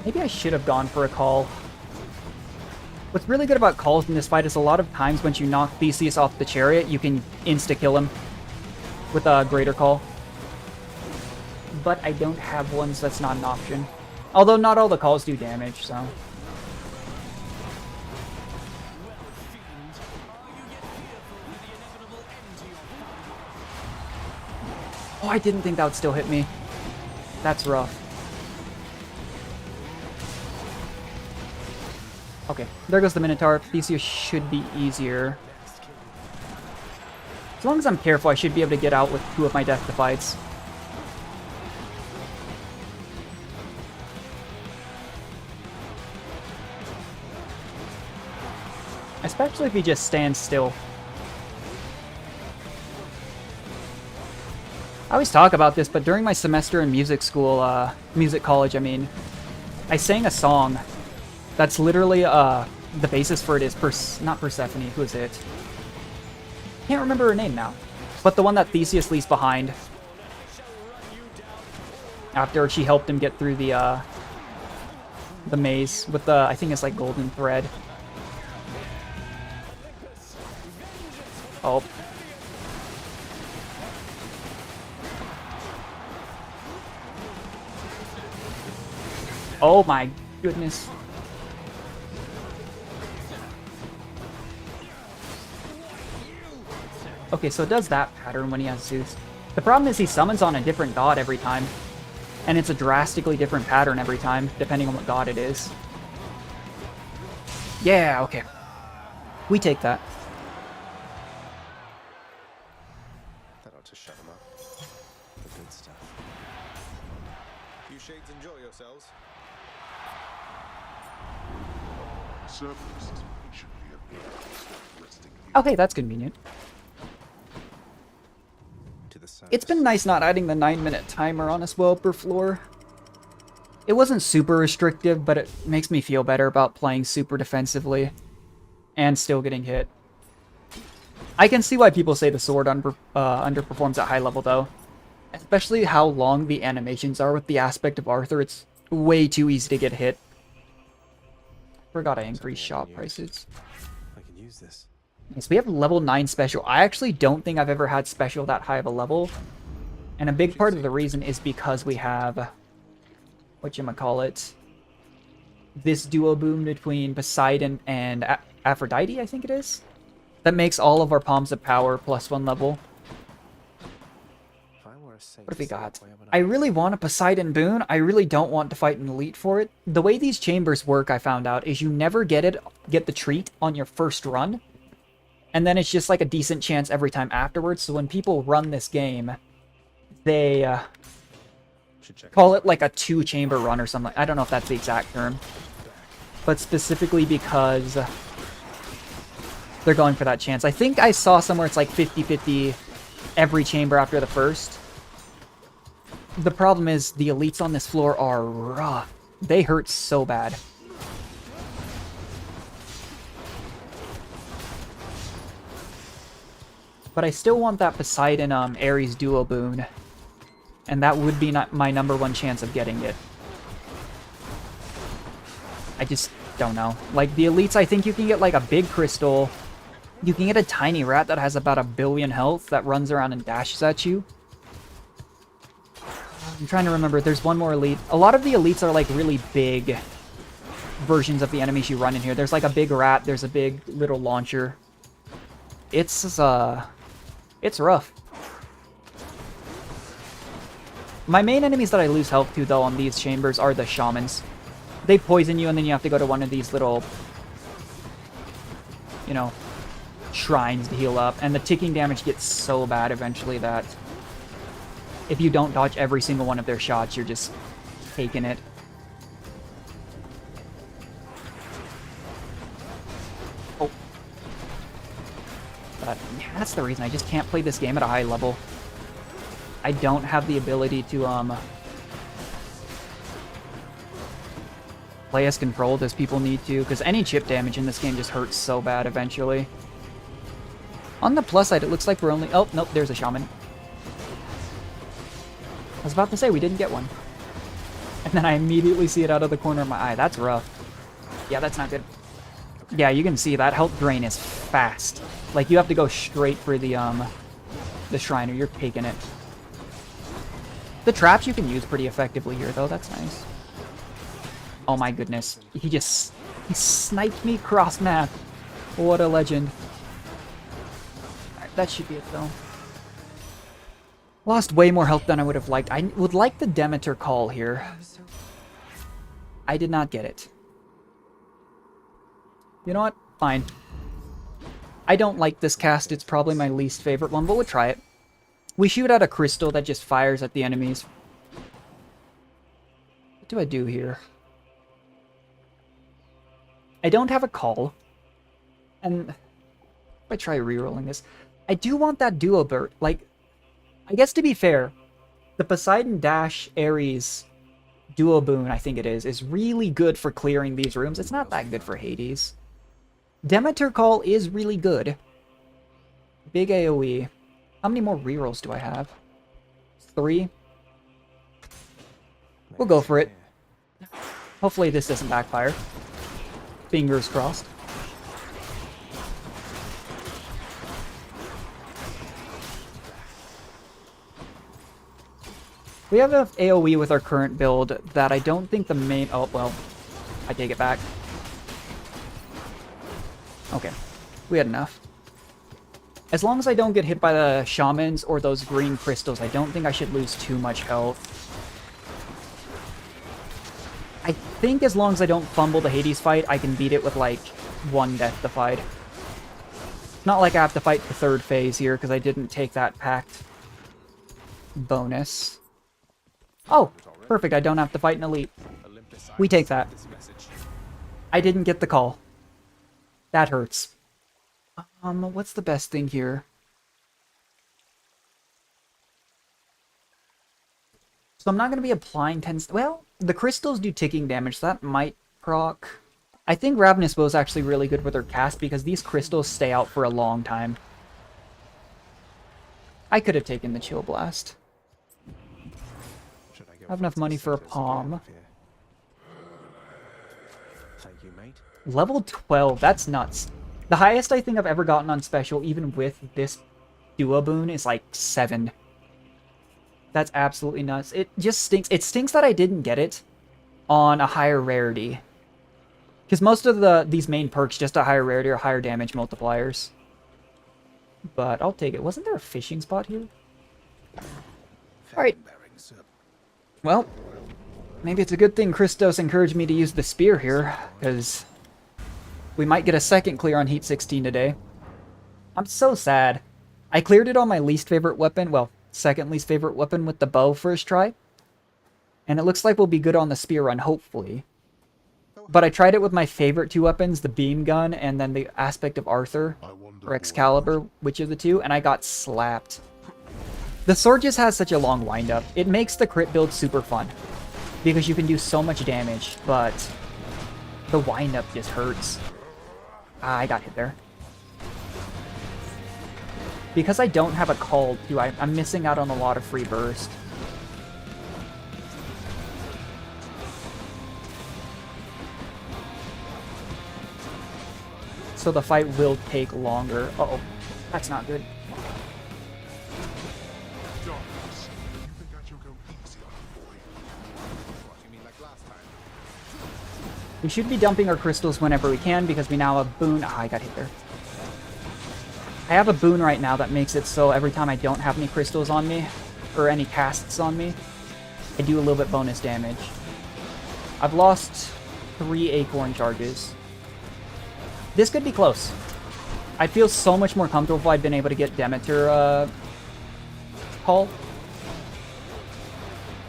Maybe I should have gone for a call. What's really good about calls in this fight is a lot of times once you knock Theseus off the chariot, you can insta-kill him with a greater call. But I don't have one, so that's not an option. Although not all the calls do damage, so... Oh, I didn't think that would still hit me. That's rough. Okay, there goes the Minotaur. Theseus should be easier. As long as I'm careful, I should be able to get out with 2 of my Death Defieds. Especially if he just stands still. I always talk about this, but during my semester in music school, music college, I mean, I sang a song that's literally, the basis for it is not Persephone, who is it? Can't remember her name now. But the one that Theseus leaves behind. After she helped him get through the maze with the, I think it's like golden thread. Oh. Oh my goodness. Okay, so it does that pattern when he has Zeus. The problem is he summons on a different god every time. And it's a drastically different pattern every time, depending on what god it is. Yeah, okay. We take that. that ought to shut him up? The good stuff. You shades enjoy yourselves. Cerberus is patiently at work, resting here. Okay, that's convenient. To the side. It's been nice not adding the 9-minute timer on as well per floor. It wasn't super restrictive, but it makes me feel better about playing super defensively and still getting hit. I can see why people say the sword underperforms at high level, though. Especially how long the animations are with the aspect of Arthur. It's way too easy to get hit. Forgot I increased shop prices. I can use this. Yes, we have level 9 special. I actually don't think I've ever had special that high of a level. And a big part of the reason is because we have... whatchamacallit? This duo boom between Poseidon and Aphrodite, I think it is? That makes all of our Palms of Power +1 level. If I were a saint, What have we got? where would I really want a Poseidon boon. I really don't want to fight an elite for it. The way these chambers work, I found out, is you never get the treat on your first run. And then it's just like a decent chance every time afterwards. So when people run this game, they should check call it like a 2-chamber run or something. I don't know if that's the exact term. But specifically because they're going for that chance. I think I saw somewhere it's like 50-50 every chamber after the first. The problem is the elites on this floor are rough. They hurt so bad. But I still want that Poseidon Ares duo boon. And that would be my #1 chance of getting it. I just don't know. Like, the elites, I think you can get like a big crystal. You can get a tiny rat that has about 1 billion health that runs around and dashes at you. I'm trying to remember. There's one more elite. A lot of the elites are like really big versions of the enemies you run in here. There's like a big rat. There's a big little launcher. It's rough. My main enemies that I lose health to, though, on these chambers are the shamans. They poison you, and then you have to go to one of these little, you know, shrines to heal up. And the ticking damage gets so bad eventually that if you don't dodge every single one of their shots, you're just taking it. Oh. But yeah, that's the reason I just can't play this game at a high level. I don't have the ability to play as controlled as people need to, because any chip damage in this game just hurts so bad eventually. On the plus side, it looks like we're only... Oh, nope, there's a shaman. I was about to say, we didn't get one. And then I immediately see it out of the corner of my eye. That's rough. Yeah, that's not good. Yeah, you can see that health drain is fast. Like, you have to go straight for the shrine, or you're taking it. The traps you can use pretty effectively here, though. That's nice. Oh my goodness. He sniped me cross-map. What a legend. Alright, that should be it, though. Lost way more health than I would have liked. I would like the Demeter call here. I did not get it. You know what? Fine. I don't like this cast. It's probably my least favorite one, but we'll try it. We shoot at a crystal that just fires at the enemies. What do I do here? I don't have a call. And if I try rerolling this, I do want that duo burst. Like, I guess to be fair, the Poseidon Dash Ares duo boon, I think it is really good for clearing these rooms. It's not that good for Hades. Demeter Call is really good. Big AoE. How many more rerolls do I have? 3? We'll go for it. Hopefully this doesn't backfire. Fingers crossed. We have an AoE with our current build that I don't think the main... Oh, well, I take it back. Okay, we had enough. As long as I don't get hit by the shamans or those green crystals, I don't think I should lose too much health. I think as long as I don't fumble the Hades fight, I can beat it with, like, 1 death defied. Not like I have to fight the 3rd phase here, because I didn't take that pact bonus. Oh, perfect, I don't have to fight an elite. We take that. I didn't get the call. That hurts. What's the best thing here? So I'm not going to be applying 10... Well, the crystals do ticking damage, so that might proc. I think Ravenous Bow is actually really good with her cast, because these crystals stay out for a long time. I could have taken the Chill Blast. I have enough money for a Palm. Thank you, mate. Level 12, that's nuts. The highest I think I've ever gotten on special, even with this duo boon, is like 7. That's absolutely nuts. It just stinks. It stinks that I didn't get it on a higher rarity. Because most of these main perks, just a higher rarity or higher damage multipliers. But I'll take it. Wasn't there a fishing spot here? Alright. Well, maybe it's a good thing Christos encouraged me to use the spear here, because we might get a second clear on Heat 16 today. I'm so sad. I cleared it on my least favorite weapon, well, second least favorite weapon with the bow first try. And it looks like we'll be good on the spear run, hopefully. But I tried it with my favorite 2 weapons, the beam gun and then the aspect of Arthur, or Excalibur, which of the 2, and I got slapped. The sword just has such a long windup. It makes the crit build super fun, because you can do so much damage, but the windup just hurts. Ah, I got hit there. Because I don't have a call, too, I'm missing out on a lot of free burst. So the fight will take longer. Uh-oh, that's not good. Darkness, you think that you'll go easy on We should be dumping our crystals whenever we can because we now have boon. Ah, I got hit there. I have a boon right now that makes it so every time I don't have any crystals on me, or any casts on me, I do a little bit bonus damage. I've lost 3 acorn charges. This could be close. I feel so much more comfortable if I'd been able to get Demeter Call.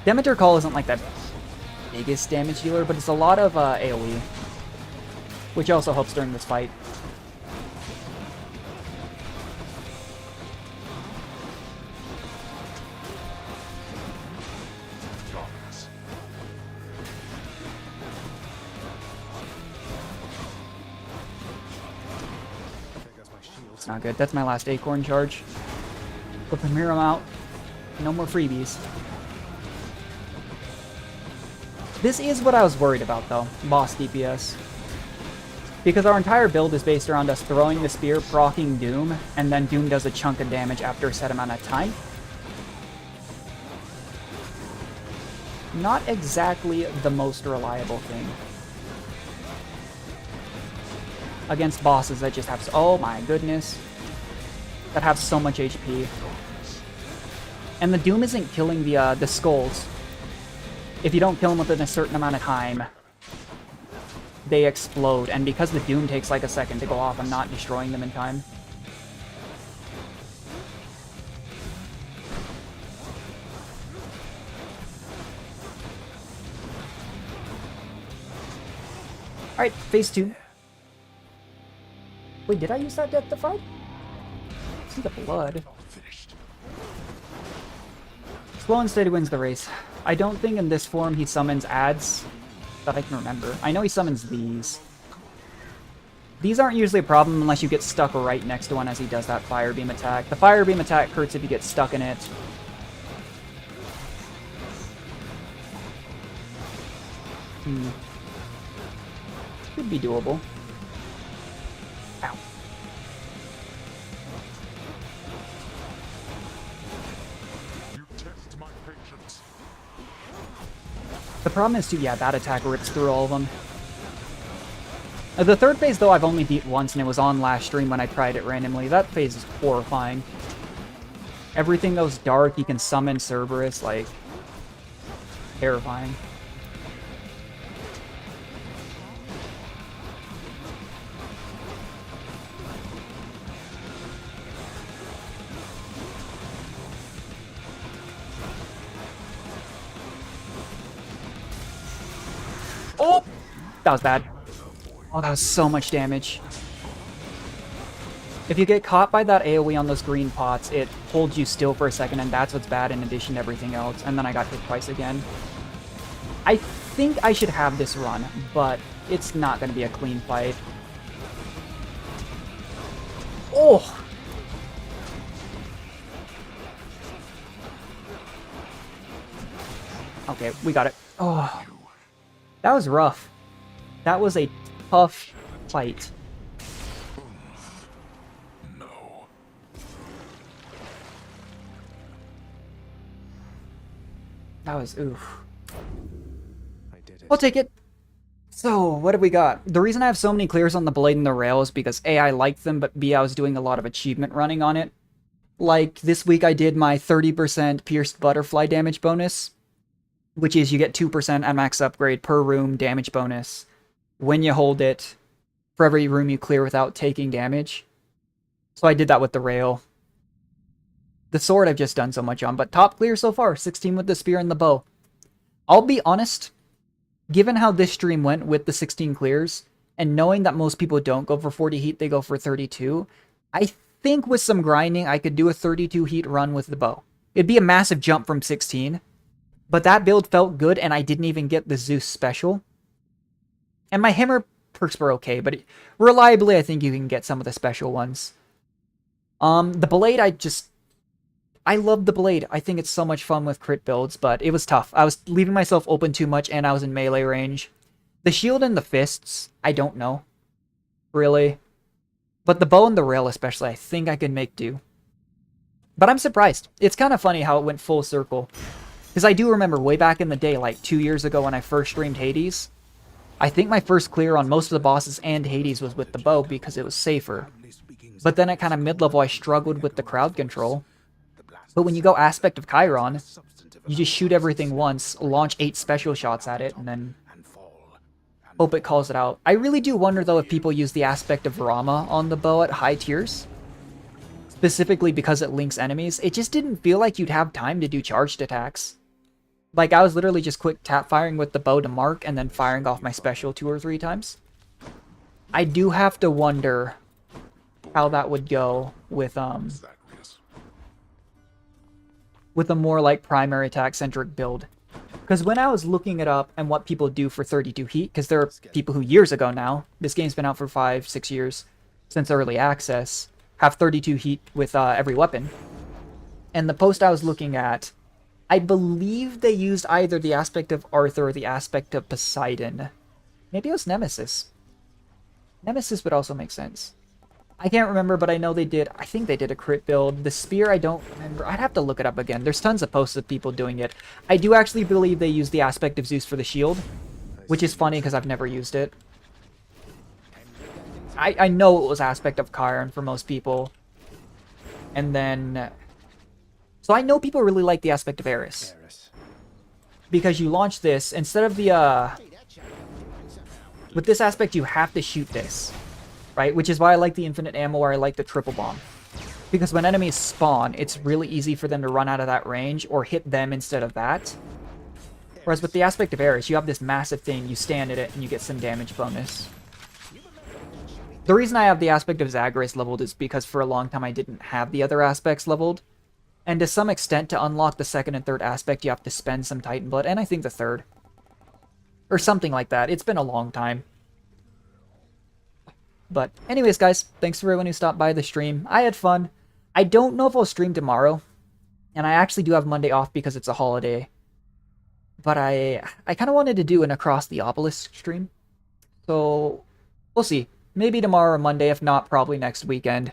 Demeter Call isn't like the biggest damage dealer, but it's a lot of AoE, which also helps during this fight. Darkness. There goes my shield. It's not good. That's my last acorn charge. Flip him here, I'm out. No more freebies. This is what I was worried about, though. Boss DPS. Because our entire build is based around us throwing the spear, proccing Doom, and then Doom does a chunk of damage after a set amount of time. Not exactly the most reliable thing. Against bosses that just have... Oh my goodness. That have so much HP. And the Doom isn't killing the skulls. If you don't kill them within a certain amount of time, they explode. And because the Doom takes like a second to go off, I'm not destroying them in time. Alright, phase 2. Wait, did I use that death defy? See the blood. Finished. Slow and steady wins the race. I don't think in this form he summons ads that I can remember. I know he summons these. These aren't usually a problem unless you get stuck right next to one as he does that fire beam attack. The fire beam attack hurts if you get stuck in it. Could be doable. Ow. You test my patience. The problem is too, yeah, that attack rips through all of them. The third phase, though, I've only beat once, and it was on last stream when I tried it randomly. That phase is horrifying. Everything goes dark, you can summon Cerberus, like... terrifying. Oh! That was bad. Oh, that was so much damage. If you get caught by that AoE on those green pots, it holds you still for a second, and that's what's bad in addition to everything else. And then I got hit twice again. I think I should have this run, but it's not going to be a clean fight. Oh! Okay, we got it. Oh. That was rough. That was a tough fight. No. That was oof. I did it. I'll take it. So, what have we got? The reason I have so many clears on the blade and the rail is because A, I liked them, but B, I was doing a lot of achievement running on it. Like, this week I did my 30% pierced butterfly damage bonus, which is you get 2% at max upgrade per room damage bonus when you hold it for every room you clear without taking damage. So I did that with the rail. The sword I've just done so much on, but top clear so far, 16 with the spear and the bow. I'll be honest, given how this stream went with the 16 clears, and knowing that most people don't go for 40 heat, they go for 32, I think with some grinding, I could do a 32 heat run with the bow. It'd be a massive jump from 16, but that build felt good, and I didn't even get the Zeus special. And my hammer perks were okay, but reliably, I think you can get some of the special ones. The blade, I love the blade. I think it's so much fun with crit builds, but it was tough. I was leaving myself open too much, and I was in melee range. The shield and the fists, I don't know. Really. But the bow and the rail especially, I think I could make do. But I'm surprised. It's kind of funny how it went full circle. Because I do remember way back in the day, like 2 years ago when I first streamed Hades, I think my first clear on most of the bosses and Hades was with the bow because it was safer. But then at kind of mid-level, I struggled with the crowd control. But when you go Aspect of Chiron, you just shoot everything once, launch 8 special shots at it, and then hope it calls it out. I really do wonder, though, if people use the Aspect of Rama on the bow at high tiers. Specifically because it links enemies. It just didn't feel like you'd have time to do charged attacks. Like, I was literally just quick tap firing with the bow to mark and then firing off my special 2 or 3 times. I do have to wonder how that would go with a more like primary attack centric build. Because when I was looking it up and what people do for 32 heat, because there are people who years ago now, this game's been out for 5-6 years since early access, have 32 heat with every weapon. And the post I was looking at, I believe they used either the aspect of Arthur or the aspect of Poseidon. Maybe it was Nemesis. Nemesis would also make sense. I can't remember, but I know they did. I think they did a crit build. The spear, I don't remember. I'd have to look it up again. There's tons of posts of people doing it. I do actually believe they used the aspect of Zeus for the shield, which is funny because I've never used it. I know it was aspect of Chiron for most people. And then... So I know people really like the aspect of Eris. Because you launch this, instead of the, with this aspect, you have to shoot this. Right? Which is why I like the infinite ammo, or I like the triple bomb. Because when enemies spawn, it's really easy for them to run out of that range, or hit them instead of that. Whereas with the aspect of Eris, you have this massive thing, you stand at it, and you get some damage bonus. The reason I have the aspect of Zagreus leveled is because for a long time I didn't have the other aspects leveled. And to some extent, to unlock the second and third aspect, you have to spend some Titan Blood, and I think the third. Or something like that. It's been a long time. But anyways, guys, thanks for everyone who stopped by the stream. I had fun. I don't know if I'll stream tomorrow. And I actually do have Monday off because it's a holiday. But I kind of wanted to do an Across the Obelisk stream. So, we'll see. Maybe tomorrow or Monday, if not, probably next weekend.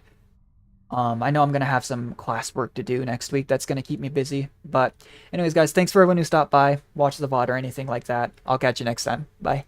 I know I'm going to have some classwork to do next week. That's going to keep me busy. But anyways, guys, thanks for everyone who stopped by, watched the VOD or anything like that. I'll catch you next time. Bye.